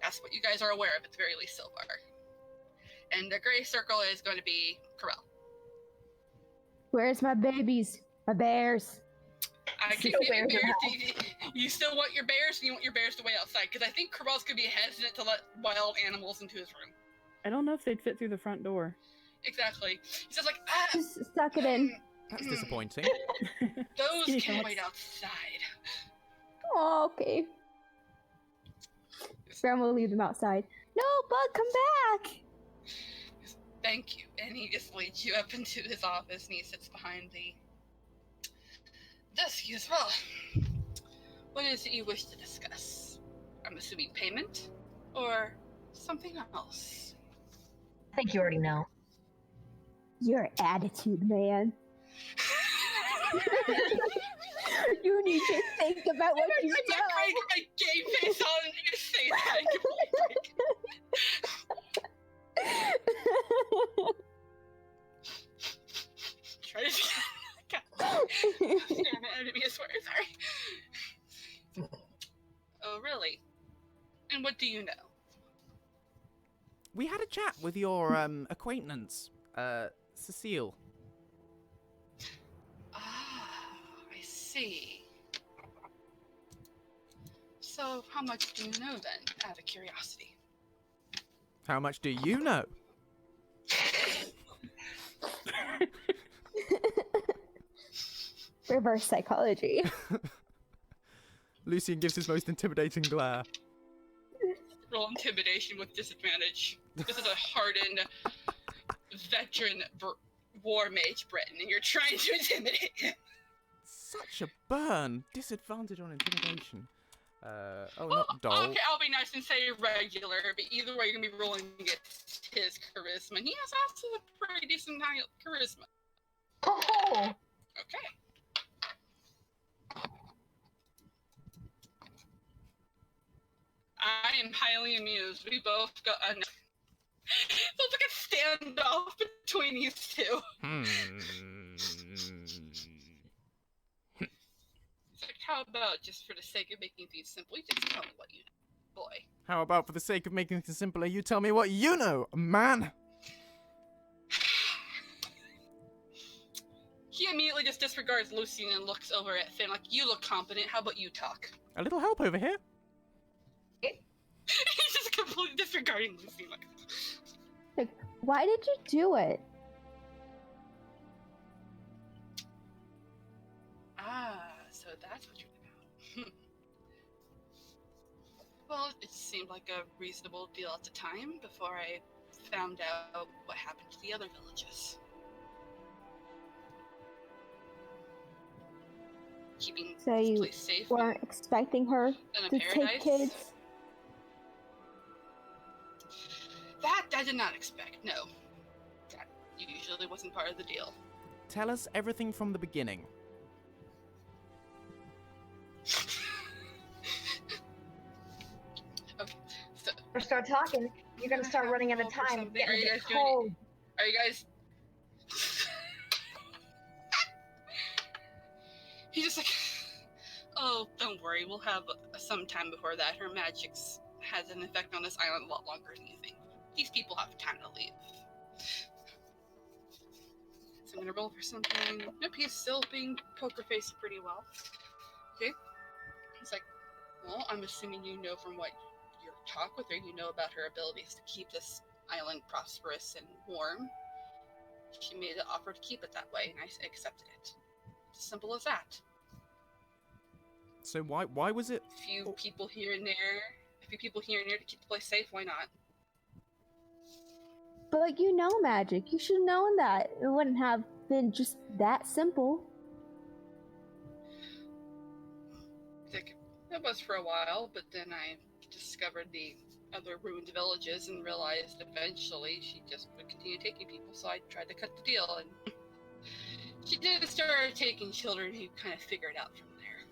that's what you guys are aware of at the very least so far. And the gray circle is going to be Corel. Where's my babies? My bears. I can Still see your bears bears. You still want your bears, and you want your bears to wait outside, because I think Corel's going to be hesitant to let wild animals into his room. I don't know if they'd fit through the front door. Exactly. He's just like, Just suck it in. That's disappointing. Those Skinny can cats. wait outside. Oh, okay. Grandma will leave them outside. No, Bug, come back! Thank you. And he just leads you up into his office, and he sits behind the desk as well. What is it you wish to discuss? I'm assuming payment, or something else? I think you already know. Your attitude, man. You need to think about what you I'm not crying my game face on, and you say that. Try to enemy is swear, sorry. Oh, really? And what do you know? We had a chat with your acquaintance, Cecile. Ah, I see. So, how much do you know then, out of curiosity? How much do you know? Reverse psychology. Lucien gives his most intimidating glare. Roll intimidation with disadvantage. This is a hardened veteran war mage, Breton, and you're trying to intimidate him. Such a burn. Disadvantage on intimidation. Not dull. Okay, I'll be nice and say regular, but either way, you're gonna be rolling against his charisma. And he has also a pretty decent high charisma. Oh! Okay. I am highly amused. We both got a. So it's like a standoff between these two. It's like, how about just for the sake of making things simple, you just tell me what you know, boy. How about for the sake of making things simpler, you tell me what you know, man? He immediately just disregards Lucien and looks over at Finn like, you look competent, how about you talk? A little help over here. He's just completely disregarding Lucien. Like, why did you do it? Ah, so that's what you're about. Well, it seemed like a reasonable deal at the time before I found out what happened to the other villages. Keeping So this you place safe weren't expecting her in a to paradise. take kids? That I did not expect, no. That usually wasn't part of the deal. Tell us everything from the beginning. Okay, so First start talking, you're gonna start running out of time. Something. Getting Are you a guys bit doing cold. Are you guys? He's just like, oh, don't worry. We'll have some time before that. Her magic has an effect on this island a lot longer than you think. These people have time to leave. So I'm gonna roll for something. Nope, he's still being poker faced pretty well. Okay. He's like, well, I'm assuming you know from what your talk with her, you know about her abilities to keep this island prosperous and warm. She made an offer to keep it that way, and I accepted it. It's as simple as that. So why was it? A few people here and there to keep the place safe, why not? But like, you know magic. You should have known that. It wouldn't have been just that simple. Like, it was for a while, but then I discovered the other ruined villages and realized eventually she just would continue taking people, so I tried to cut the deal, and she did start taking children who kind of figured out from there.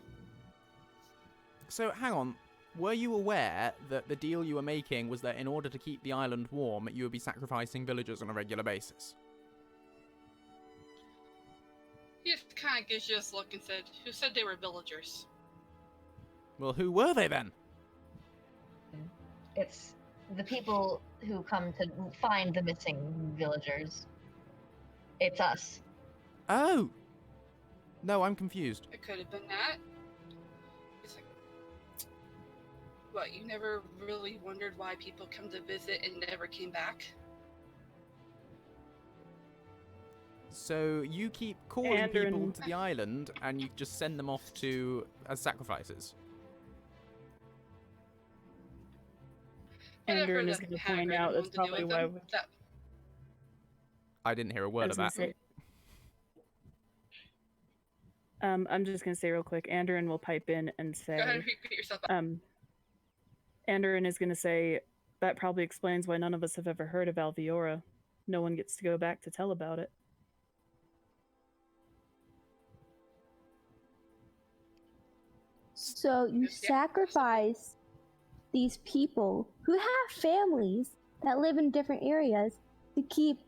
So, hang on. Were you aware that the deal you were making was that in order to keep the island warm, you would be sacrificing villagers on a regular basis? He just kind of gives you this look and said, "Who said they were villagers?" Well, who were they then? It's the people who come to find the missing villagers. It's us. Oh! No, I'm confused. It could have been that. It's like, what, you never really wondered why people come to visit and never came back? So you keep calling Andrew people and- to the island, and you just send them off to as sacrifices? Whatever Andrew is the going to Hagrid point out that's wanted to do probably with why. them, that- I didn't hear a word of that. I'm just going to say real quick, Andrew will pipe in and say, Go ahead and repeat yourself. Andrew is going to say, that probably explains why none of us have ever heard of Alviora. No one gets to go back to tell about it. So you Yeah. sacrifice these people who have families that live in different areas to keep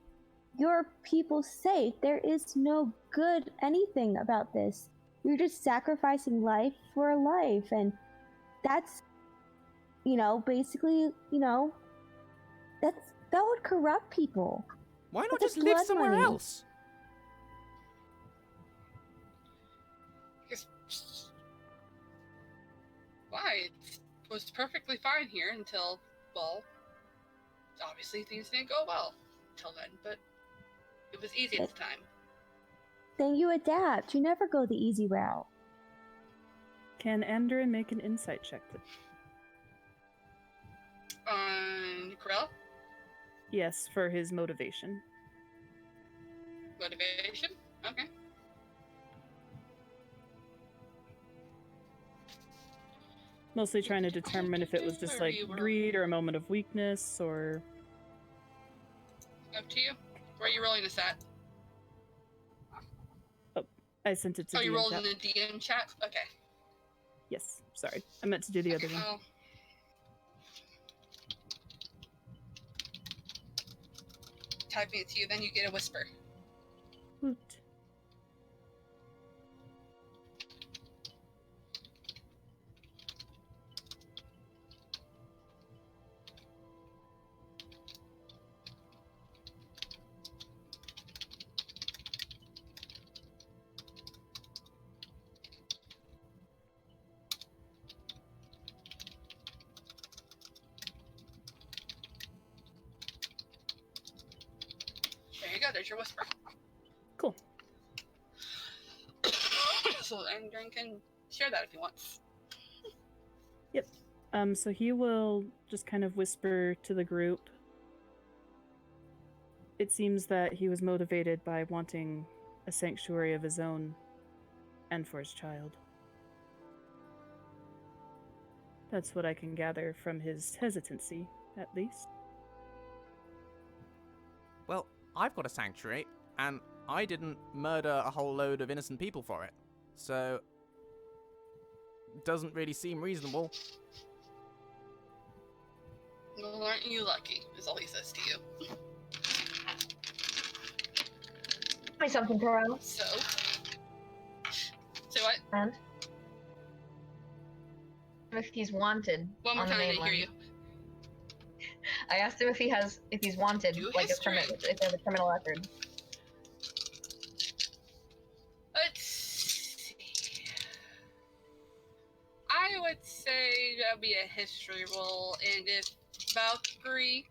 your people safe. There is no good anything about this. You're just sacrificing life for life, and that's, basically, that would corrupt people. Why not That's just live blood somewhere money. else? Because why? It was perfectly fine here until, well, obviously things didn't go well until then, but it was easy at the time. Then you adapt. You never go the easy route. Can Andrew make an insight check, please? Corell? Yes, for his motivation. Motivation? Okay. Mostly trying to determine if it was just like greed or a moment of weakness or... Up to you. Where are you rolling this at? I sent it to Oh, you DM rolled chat. in the DM chat? Okay. Yes, sorry. I meant to do the other one. Oh. Typing it to you, then you get a whisper. Woot. There you go, there's your whisper. Cool. So Andrew can share that if he wants. So he will just kind of whisper to the group. It seems that he was motivated by wanting a sanctuary of his own and for his child. That's what I can gather from his hesitancy, at least. Well, I've got a sanctuary, and I didn't murder a whole load of innocent people for it. So, doesn't really seem reasonable. Well, aren't you lucky, is all he says to you. Say something, Corell. So what? And if he's wanted One more on the time, I didn't hear mainland. you. I asked him if he's wanted, Do like history. if there's a criminal record. Let's see. I would say that'd be a history roll, and if Valkyrie,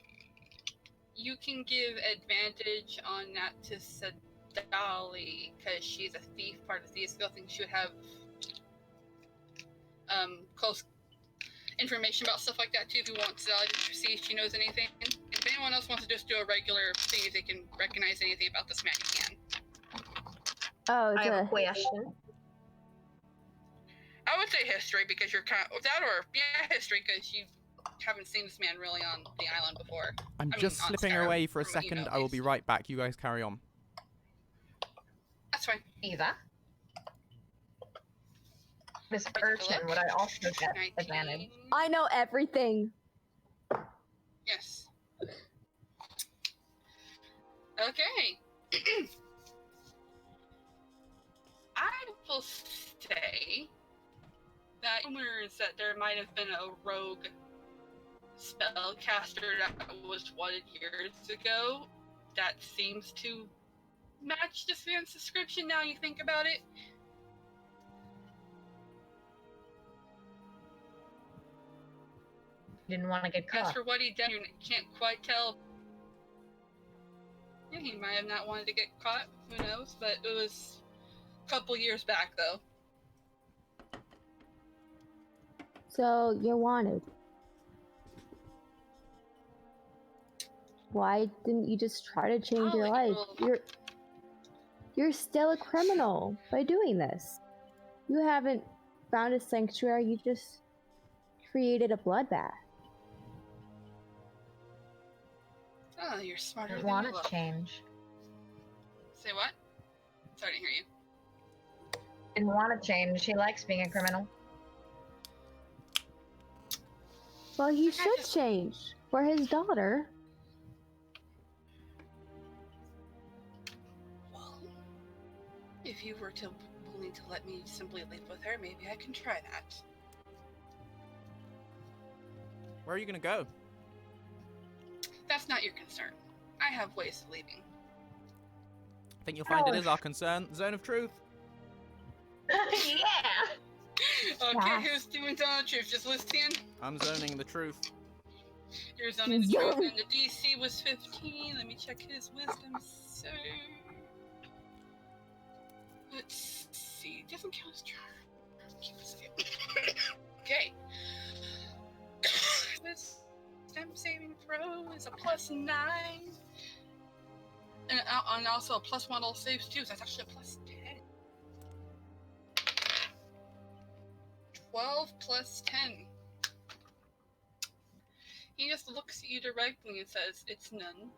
you can give advantage on that to Sadali, because she's a thief, part of the Thieves Guild. I think she would have close information about stuff like that too, if you want Sadali to see if she knows anything. If anyone else wants to just do a regular thing, if they can recognize anything about this man, you can. Oh, I it's have a question. I would say history, because you're kind of that, or history, because you haven't seen this man really on the island before. I'm I mean, just on slipping Skyrim, away for a from what you second. know, I will at be least. right back. You guys carry on. That's fine. Eva. Miss Urchin, would I also get 19. advantage? I know everything. Yes. Okay. I will say that rumors that there might have been a rogue spellcaster that was wanted years ago, that seems to match this man's description now you think about it. Didn't want to get As caught. for what he did, you can't quite tell. Yeah, he might have not wanted to get caught, who knows, but it was a couple years back though. So you're wanted. Why didn't you just try to change your life? You're still a criminal by doing this. You haven't found a sanctuary, you just created a bloodbath. Oh, you're smarter I than want you to look. change. Say what? Sorry to hear you. Didn't want to change. She likes being a criminal. Well, he I should just- change for his daughter. Well, if you were willing to let me simply live with her, maybe I can try that. Where are you gonna go? That's not your concern. I have ways of leaving. I think you'll find it Ouch. is our concern. Zone of truth. Yeah! Okay, Yes. who's doing Zone of Truth? Just Lucien? I'm zoning the truth. Your Zone of Truth, and the DC was 15. Let me check his wisdom save. Let's see. Doesn't count as charm. Keep it still. Okay. Wisdom saving throw is a +9. And also a +1 all saves too, so that's actually a +10. 12 plus 10. He just looks at you directly and says, "It's none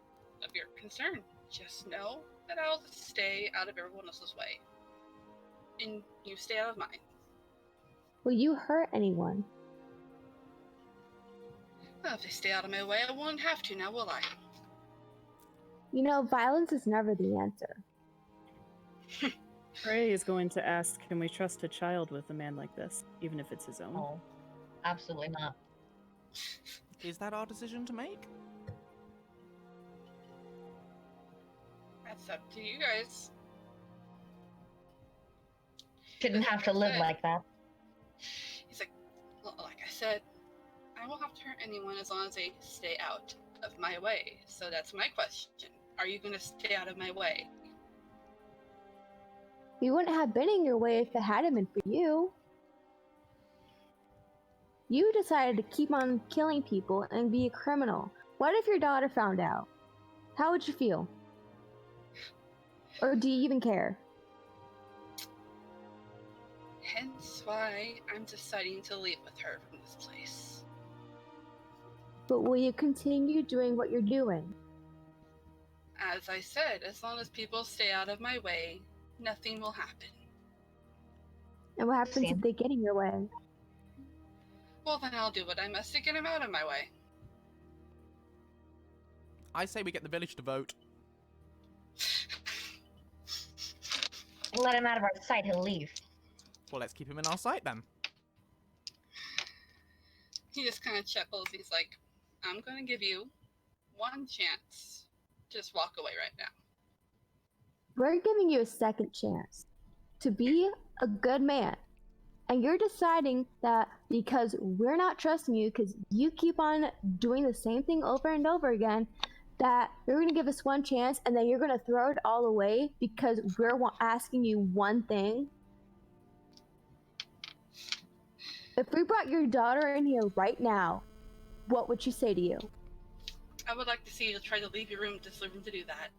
of your concern. Just know that I'll stay out of everyone else's way. And you stay out of mine." Will you hurt anyone? Well, if they stay out of my way, I won't have to now, will I? You know, violence is never the answer. Ray is going to ask, can we trust a child with a man like this, even if it's his own? Oh, absolutely not. Is that our decision to make? That's up to you guys. Shouldn't have to live like that. He's like, well, like I said, I won't have to hurt anyone as long as they stay out of my way. So that's my question. Are you going to stay out of my way? We wouldn't have been in your way if it hadn't been for you. You decided to keep on killing people and be a criminal. What if your daughter found out? How would you feel? Or do you even care? Hence why I'm deciding to leave with her from this place. But will you continue doing what you're doing? As I said, as long as people stay out of my way, nothing will happen. And what happens Same. if they get in your way? Well, then I'll do what I must to get him out of my way. I say we get the village to vote. Let him out of our sight, he'll leave. Well, let's keep him in our sight then. He just kind of chuckles. He's like, I'm going to give you one chance. Just walk away right now. We're giving you a second chance to be a good man. And you're deciding that because we're not trusting you, because you keep on doing the same thing over and over again, that you're going to give us one chance and then you're going to throw it all away because we're asking you one thing. If we brought your daughter in here right now, what would she say to you? I would like to see you try to leave your room to do that.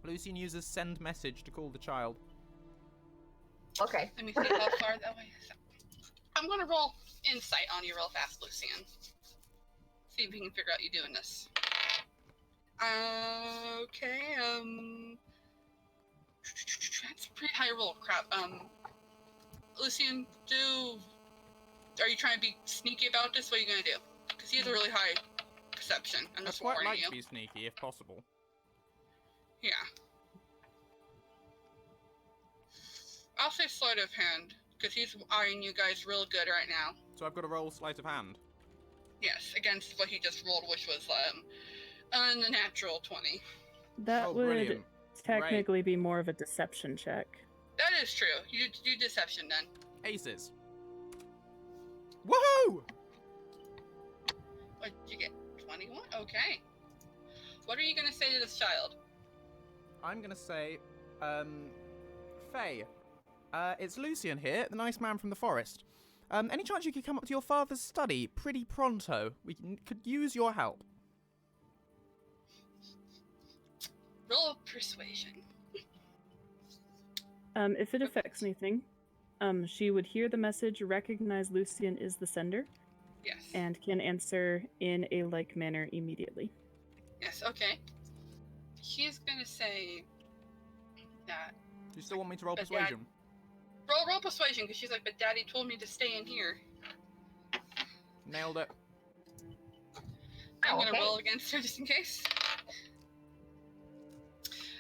Lucien uses send message to call the child. Okay. Let me see how far that way is. I'm gonna roll insight on you real fast, Lucien. See if we can figure out you doing this. Okay, that's a pretty high roll, crap. Lucien, are you trying to be sneaky about this? What are you gonna do? Because he has a really high perception. I'm I'd just quite warning like you. to be sneaky if possible. Yeah. I'll say sleight of hand, because he's eyeing you guys real good right now. So I've got to roll sleight of hand. Yes, against what he just rolled, which was a natural 20. That Oh, would brilliant. technically be more of a deception check. That is true. You do deception then. Aces. Woohoo! What did you get? 21? Okay. What are you gonna say to this child? I'm gonna say, Faye, it's Lucien here, the nice man from the forest. Any chance you could come up to your father's study pretty pronto? We could use your help. Roll persuasion. If it affects anything, she would hear the message, recognize Lucien is the sender, Yes. and can answer in a like manner immediately. Yes, okay. She's gonna say that. Do you still want me to roll But persuasion? Roll persuasion, because she's like, but Daddy told me to stay in here. Nailed it. I'm gonna okay. roll against her just in case.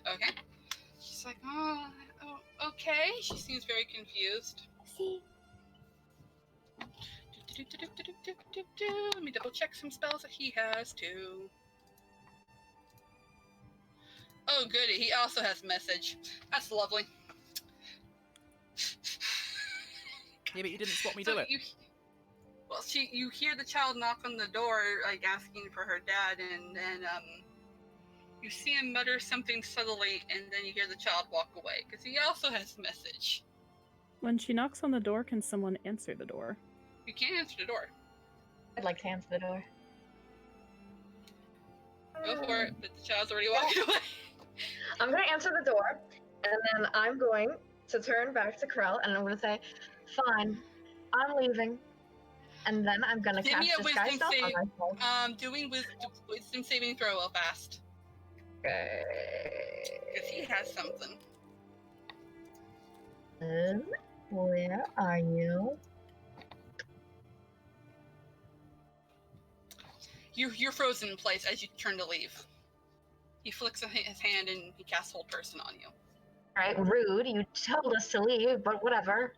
Okay. She's like, oh, okay. She seems very confused. See? Let me double check some spells that he has too. Oh, goody. He also has message. That's lovely. Yeah, but you didn't swap me do it. You hear the child knock on the door, like asking for her dad, and then you see him mutter something subtly, and then you hear the child walk away because he also has message. When she knocks on the door, can someone answer the door? You can't answer the door. I'd like to answer the door. Go for it, but the child's already walking away. I'm going to answer the door, and then I'm going to turn back to Krell, and I'm going to say, fine, I'm leaving. And then I'm going to Give cast me a Disguise wisdom Self on save. myself. Doing wisdom saving throw real fast. Okay. Because he has something. Where are you? You're frozen in place as you turn to leave. He flicks his hand and he casts Hold Person on you. Right, rude. You told us to leave, but whatever.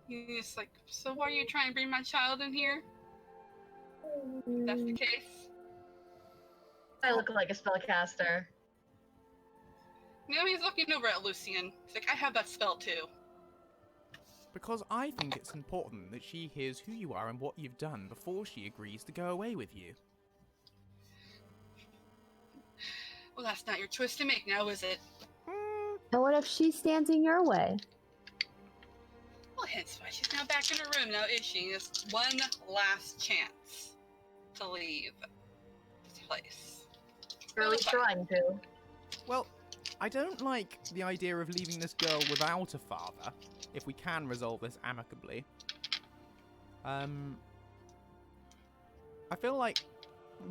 He's like, so why are you trying to bring my child in here? If that's the case. I look like a spellcaster. Now he's looking over at Lucien. He's like, I have that spell too. Because I think it's important that she hears who you are and what you've done before she agrees to go away with you. Well, that's not your choice to make now, is it? And what if she stands in your way? Well, hence why she's now back in her room now, is she? Just one last chance to leave this place. Really trying to. Well, I don't like the idea of leaving this girl without a father, if we can resolve this amicably. I feel like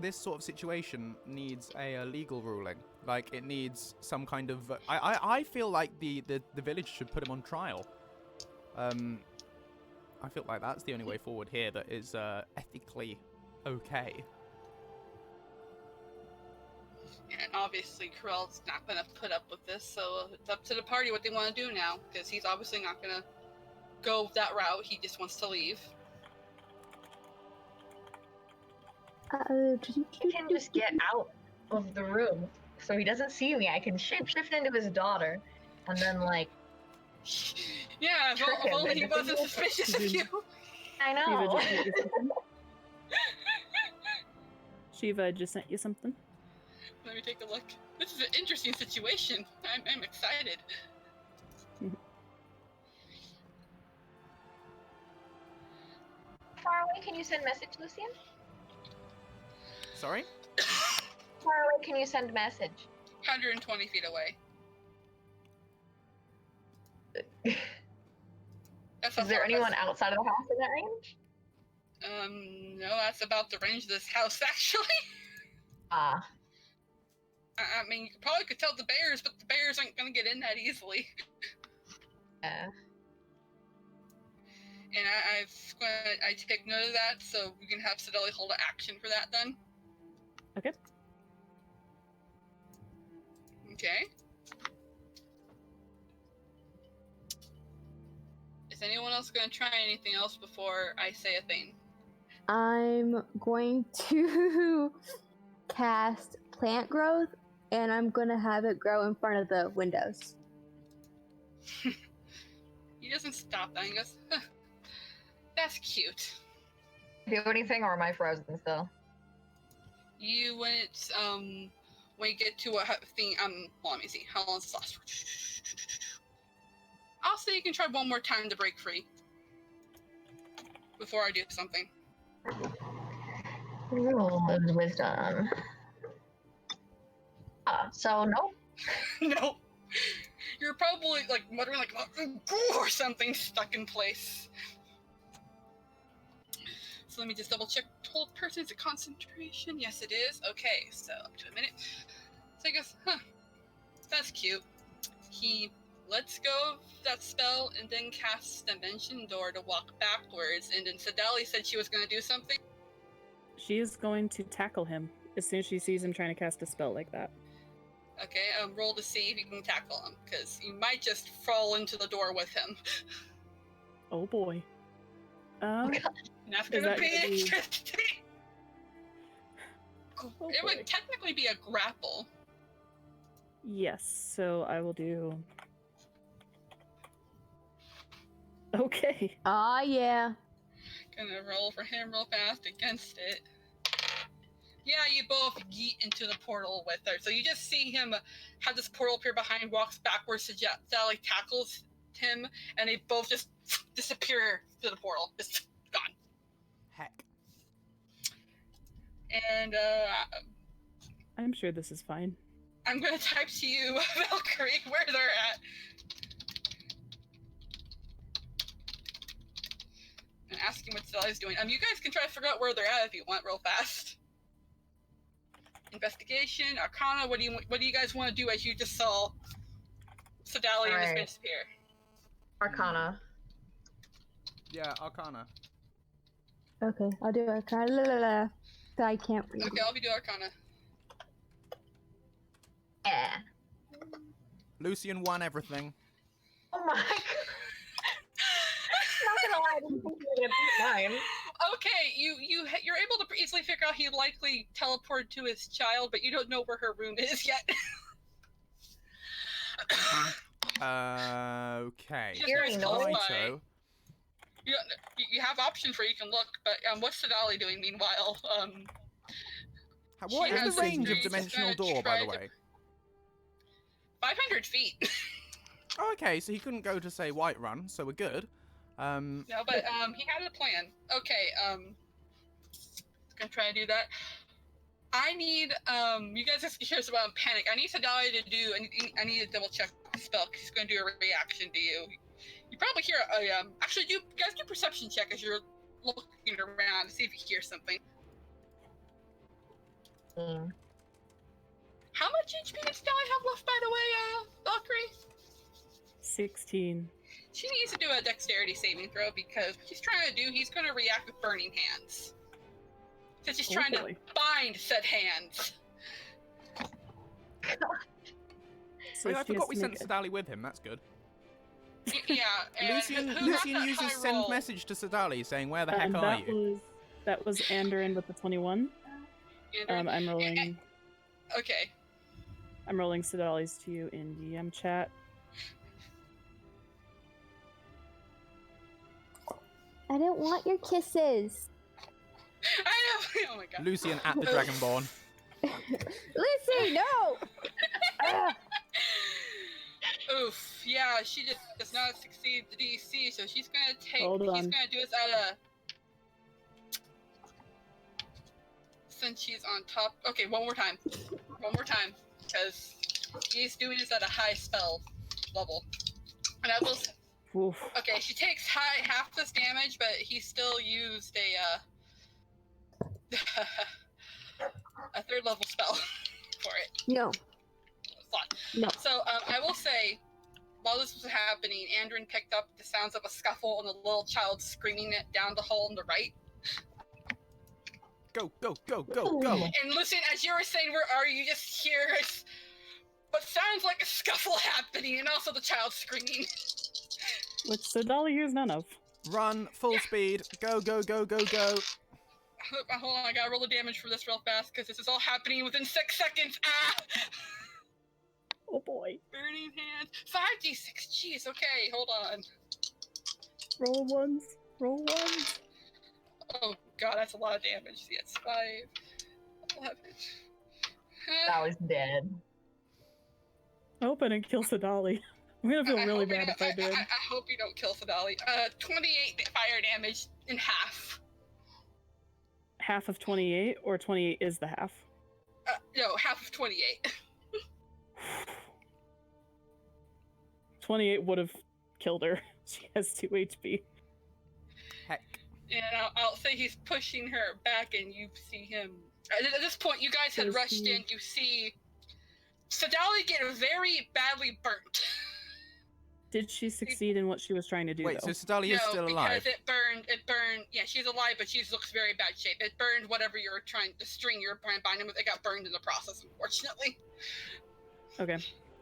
this sort of situation needs a legal ruling. Like, it needs some kind of... I feel like the village should put him on trial. I feel like that's the only way forward here that is ethically okay. And obviously, Krell's not going to put up with this, so it's up to the party what they want to do now, because he's obviously not going to go that route. He just wants to leave. He can just get out of the room so he doesn't see me. I can shapeshift into his daughter and then, like, Yeah, trick if him only he into wasn't thinking- suspicious of you. I Shiva know. just sent you something. Shiva just sent you something. Let me take a look. This is an interesting situation. I'm excited. Far away, can you send message, Lucien? Sorry? Far away, can you send message? 120 feet away. That's Is there anyone outside of the house in that range? No, that's about the range of this house, actually. Ah. I mean, you probably could tell the bears, but the bears aren't gonna get in that easily. Yeah. And I take note of that, so we can have Sideli hold an action for that then. Okay. Okay. Is anyone else going to try anything else before I say a thing? I'm going to cast plant growth, and I'm going to have it grow in front of the windows. He doesn't stop that. He goes, huh, that's cute. Do anything, or am I frozen still? When you get to a thing, well, let me see. How long does this last? I'll say you can try one more time to break free. Before I do something. Roll of wisdom. So no? No. You're probably like muttering like or something stuck in place. So let me just double check. Hold person, is it concentration? Yes, it is. Okay, so up to a minute. So I guess, that's cute. He lets go of that spell and then casts Dimension Door to walk backwards. And then Sideli said she was going to do something. She is going to tackle him as soon as she sees him trying to cast a spell like that. Okay, roll to see if you can tackle him, because you might just fall into the door with him. Oh boy. That's gonna be interesting. Oh It boy. would technically be a grapple. Yes, so I will do... Okay. Ah, yeah. Gonna roll for him real fast against it. Yeah, you both yeet into the portal with her. So you just see him have this portal appear behind, walks backwards to Sally, tackles him, and they both just disappear to the portal. Just gone. Heck. And I'm sure this is fine. I'm gonna type to you, Valkyrie, where they're at. And asking what Sally's doing. You guys can try to figure out where they're at if you want, real fast. Investigation, Arcana. What do you guys want to do as you just saw Sideli and this disappear? Arcana. Yeah, Arcana. Okay, I'll do Arcana. So I can't read. Okay, I'll be doing Arcana. Yeah. Lucien won everything. Oh my god. Not gonna lie, I didn't think you were gonna beat mine. Okay, you're able to easily figure out he likely teleported to his child, but you don't know where her room is yet. Okay. Hearing noise. Righto. You have options where you can look, but what's Sideli doing meanwhile? What She is has the range of experience Dimensional gonna Door, by try the to- way? 500 feet. Oh, okay, so he couldn't go to, say, Whiterun, so we're good. No, but he had a plan. Okay, gonna try and do that. I need you guys just hear about panic. I need Sideli to do. I need to double check the spell. Cause he's gonna do a reaction to you. You probably hear a actually you guys do perception check as you're looking around to see if you hear something. How much HP does Sideli have left, by the way, Valkyrie? 16. She needs to do a dexterity saving throw because what he's trying to do, he's going to react with burning hands. Since he's trying to bind said hands. So I she forgot has we to sent make a- Sideli with him, that's good. Yeah, and Lucien who got that uses high send roll? message to Sideli saying, where the heck are you? That was Andorin with the 21. And- I'm rolling. Okay. I'm rolling Sideli's to you in DM chat. I don't want your kisses. I know. Oh my god. Lucien at the Dragonborn. Lucy, no! Ah. Oof. Yeah, she just does not succeed the DC, so she's gonna take. Hold He's on. gonna do this at a. Since she's on top. Okay, one more time. One more time, because he's doing this at a high spell level, and I will. Oof. Okay, she takes half this damage, but he still used a 3rd level spell for it. No. Fun. No. So I will say, while this was happening, Andrin picked up the sounds of a scuffle and a little child screaming it down the hall on the right. Go, go, go, go, go. And Lucien, as you were saying, where are you? Just hear what sounds like a scuffle happening, and also the child screaming. Which Sodali hears none of. Run, full speed. Go, go, go, go, go. Hold on, I gotta roll the damage for this real fast, because this is all happening within 6 seconds. Ah! Oh boy. Burning hand. 5d6. Jeez, okay, hold on. Roll ones. Roll ones. Oh god, that's a lot of damage. See, it's 5, 11. Sally's dead. I hope I didn't kill Sodali. I'm gonna feel I really hope you bad if I did. I hope you don't kill Sodali. 28 fire damage in half. Half of 28, or 28 is the half? No, half of 28. 28 would have killed her. She has 2 HP. Heck. And I'll say he's pushing her back, and you see him. At this point, you guys had Does rushed he- in. You see Sodali get very badly burnt. Did she succeed in what she was trying to do, Wait, though? so Sodali is still alive? Because it burned, yeah, she's alive, but she looks very bad shape. It burned whatever you were trying, the string you were trying to bind him with, it got burned in the process, unfortunately. Okay.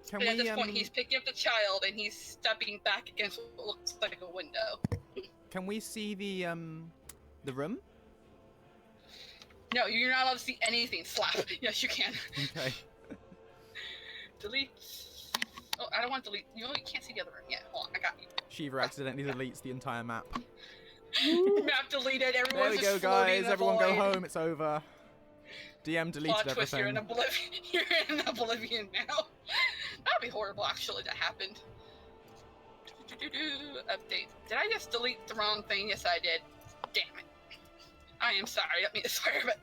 Can But at we, this point, he's picking up the child, and he's stepping back against what looks like a window. can we see the room? No, you're not allowed to see anything. Slap. Yes, you can. Okay. Delete. Oh, I don't want to delete. You can't see the other room yet. Hold on, I got you. Shiva accidentally deletes the entire map. Map deleted. There Everyone's we just go, floating guys. in the Everyone go void. home. It's over. DM deleted Plot twist, everything. you're in oblivion. You're in oblivion now. That'd be horrible, actually. That happened. Update. Did I just delete the wrong thing? Yes, I did. Damn it. I am sorry. I don't mean to swear, but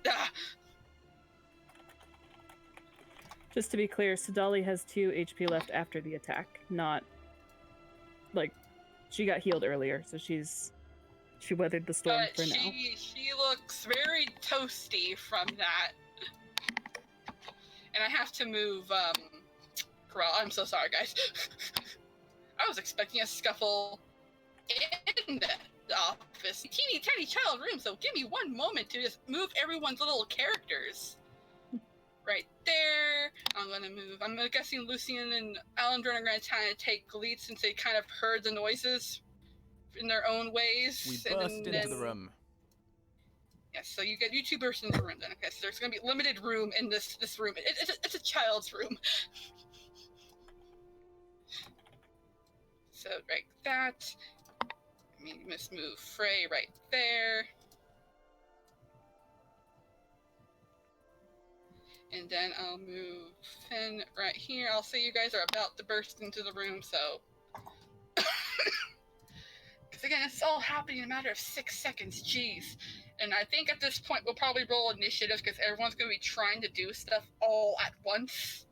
Just to be clear, Sodali has 2 HP left after the attack, not like she got healed earlier, so she weathered the storm for now. She looks very toasty from that. And I have to move, Corral. I'm so sorry, guys. I was expecting a scuffle in the office. Teeny tiny child room, so give me one moment to just move everyone's little characters. Right there. I'm gonna move. I'm guessing Lucien and Alendron are gonna try to take the lead since they kind of heard the noises in their own ways. We burst into the room. Yes, so you two burst into the room then. Okay, so there's gonna be limited room in this room. It's a child's room. So right that. I mean, you must move Frey right there. And then I'll move Finn right here. I'll say you guys are about to burst into the room, so. Because again, it's all happening in a matter of 6 seconds. Jeez. And I think at this point we'll probably roll initiative because everyone's going to be trying to do stuff all at once.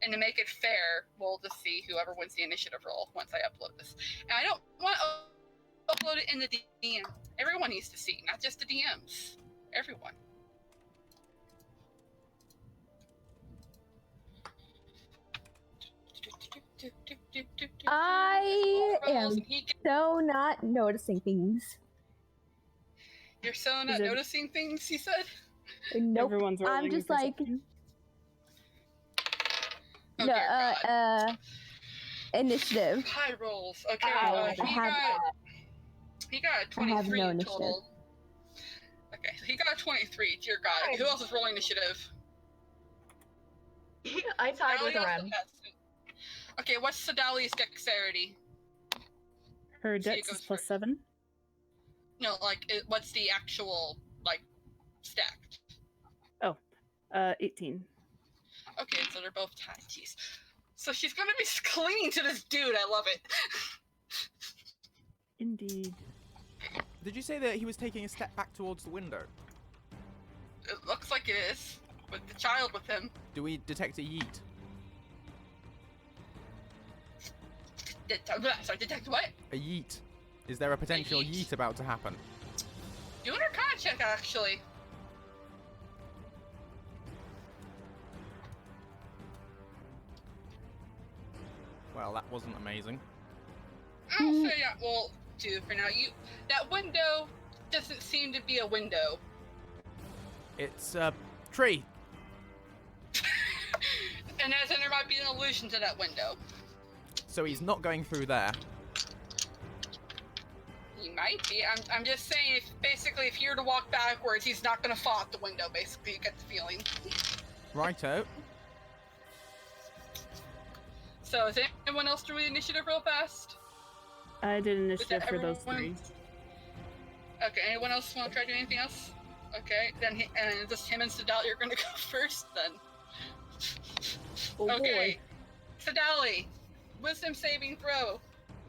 And to make it fair, we'll just see whoever wins the initiative roll once I upload this. And I don't want to upload it in the DM. Everyone needs to see, not just the DMs. Everyone. I am so not noticing things. You're so not Is it- noticing things, he said? Nope. Everyone's I'm rolling just like, perception. Oh, no, dear God. Initiative. High rolls. Okay, I have he got a I have 23 no initiative. total. Okay, so he got a 23. Dear God. Who else is rolling initiative? I tied with Sodali Ren. also has it. Okay, what's Sodali's dexterity? Her So you dex go is plus first. 7. No, like, what's the actual, like, stacked? 18. Okay, so they're both tied. Jeez. So she's gonna be clinging to this dude. I love it. Indeed. Did you say that he was taking a step back towards the window? It looks like it is. With the child with him. Do we detect a yeet? Sorry, detect what? A yeet. Is there a potential yeet. yeet about to happen? Do an Arcana check, actually. Well, that wasn't amazing. I'll say that will do for now. That window doesn't seem to be a window. It's a tree. And then there might be an illusion to that window. So he's not going through there. He might be. I'm just saying, if you were to walk backwards, he's not going to fall out the window, basically. You get the feeling. Righto. So, is anyone else doing initiative real fast? I did initiative for those everyone? 3. Okay, anyone else want to try doing anything else? Okay, then just him and Sadali are going to go first, then. Oh Okay. boy. Sadali, wisdom saving throw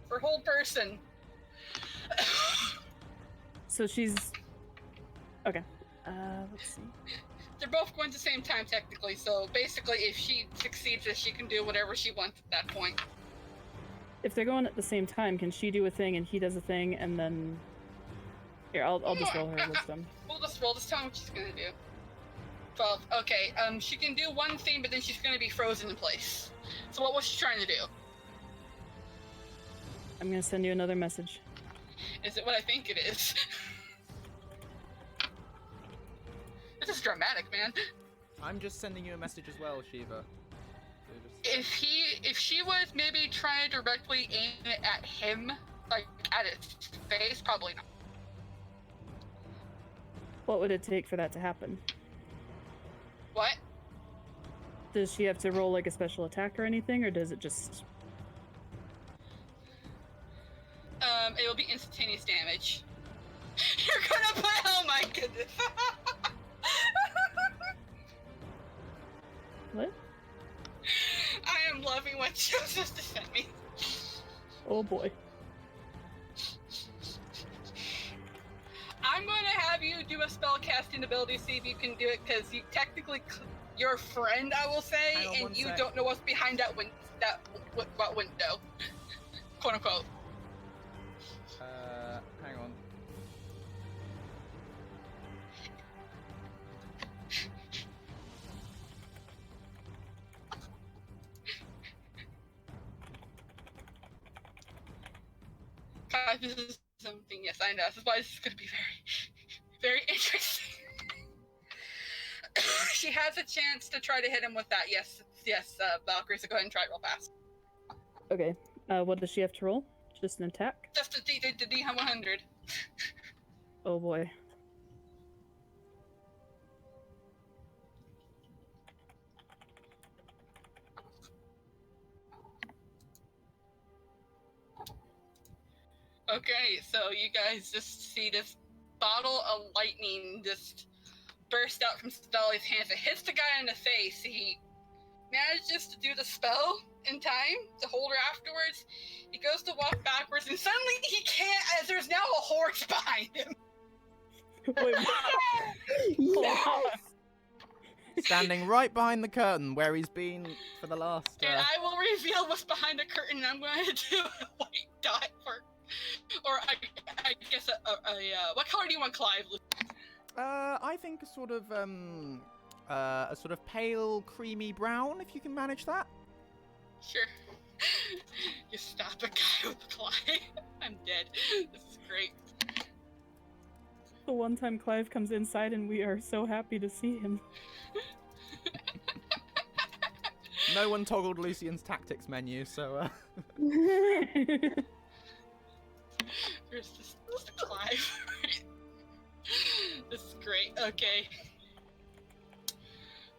for whole person. So she's... Okay. Let's see. They're both going at the same time, technically, so basically if she succeeds, she can do whatever she wants at that point. If they're going at the same time, can she do a thing and he does a thing and then... Here, I'll just roll her wisdom. We'll just roll. Just tell me what she's gonna do. 12. Okay, she can do one thing, but then she's gonna be frozen in place. So what was she trying to do? I'm gonna send you another message. Is it what I think it is? This is dramatic, man. I'm just sending you a message as well, Shiva. If she was maybe trying to directly aim it at him, like at his face, probably not. What would it take for that to happen? What? Does she have to roll like a special attack or anything, or does it just... It will be instantaneous damage. You're gonna play. Oh my goodness. What? I am loving what Joseph just sent me. Oh boy. I'm going to have you do a spell casting ability, see if you can do it, because you technically, you're a friend, I will say, and you don't know what's behind that window, quote unquote. Hang on. This is something, yes, I know. This is why this is going to be very, very interesting. She has a chance to try to hit him with that. Yes, Valkyrie, so go ahead and try it real fast. Okay. What does she have to roll? Just an attack? Just the D100. Oh boy. Okay, so you guys just see this bottle of lightning just burst out from Stolly's hands. It hits the guy in the face. He manages to do the spell in time to hold her afterwards. He goes to walk backwards, and suddenly he can't, as there's now a horse behind him. Wait, Yes! Standing right behind the curtain where he's been for the last... And I will reveal what's behind the curtain, and I'm going to do a white dot for... Or I guess what color do you want Clive? I think a sort of pale, creamy brown, if you can manage that. Sure. You stop a guy with a Clive. I'm dead. This is great. the one time Clive comes inside and we are so happy to see him. No one toggled Lucien's tactics menu, so There's this Clive. This is great. Okay.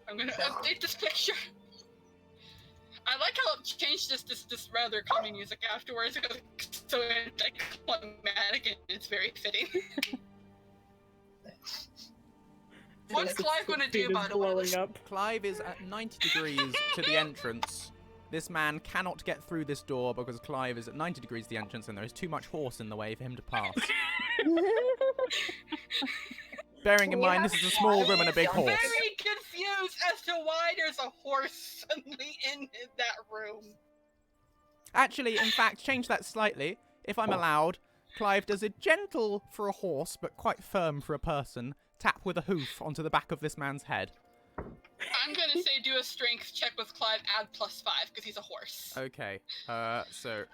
I'm gonna update this picture. I like how it changed this rather calming music afterwards. It goes so anticlimactic and it's very fitting. What's Clive gonna do, by the way? Clive is at 90 degrees to the entrance. This man cannot get through this door because Clive is at 90 degrees to the entrance and there is too much horse in the way for him to pass. Bearing in mind, this is a small room and a big horse. I'm very confused as to why there's a horse suddenly in that room. Actually, in fact, change that slightly. If I'm allowed, Clive does a gentle for a horse, but quite firm for a person, tap with a hoof onto the back of this man's head. I'm gonna say do a strength check with Clive, add +5 because he's a horse. Okay. So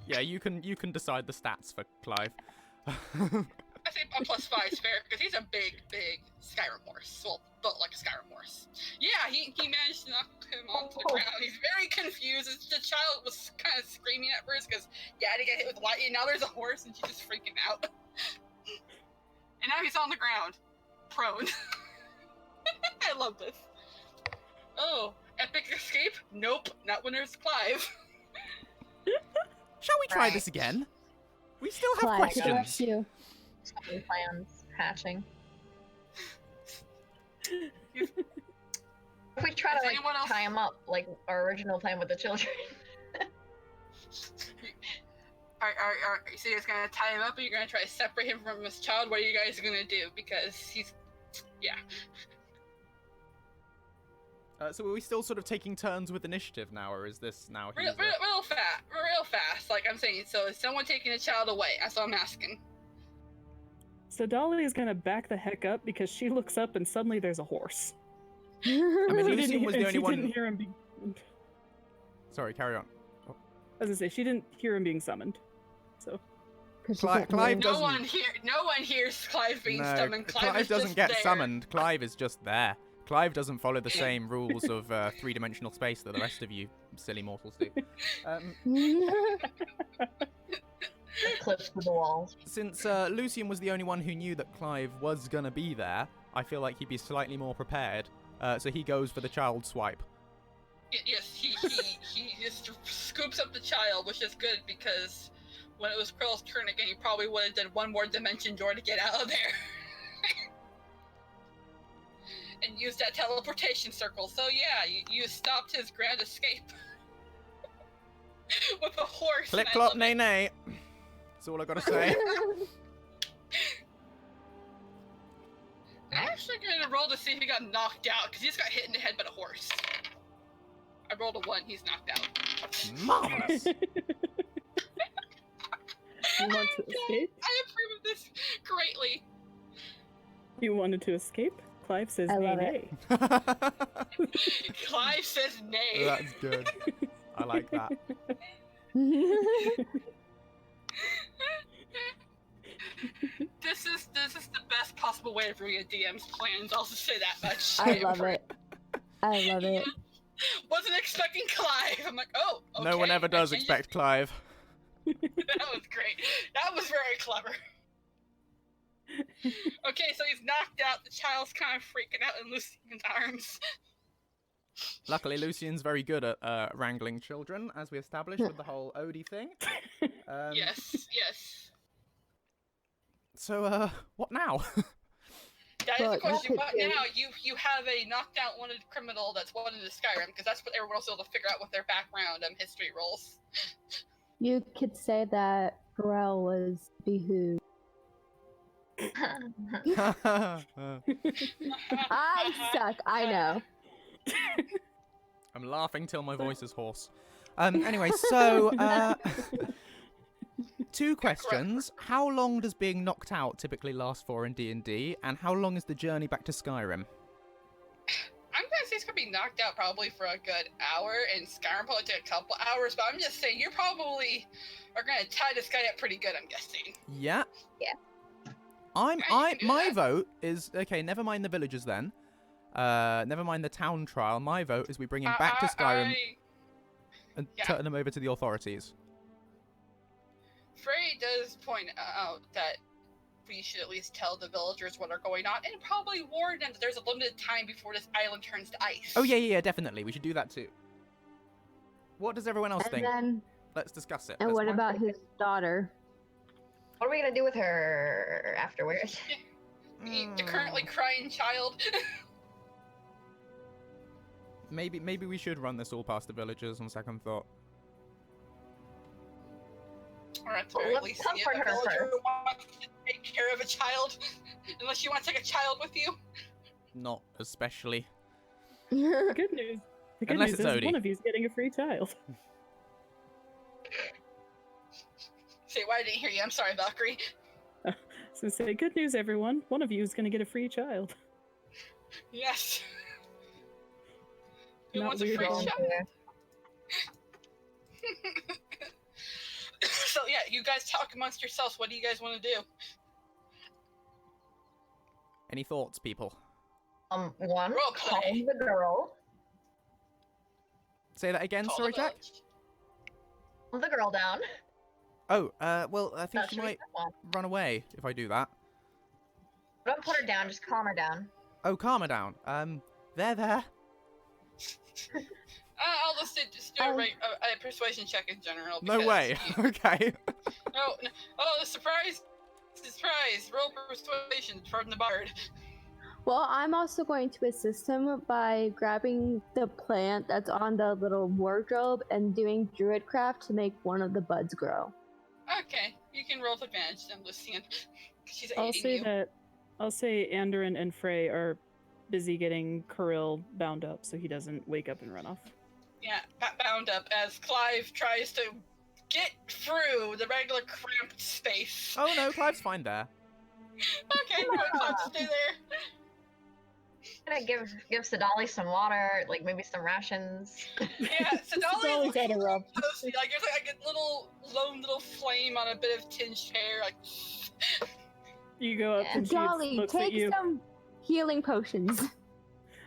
yeah, you can decide the stats for Clive. I say a +5 is fair because he's a big Skyrim horse. Well, built like a Skyrim horse. Yeah, he managed to knock him onto the ground. He's very confused. The child was kind of screaming at first because yeah, to get hit with lightning. Now there's a horse and she's just freaking out. And now he's on the ground, prone. I love this. Oh, epic escape? Nope, not when there's Clive. Shall we try Right. this again? We still have Clive, questions. bless you. Something plans hatching. If we try Does to like anyone else- tie him up like our original plan with the children. So you're gonna tie him up, or you're gonna try to separate him from his child? What are you guys gonna do? Because he's, yeah. So are we still sort of taking turns with initiative now, or is this now? Real fast. Like I'm saying, so is someone taking a child away? That's what I'm asking. So Dolly is gonna back the heck up because she looks up and suddenly there's a horse. I mean, She Lucien was the only she one. didn't hear him being. Sorry, carry on. I was gonna say she didn't hear him being summoned. So 'Cause she Clive can't hear. No one hears Clive being No, summoned. Clive is doesn't just get there. summoned. Clive is just there. Clive doesn't follow the same rules of three-dimensional space that the rest of you silly mortals do. Clips to the walls. Since Lucien was the only one who knew that Clive was gonna be there, I feel like he'd be slightly more prepared. So he goes for the child swipe. Yes, he just scoops up the child, which is good because when it was Krill's turn again, he probably would have done one more dimension door to get out of there. And use that teleportation circle. So yeah, you stopped his grand escape with a horse. Click, and I clop, love nay, it. nay. That's all I gotta say. I'm actually gonna roll to see if he got knocked out because he just got hit in the head by a horse. I rolled a 1. He's knocked out. Marvelous. you want to escape? I approve of this greatly. You wanted to escape? Clive says I nay, love nay. it. Clive says nay. That's good. I like that. This is the best possible way of reading a DM's plans. I'll just say that much. I love it. I love it. Wasn't expecting Clive. I'm like, oh, okay. No one ever does I changed expect Clive. it. That was great. That was very clever. Okay, so he's knocked out. The child's kind of freaking out in Lucien's arms. Luckily, Lucien's very good at wrangling children, as we established with the whole Odie thing. Yes. So, what now? That is Well, the question. you What could- now? You have a knocked out wanted criminal that's wanted to Skyrim because that's what everyone else is able to figure out with their background history rolls. You could say that Pharrell was behooved. I suck, I know. I'm laughing till my voice is hoarse. Anyway, so, 2 questions. How long does being knocked out typically last for in D&D, and how long is the journey back to Skyrim? I'm gonna say it's gonna be knocked out probably for a good hour, and Skyrim probably take a couple hours. But I'm just saying you probably are gonna tie this guy up pretty good. I'm guessing. Yeah. Yeah. Yeah, you can do My that. vote is, okay, never mind the villagers then. Never mind the town trial. My vote is we bring him back to Skyrim and yeah. turn him over to the authorities. Frey does point out that we should at least tell the villagers what are going on, and probably warn them that there's a limited time before this island turns to ice. Oh, yeah, definitely. We should do that too. What does everyone else And think? then, Let's discuss it. and Let's- what about his daughter? What are we gonna do with her afterwards? The currently crying child. Maybe we should run this all past the villagers on second thought. Or at the Well, very let's least, see if comfort a her villager first. wants to take care of a child. Unless you want to take a child with you. Not especially. The good news. The good Unless news it's is Odie. one of you's getting a free child. Say, why I didn't hear you. I'm sorry, Valkyrie. So say, good news, everyone. One of you is going to get a free child. Yes. Who Not wants a weird free at all. shot? So yeah, you guys talk amongst yourselves. What do you guys want to do? Any thoughts, people? One, Role calm play. the girl. Say that again, Call sorry, the Jack? village. Calm the girl down. Oh, well, I think That's she your might step one. run away if I do that. Don't put her down, just calm her down. Oh, calm her down. There. I'll just do a persuasion check in general. No because way. Okay. No. Oh, surprise! Surprise! Roll persuasion from the bard. Well, I'm also going to assist him by grabbing the plant that's on the little wardrobe and doing druidcraft to make one of the buds grow. Okay, you can roll with advantage then, Lucien. She's aiding you. I'll say Andoran and Frey are busy getting Kirill bound up so he doesn't wake up and run off. Yeah, bound up as Clive tries to get through the regular cramped space. Oh no, Clive's fine there. Okay, let's stay there. Gonna give Sadali some water, like maybe some rations. Yeah, Sadali's had a rough. like there's like a lone little flame on a bit of tinged hair, like. You go up and she Dolly, looks at take you. some healing potions.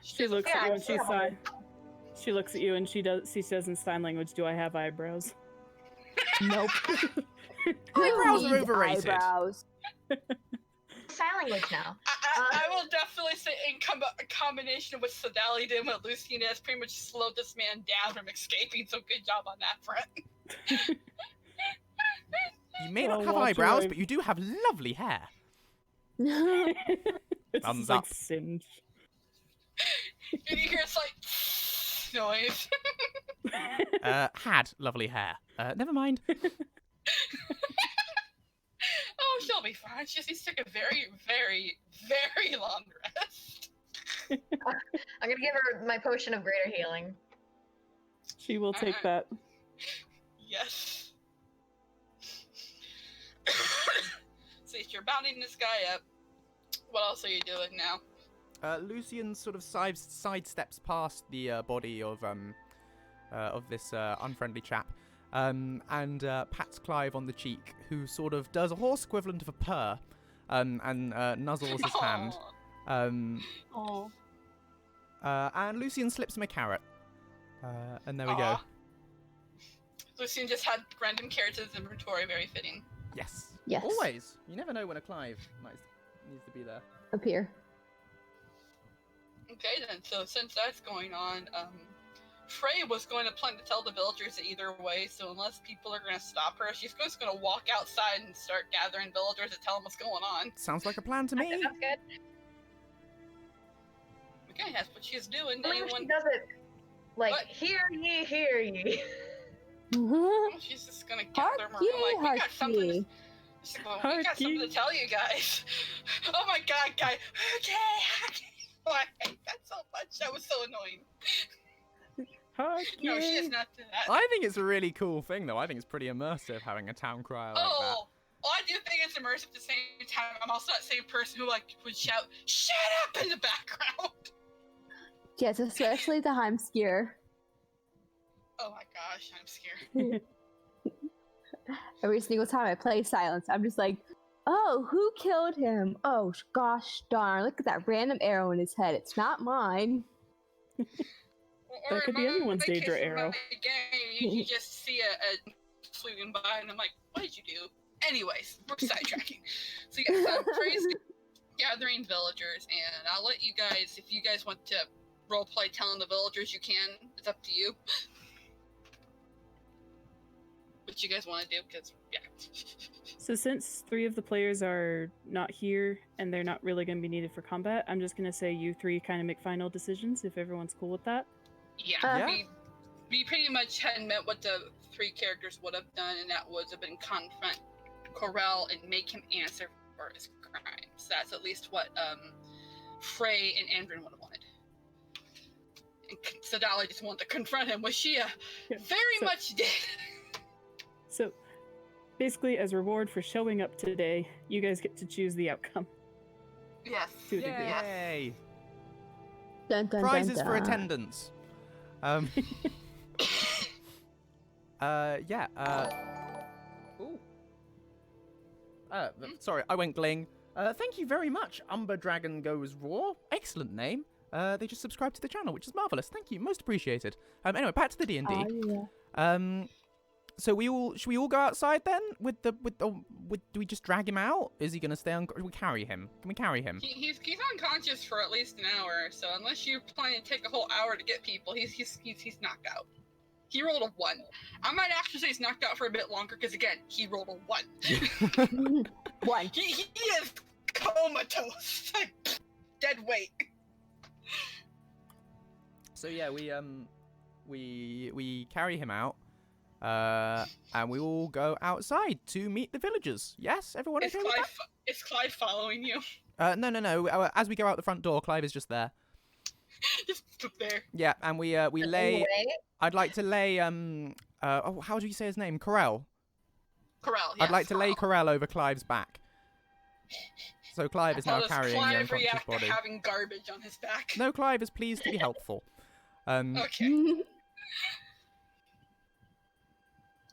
She looks at you and she sighs. She looks at you and she says in sign language, "Do I have eyebrows?" Nope. Eyebrows are Who needs overrated. Eyebrows? Sign language now. I will definitely say in combination with Sadali did what Lucien has pretty much slowed this man down from escaping, so good job on that front. You may not Well, have watch eyebrows, your- but you do have lovely hair. It's Thumbs just like up. singe. And you hear it's like noise. Had lovely hair. Never mind. Oh, she'll be fine. She just needs to take a very, very, very long rest. I'm gonna give her my potion of greater healing. She will take that. Yes. So you're bounding this guy up. What else are you doing now? Lucien sort of sidesteps past the body of this unfriendly chap, and pats Clive on the cheek, who sort of does a horse equivalent of a purr, and nuzzles his hand. Aw. And Lucien slips him a carrot. And there we go. Aw. Lucien just had random carrots in his inventory, very fitting. Yes. Yes. Always. You never know when a Clive needs to be there. Up here. Okay then, so since that's going on, Frey was going to plan to tell the villagers either way, so unless people are going to stop her, she's just going to walk outside and start gathering villagers to tell them what's going on. Sounds like a plan to me. That's good. Okay, that's what she's doing. I mean, she Anyone? does it like, What? hear ye, hear ye. She's just going to gather them Hark ye, around like, we got hark something. ye. She's like, well, we got Hark something ye. to tell you guys. Oh my god, guy. Okay. Oh, I hate that so much. That was so annoying. Hark No, she ye. is not doing that. I think it's a really cool thing, though. I think it's pretty immersive having a town crier like that. Oh, well, I do think it's immersive at the same time. I'm also that same person who would shout, "Shut up!" in the background. Yes, especially the Heimskier. Oh my gosh, I'm scared. Every single time I play Silence, I'm just like, oh, who killed him? Oh, gosh darn, look at that random arrow in his head. It's not mine. Or That could be in my anyone's case, Daedra in arrow. my game, you just see a sweeping by, and I'm like, what did you do? Anyways, we're sidetracking. So yeah, Frey's gathering villagers, and I'll let you guys, if you guys want to roleplay telling the villagers, you can. It's up to you. What you guys want to do, because, yeah. So since 3 of the players are not here and they're not really going to be needed for combat, I'm just going to say you 3 kind of make final decisions if everyone's cool with that. Yeah, Yeah. we pretty much had met what the 3 characters would have done, and that would have been confront Corel and make him answer for his crimes. That's at least what Frey and Andrin would have wanted. And Sadali just wanted to confront him, which she very So- much did. basically, as reward for showing up today, you guys get to choose the outcome. Yes. To a degree. Yay! Dun, dun, Prizes dun, for dun. attendance. Yeah. Ooh. Sorry, I went gling. Thank you very much, Umber Dragon Goes Raw. Excellent name. They just subscribed to the channel, which is marvelous. Thank you, most appreciated. Anyway, back to the D&D. Oh, yeah. So should we all go outside then? Do we just drag him out? Is he gonna stay on? Do we carry him? Can we carry him? He's unconscious for at least an hour, so unless you plan to take a whole hour to get people, he's knocked out. He rolled a 1. I might actually say he's knocked out for a bit longer, because again, he rolled a 1. 1. He is comatose. Dead weight. So yeah, we carry him out, and we all go outside to meet the villagers. Yes, everyone Is okay with that? Is Clyde following you? No. As we go out the front door, Clive is just there. Just up there. Yeah, and we lay. I'd like to lay how do you say his name? Corel. Corel. I'd like to lay Corel over Clive's back. So Clive is How now does carrying the Clive unconscious react body. to having garbage on his back? No, Clive is pleased to be helpful. Okay.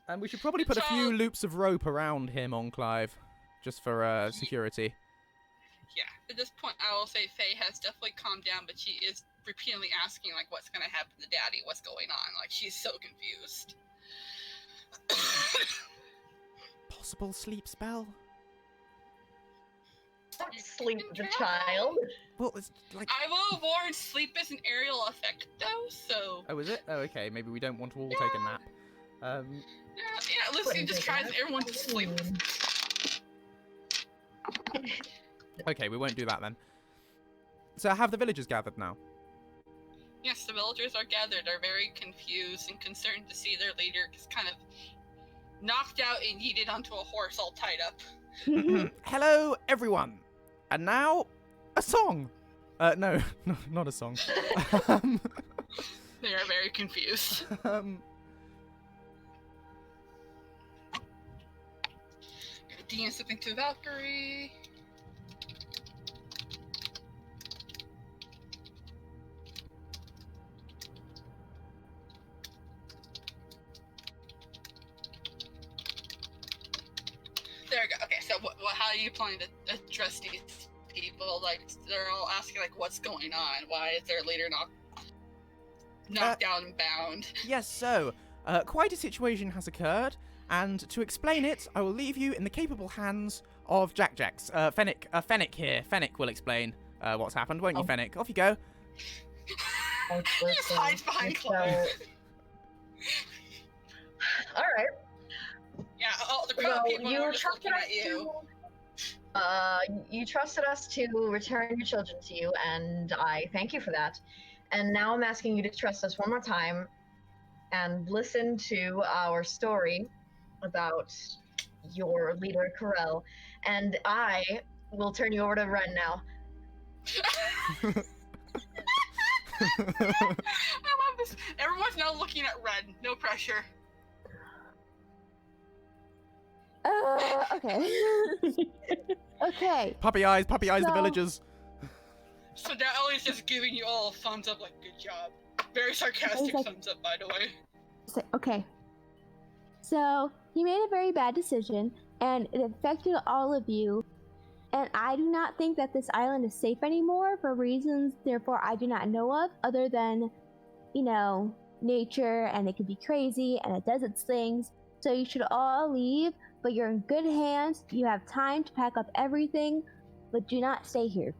And we should probably put a few loops of rope around him on Clive, just for security. Yeah. At this point, I will say Faye has definitely calmed down, but she is repeatedly asking, like, what's going to happen to Daddy? What's going on? Like, she's so confused. Possible sleep spell? Sleep the child. Well, it's like... I will warn sleep is an aerial effect, though, so... Oh, is it? Oh, okay. Maybe we don't want to all take a nap. Yeah, Lucien just tries everyone to sleep. Okay, we won't do that then. So have the villagers gathered now? Yes, the villagers are gathered, are very confused and concerned to see their leader just kind of knocked out and yeeted onto a horse all tied up. Hello, everyone. And now, a song. No, not a song. They are very confused. DM something to Valkyrie. There we go. Okay, so how are you planning to address these people? Like, they're all asking, like, what's going on? Why is their leader knocked out and bound? Yes, so, quite a situation has occurred, and to explain it, I will leave you in the capable hands of JacJacs. Fennec here. Fennec will explain what's happened, won't you, Fennec? Off you go. He just hides behind Chloe. Alright. Yeah, the crowd of people you are just looking at you. You trusted us to return your children to you, and I thank you for that. And now I'm asking you to trust us one more time and listen to our story about your leader, Corel. And I will turn you over to Ren now. I love this. Everyone's now looking at Ren. No pressure. Okay. Okay. Puppy eyes, the villagers. So now Ellie's just giving you all a thumbs up, like, good job. Very sarcastic thumbs up, by the way. Okay. So, he made a very bad decision, and it affected all of you. And I do not think that this island is safe anymore for reasons, therefore, I do not know of, other than, nature, and it could be crazy, and it does its things. So you should all leave, but you're in good hands. You have time to pack up everything, but do not stay here.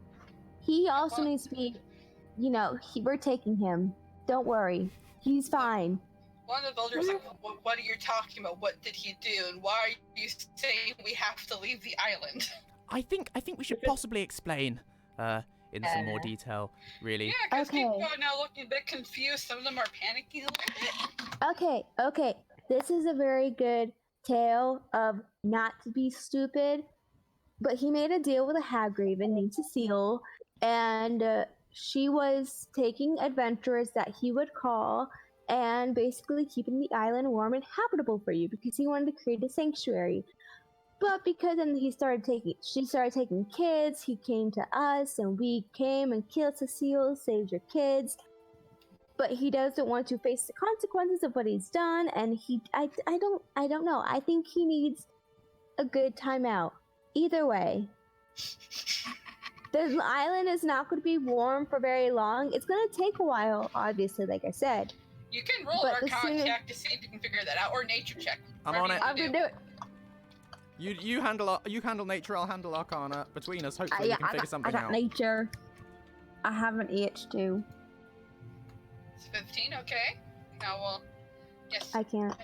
He also needs to be, we're taking him. Don't worry. He's fine. One of the villagers like, what are you talking about? What did he do? And why are you saying we have to leave the island? I think we should possibly explain in some more detail, really. Yeah, because people are now looking a bit confused. Some of them are panicking a little bit. Okay. This is a very good tale of not to be stupid, but he made a deal with a Hagraven named Cecile, and she was taking adventurers that he would call and basically keeping the island warm and habitable for you because he wanted to create a sanctuary. But because then she started taking kids, he came to us, and we came and killed Cecile, saved your kids. But he doesn't want to face the consequences of what he's done, and I don't know. I think he needs a good timeout. Either way, the island is not going to be warm for very long. It's going to take a while, obviously, like I said. You can roll But Arcana check to see if you can figure that out, or nature check. I'm on it. I'm going to do it. You handle nature, I'll handle Arcana. Between us, hopefully we can figure something I got out. nature. I have an H2. It's 15, okay. Now we'll... Yes. I can't.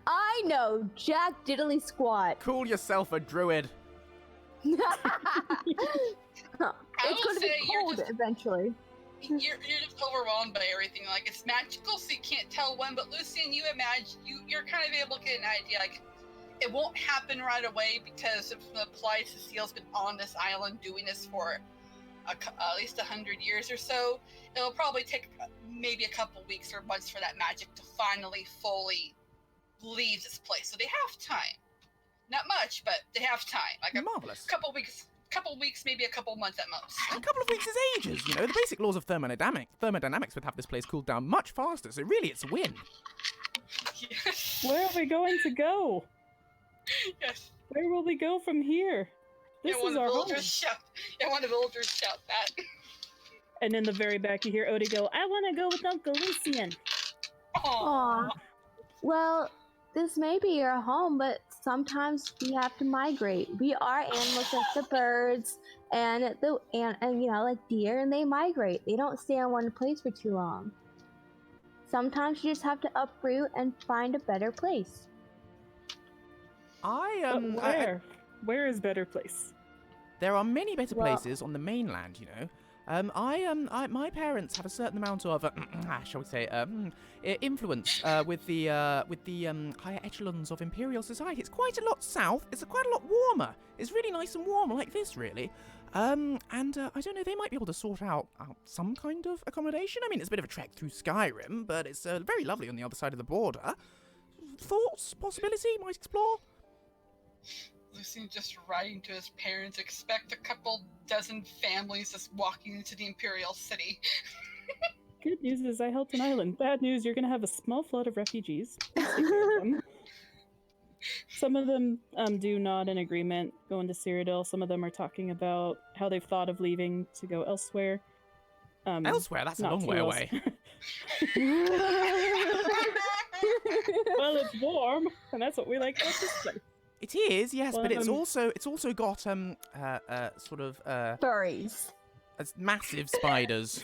I know, Jack diddly squat. Call yourself a druid. It's going to be cold eventually. You're just overwhelmed by everything. Like, it's magical, so you can't tell when. But Lucien, you imagine you're kind of able to get an idea. Like, it won't happen right away because if the Polite Cecile's been on this island doing this for at least 100 years or so. It'll probably take maybe a couple weeks or months for that magic to finally fully leave this place. So they have time. Not much, but they have time. Like Marvelous. Couple weeks, maybe a couple months at most. A couple of weeks is ages, you know. The basic laws of thermodynamics would have this place cooled down much faster, so really it's a win. Yes. Where are we going to go? Yes. Where will we go from here? This is our home. One of the villagers shout that. And in the very back you hear Odie go, I want to go with Uncle Lucien. Aww. Well, this may be your home, but sometimes we have to migrate. We are animals like the birds and you know, like deer, and they migrate. They don't stay in one place for too long. Sometimes you just have to uproot and find a better place. Where is better place? There are many better places on the mainland, you know. My parents have a certain amount of, shall we say, influence with the higher echelons of imperial society. It's quite a lot south. It's quite a lot warmer. It's really nice and warm, like this, really. I don't know. They might be able to sort out some kind of accommodation. I mean, it's a bit of a trek through Skyrim, but it's very lovely on the other side of the border. Thoughts, possibility, might explore. Lucien just writing to his parents, expect a couple dozen families just walking into the Imperial City. Good news is I helped an island. Bad news, you're going to have a small flood of refugees. Some of them do nod in agreement, going to Cyrodiil. Some of them are talking about how they've thought of leaving to go elsewhere. Elsewhere? That's a long way away. Well, it's warm, and that's what we like about this place. It is, yes, but it's also got furries. Massive spiders.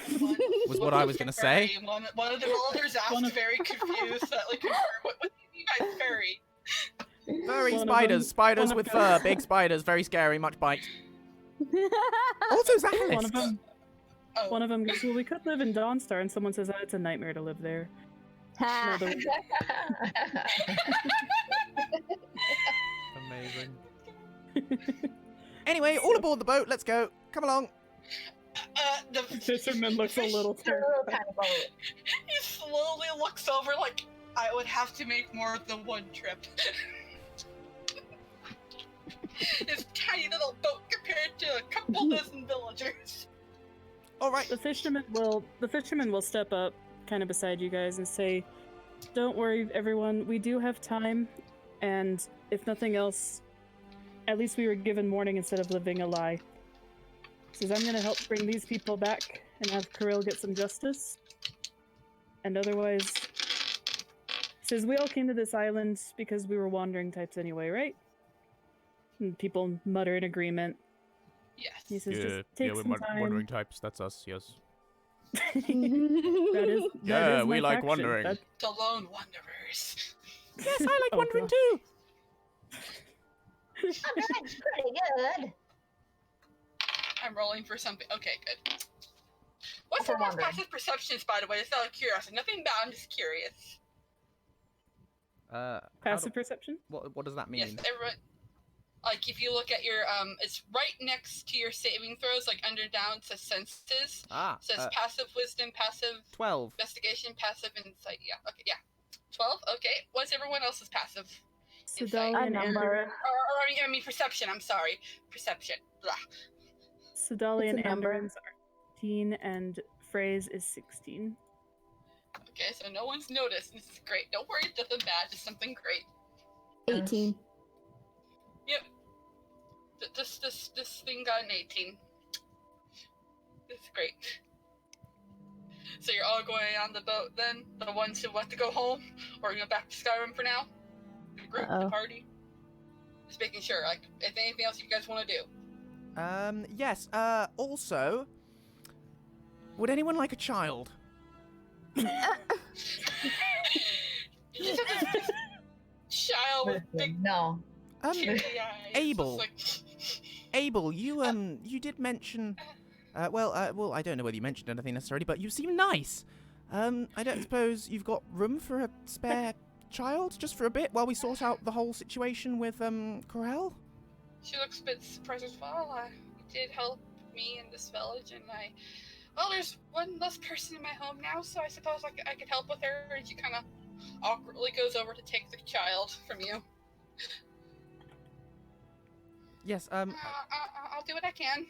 Was what I was going to say. One of the villagers asked, very confused, what do you mean by furry? Furry spiders with fur, big spiders, very scary, much bite. Also Zahalis. One of them goes, well, we could live in Dawnstar, and someone says, it's a nightmare to live there. Amazing. Anyway, all aboard the boat. Let's go. Come along. The fisherman looks a little terrified. He slowly looks over like, I would have to make more than one trip. This tiny little boat compared to a couple dozen villagers. All right. The fisherman will step up kind of beside you guys and say, don't worry, everyone. We do have time. And if nothing else, at least we were given warning instead of living a lie. Says, I'm going to help bring these people back and have Kirill get some justice. And otherwise, says, we all came to this island because we were wandering types anyway, right? And people mutter in agreement. Yes. He says, just take some time. Wandering types, that's us, yes. that is we like faction. wandering. The lone wanderers. Yes, I like wandering too. That's pretty good. I'm rolling for something. Okay, good. What's everyone's passive perceptions, by the way? It's out of curiosity. Nothing bad, I'm just curious. Passive perception? What does that mean? Yes, everyone. Like, if you look at your, it's right next to your saving throws, like under down, it says senses. It says passive wisdom, passive 12. Investigation, passive insight. Yeah, okay, yeah. 12? Okay. What's everyone else's passive? Insight. Sedalian number. I mean perception. I'm sorry, perception. Blah. Sedalian It's a number. Andarin's are 15, and Frey's is 16. Okay, so no one's noticed. This is great. Don't worry, it's nothing bad. Just something great. 18. Yep. This thing got an 18. It's great. So you're all going on the boat then? The ones who want to go home? Or go back to Skyrim for now? The group, the party? Just making sure, like, if anything else you guys want to do. Yes, also, would anyone like a child? Child with big No. teary eyes. Abel. Just like, Abel, you did mention, well, I don't know whether you mentioned anything necessarily, but you seem nice. I don't suppose you've got room for a spare child, just for a bit, while we sort out the whole situation with, Corel? she looks a bit surprised as well. You did help me in this village, and well, there's one less person in my home now, so I suppose I could help with her. And she kind of awkwardly goes over to take the child from you. Yes, I'll do what I can.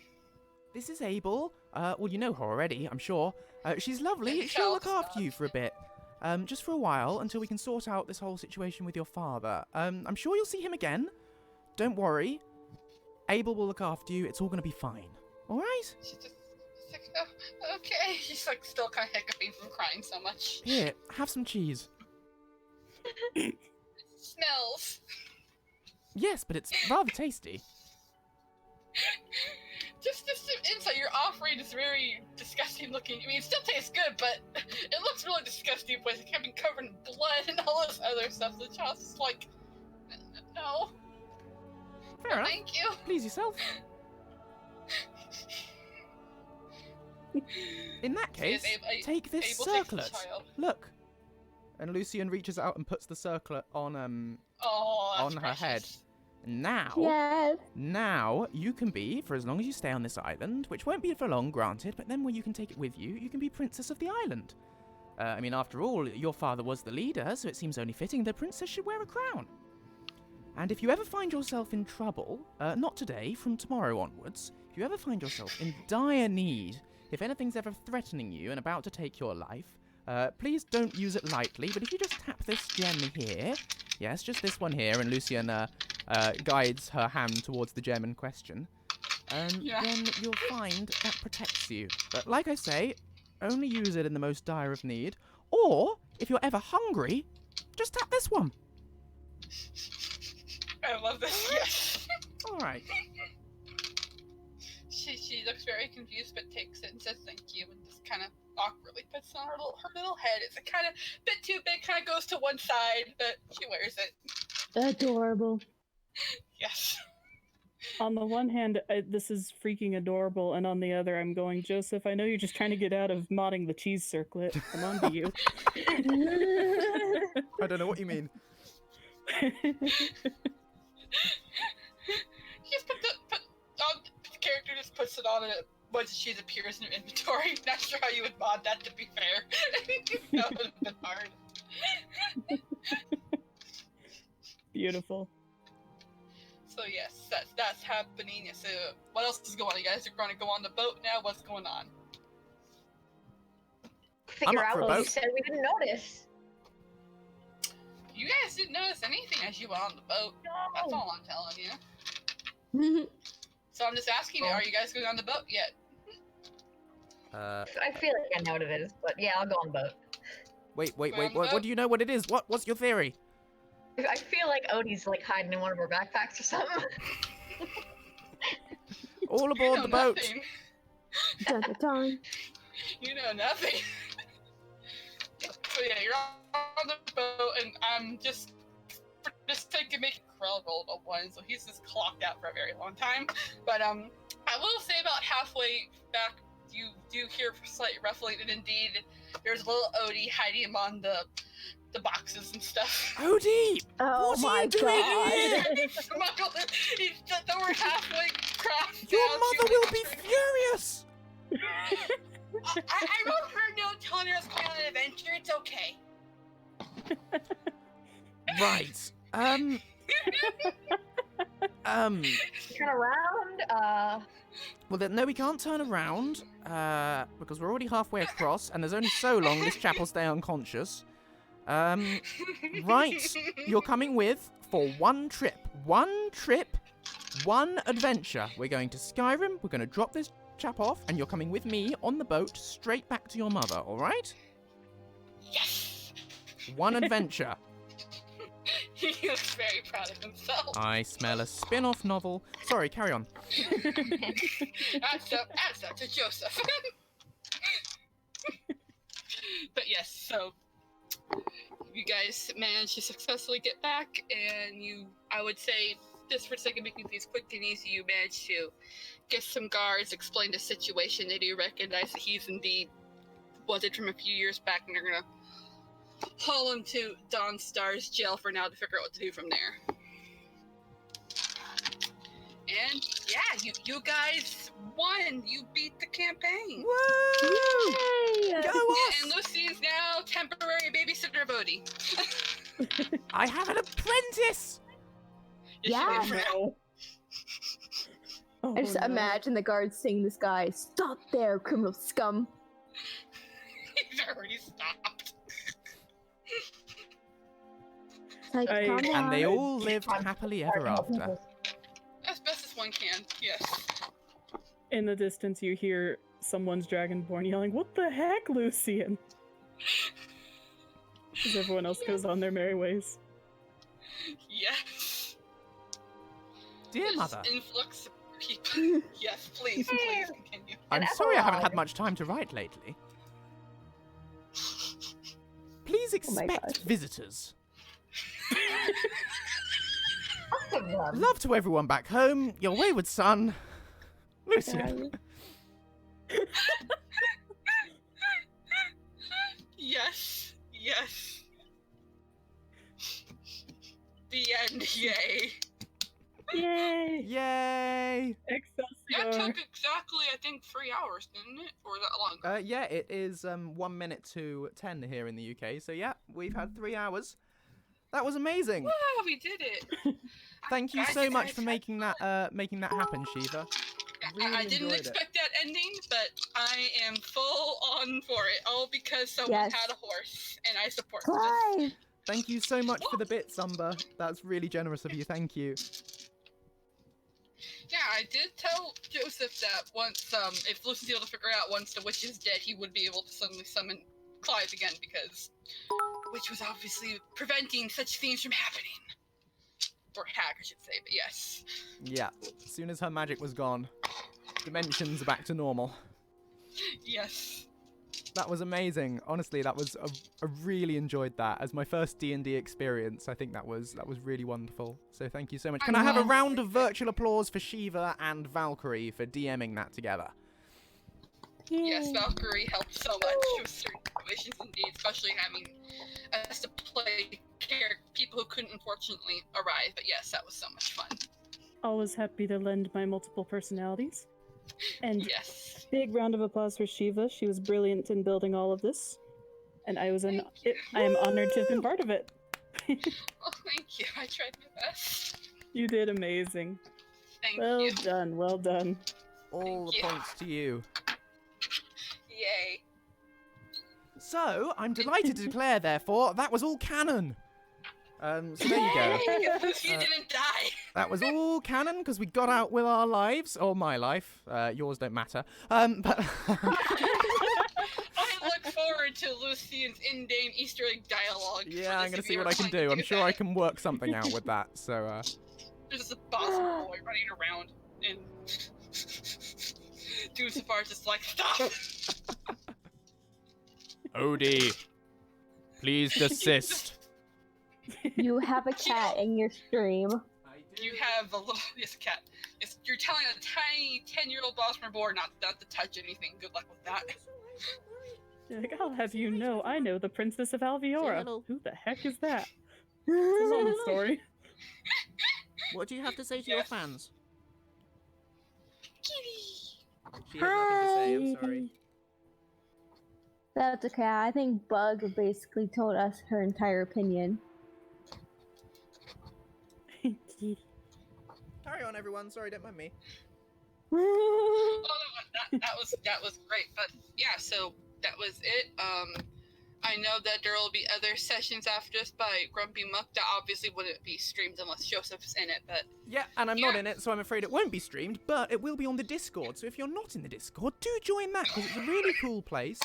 this is Abel. Well, you know her already, I'm sure. She's lovely. Yeah, She'll look child after you for a bit. Just for a while, until we can sort out this whole situation with your father. I'm sure you'll see him again. Don't worry. Abel will look after you. It's all going to be fine. All right? She's just like, oh, okay. She's like still kind of hiccuping from crying so much. Here, have some cheese. It smells. Yes, but it's rather tasty. Just insight, your offering is very disgusting looking. I mean, it still tastes good, but it looks really disgusting with it having covered in blood and all this other stuff. The child's just like, no. Fair enough. Thank you. Please yourself. In that case, take this Abel takes the circlet. child. Look. And Lucien reaches out and puts the circlet on Oh, that's on her precious. head. Now, Yes. now you can be, for as long as you stay on this island, which won't be for long, granted, but then when you can take it with you, you can be princess of the island. I mean, after all, your father was the leader, so it seems only fitting the princess should wear a crown. And if you ever find yourself in trouble, not today, from tomorrow onwards, if you ever find yourself in dire need, if anything's ever threatening you and about to take your life, please don't use it lightly, but if you just tap this gem here, yes, just this one here, and Lucien guides her hand towards the gem in question, Yeah. then you'll find that protects you. But like I say, only use it in the most dire of need, or if you're ever hungry, just tap this one. I love this. Yes. All right. She looks very confused, but takes it and says thank you, and just kind of awkwardly puts it on her little head. It's a kind of bit too big, kind of goes to one side, but she wears it. Adorable. Yes. On the one hand, this is freaking adorable, and on the other, I'm going, Joseph, I know you're just trying to get out of modding the cheese circlet. I'm on to you. I don't know what you mean. Just the character just puts it on it once she appears in your inventory. Not sure how you would mod that, to be fair. That would have been hard. Beautiful. So yes, that's happening. So what else is going on? You guys are going to go on the boat now? What's going on? Figure up out for a what you boat. said we didn't notice. You guys didn't notice anything as you went on the boat. That's all I'm telling you. So I'm just asking you, are you guys going on the boat yet? I feel like I know what it is, but yeah, I'll go on the boat. Wait, Go on the what boat. do you know what it is? What's your theory? I feel like Odie's like hiding in one of our backpacks or something. All You aboard know the boat. nothing. Dun, dun, dun. You know nothing. So yeah, you're on the boat, and I'm just for this sake of making Krell rolled a 1, so he's just clocked out for a very long time. But I will say about halfway back, you do hear slight ruffling, and indeed, there's little Odie hiding among the boxes and stuff. Odie! Oh What are my you doing god. here? He's we're halfway crashed Your down mother to will the be tree. furious! I wrote her note telling her I was going on an adventure. It's okay. Right. Turn around. Well, then, no, we can't turn around, because we're already halfway across, and there's only so long this chap will stay unconscious. Right, you're coming with for one trip. One trip, one adventure. We're going to Skyrim, we're going to drop this chap off, and you're coming with me on the boat straight back to your mother, alright? Yes! One adventure. He looks very proud of himself. I smell a spin-off novel. Sorry, carry on. That's up to Joseph. But yes, so you guys managed to successfully get back, and I would say, just for the sake of making things quick and easy, you managed to get some guards, explain the situation. They do recognize that he's indeed wanted from a few years back, and they're gonna haul him to Dawnstar's jail for now to figure out what to do from there. And yeah, you guys won. You beat the campaign. Woo! Yay! Go Yeah, us! and Lucy's now temporary babysitter of Odie. I have an apprentice! Yeah. No. Oh, I just no. imagine the guards saying to this guy, "Stop there, criminal scum." He's already stopped. It's like, I- come And they on. all lived happily ever after. As best as one can, yes. In the distance, you hear someone's dragonborn yelling, "What the heck, Lucien?" As everyone else goes on their merry ways. Yes. Dear This mother, influx of people. Yes, please continue. I'm An sorry I haven't epilogue. had much time to write lately. Please Oh my expect gosh. visitors. Awesome. Love to everyone back home, your wayward son, Lucien. Yes. Yes. The end, yay. Yay! Yay! That Excelsior! took exactly, I think, 3 hours, didn't it? Or that long? Yeah, it is 1 minute to 10 here in the UK, so yeah, we've had 3 hours. That was amazing. Wow, we did it. Thank you Guys, so you much guys for had making that happen, Shiva. Really I didn't enjoyed it. expect that ending, but I am full on for it. All because someone Yes. had a horse, and I support this. Clive! Thank you so much for the bits, Umber. That's really generous of you. Thank you. Yeah, I did tell Joseph that once, if Lucy's able to figure out once the witch is dead, he would be able to suddenly summon Clive again, because witch was obviously preventing such things from happening. Or hag, I should say, but yes. Yeah, as soon as her magic was gone, dimensions are back to normal. Yes. That was amazing. Honestly, I really enjoyed that. As my first D&D experience, I think that was really wonderful. So thank you so much. Can I have a round of virtual applause for Shiva and Valkyrie for DMing that together? Yes, Valkyrie helped so much with certain situations indeed, especially having us to play people who couldn't unfortunately arrive. But yes, that was so much fun. Always happy to lend my multiple personalities. And Yes. big round of applause for Shiva. She was brilliant in building all of this. And I am honored to have been part of it. Oh, thank you. I tried my best. You did amazing. Thank Well you. done, well done. All the Thank you. points to you. Yay. So, I'm delighted to declare, therefore, that was all canon. So there you go. Lucy didn't die. That was all canon because we got out with our lives, or my life. Yours don't matter. But I look forward to Lucian's in-game Easter egg dialogue. yeah, I'm gonna see what I can do. I'm sure I can work something out with that. So There's a boss boy running around and doing so far just like, stop! Odie, please desist. You have a cat in your stream. You have a little, yes, cat. Yes, you're telling a tiny 10-year-old boss from board not to touch anything. Good luck with that. Like, I'll have you know, I know the Princess of Alviora. hello. Who the heck is that? It's a long story. What do you have to say to your fans? Kitty! She has nothing to say. I'm sorry. That's okay. I think Bug basically told us her entire opinion. Carry on, everyone. Sorry, don't mind me. Oh, no, that was great. But yeah, so that was it. I know that there will be other sessions after this by Grumpy Muck that obviously wouldn't be streamed unless Joseph's in it, but... Yeah, and I'm not in it, so I'm afraid it won't be streamed, but it will be on the Discord. So if you're not in the Discord, do join that, because it's a really cool place,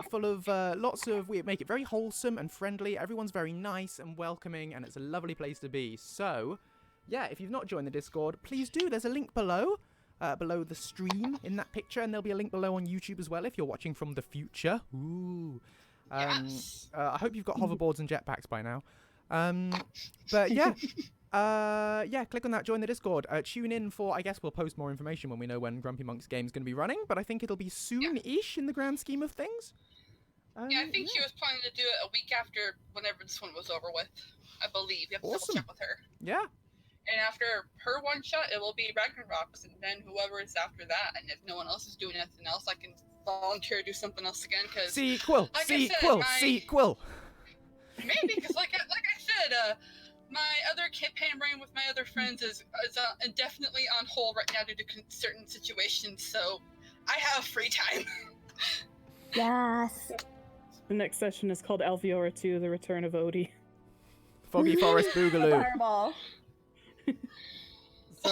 full of lots of... We make it very wholesome and friendly. Everyone's very nice and welcoming, and it's a lovely place to be. So, yeah, if you've not joined the Discord, please do. There's a link below. Below the stream in that picture, and there'll be a link below on YouTube as well if you're watching from the future. Ooh. Yes. I hope you've got hoverboards and jetpacks by now. But yeah, yeah, click on that, join the Discord. Tune in for, I guess we'll post more information when we know when Grumpy Monk's game's going to be running, but I think it'll be soon-ish in the grand scheme of things. Yeah, I think she was planning to do it a week after whenever this one was over with, I believe. You have to double check with her. Yeah. And after her one shot, it will be Ragnarok's, and then whoever is after that, and if no one else is doing anything else, I can volunteer to do something else again, because... Sequel! Maybe, because like I said, my other campaign with my other friends is indefinitely on hold right now due to certain situations, so I have free time. Yes. The next session is called Alveora 2, The Return of Odie. Foggy Forest Boogaloo. Fireball. So,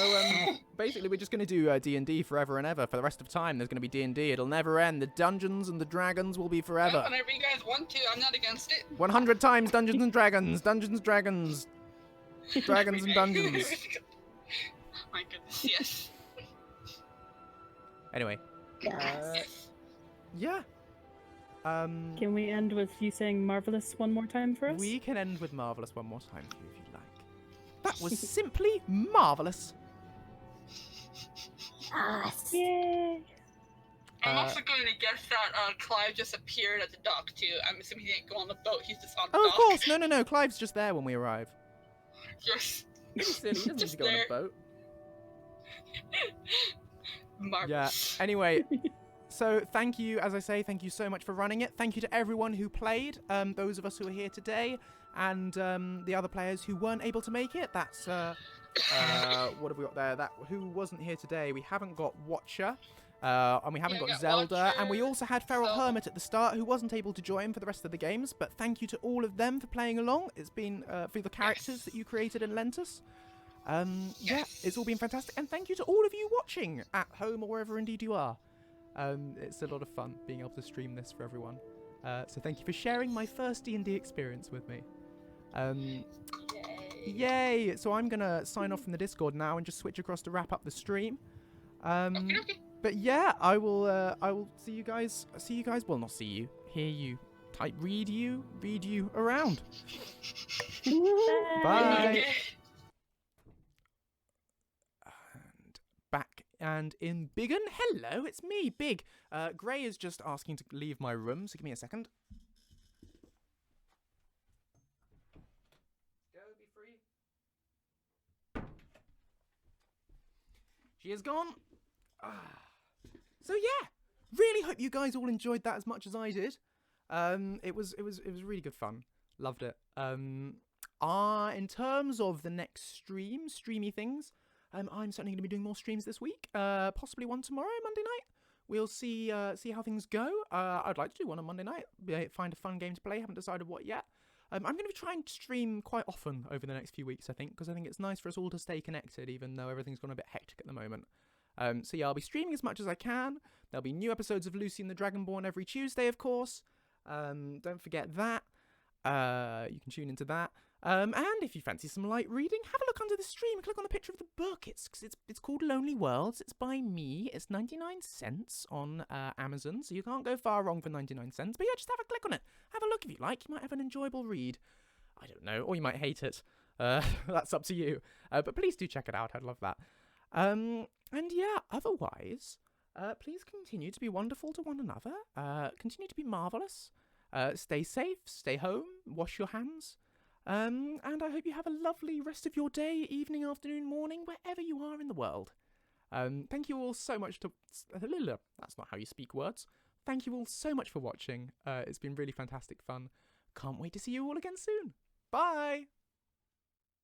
basically, we're just going to do D&D forever and ever. For the rest of time, there's going to be D&D. It'll never end. The Dungeons and the Dragons will be forever. Yeah, whenever you guys want to, I'm not against it. 100 times Dungeons and Dragons. Dragons and Dungeons. My goodness, yes. Anyway. Yes. Yeah. Can we end with you saying Marvelous one more time for us? We can end with Marvelous one more time if you'd like. That was simply marvelous. Yes. Yay! I'm also going to guess that Clive just appeared at the dock too. I'm assuming he didn't go on the boat, he's just on the Oh, dock. of course. No. Clive's just there when we arrive. Yes. He's silly. He doesn't need Just to go on there. a boat. Yeah. Marvelous. Anyway, so thank you, as I say, thank you so much for running it. Thank you to everyone who played, those of us who are here today, and the other players who weren't able to make it. That's, what have we got there? That who wasn't here today? We haven't got Watcher, and we haven't got Zelda, Watcher, and we also had Feral Zelda. Hermit at the start, who wasn't able to join for the rest of the games, but thank you to all of them for playing along. It's been, for the characters that you created and lent us. Yeah, it's all been fantastic, and thank you to all of you watching at home or wherever indeed you are. It's a lot of fun being able to stream this for everyone. So thank you for sharing my first D&D experience with me. Yay! So I'm gonna sign off from the Discord now and just switch across to wrap up the stream. Okay. But yeah, I will see you guys. Well, not see you. Hear you. Read you around. Bye. Okay. And back and in Biggin. Hello, it's me, Big. Gray is just asking to leave my room, so give me a second. Go, be free. She is gone. So yeah, really hope you guys all enjoyed that as much as I did. It was really good fun. Loved it. In terms of the next streamy things, I'm certainly going to be doing more streams this week. Possibly one tomorrow, Monday night. We'll see how things go. I'd like to do one on Monday night. Find a fun game to play. Haven't decided what yet. I'm going to be trying to stream quite often over the next few weeks, I think, because I think it's nice for us all to stay connected, even though everything's gone a bit hectic at the moment. So yeah, I'll be streaming as much as I can. There'll be new episodes of Lucien the Dragonborn every Tuesday, of course. Don't forget that. You can tune into that. And if you fancy some light reading, have a look under the stream. Click on the picture of the book. It's called Lonely Worlds. It's by me. It's 99 cents on Amazon, so you can't go far wrong for 99 cents. But yeah, just have a click on it. Have a look if you like. You might have an enjoyable read. I don't know, or you might hate it. That's up to you. But please do check it out. I'd love that. And yeah, otherwise, please continue to be wonderful to one another. Continue to be marvelous. Stay safe. Stay home. Wash your hands. And I hope you have a lovely rest of your day, evening, afternoon, morning, wherever you are in the world. Thank you all so much to... That's not how you speak words. Thank you all so much for watching. It's been really fantastic fun. Can't wait to see you all again soon. Bye!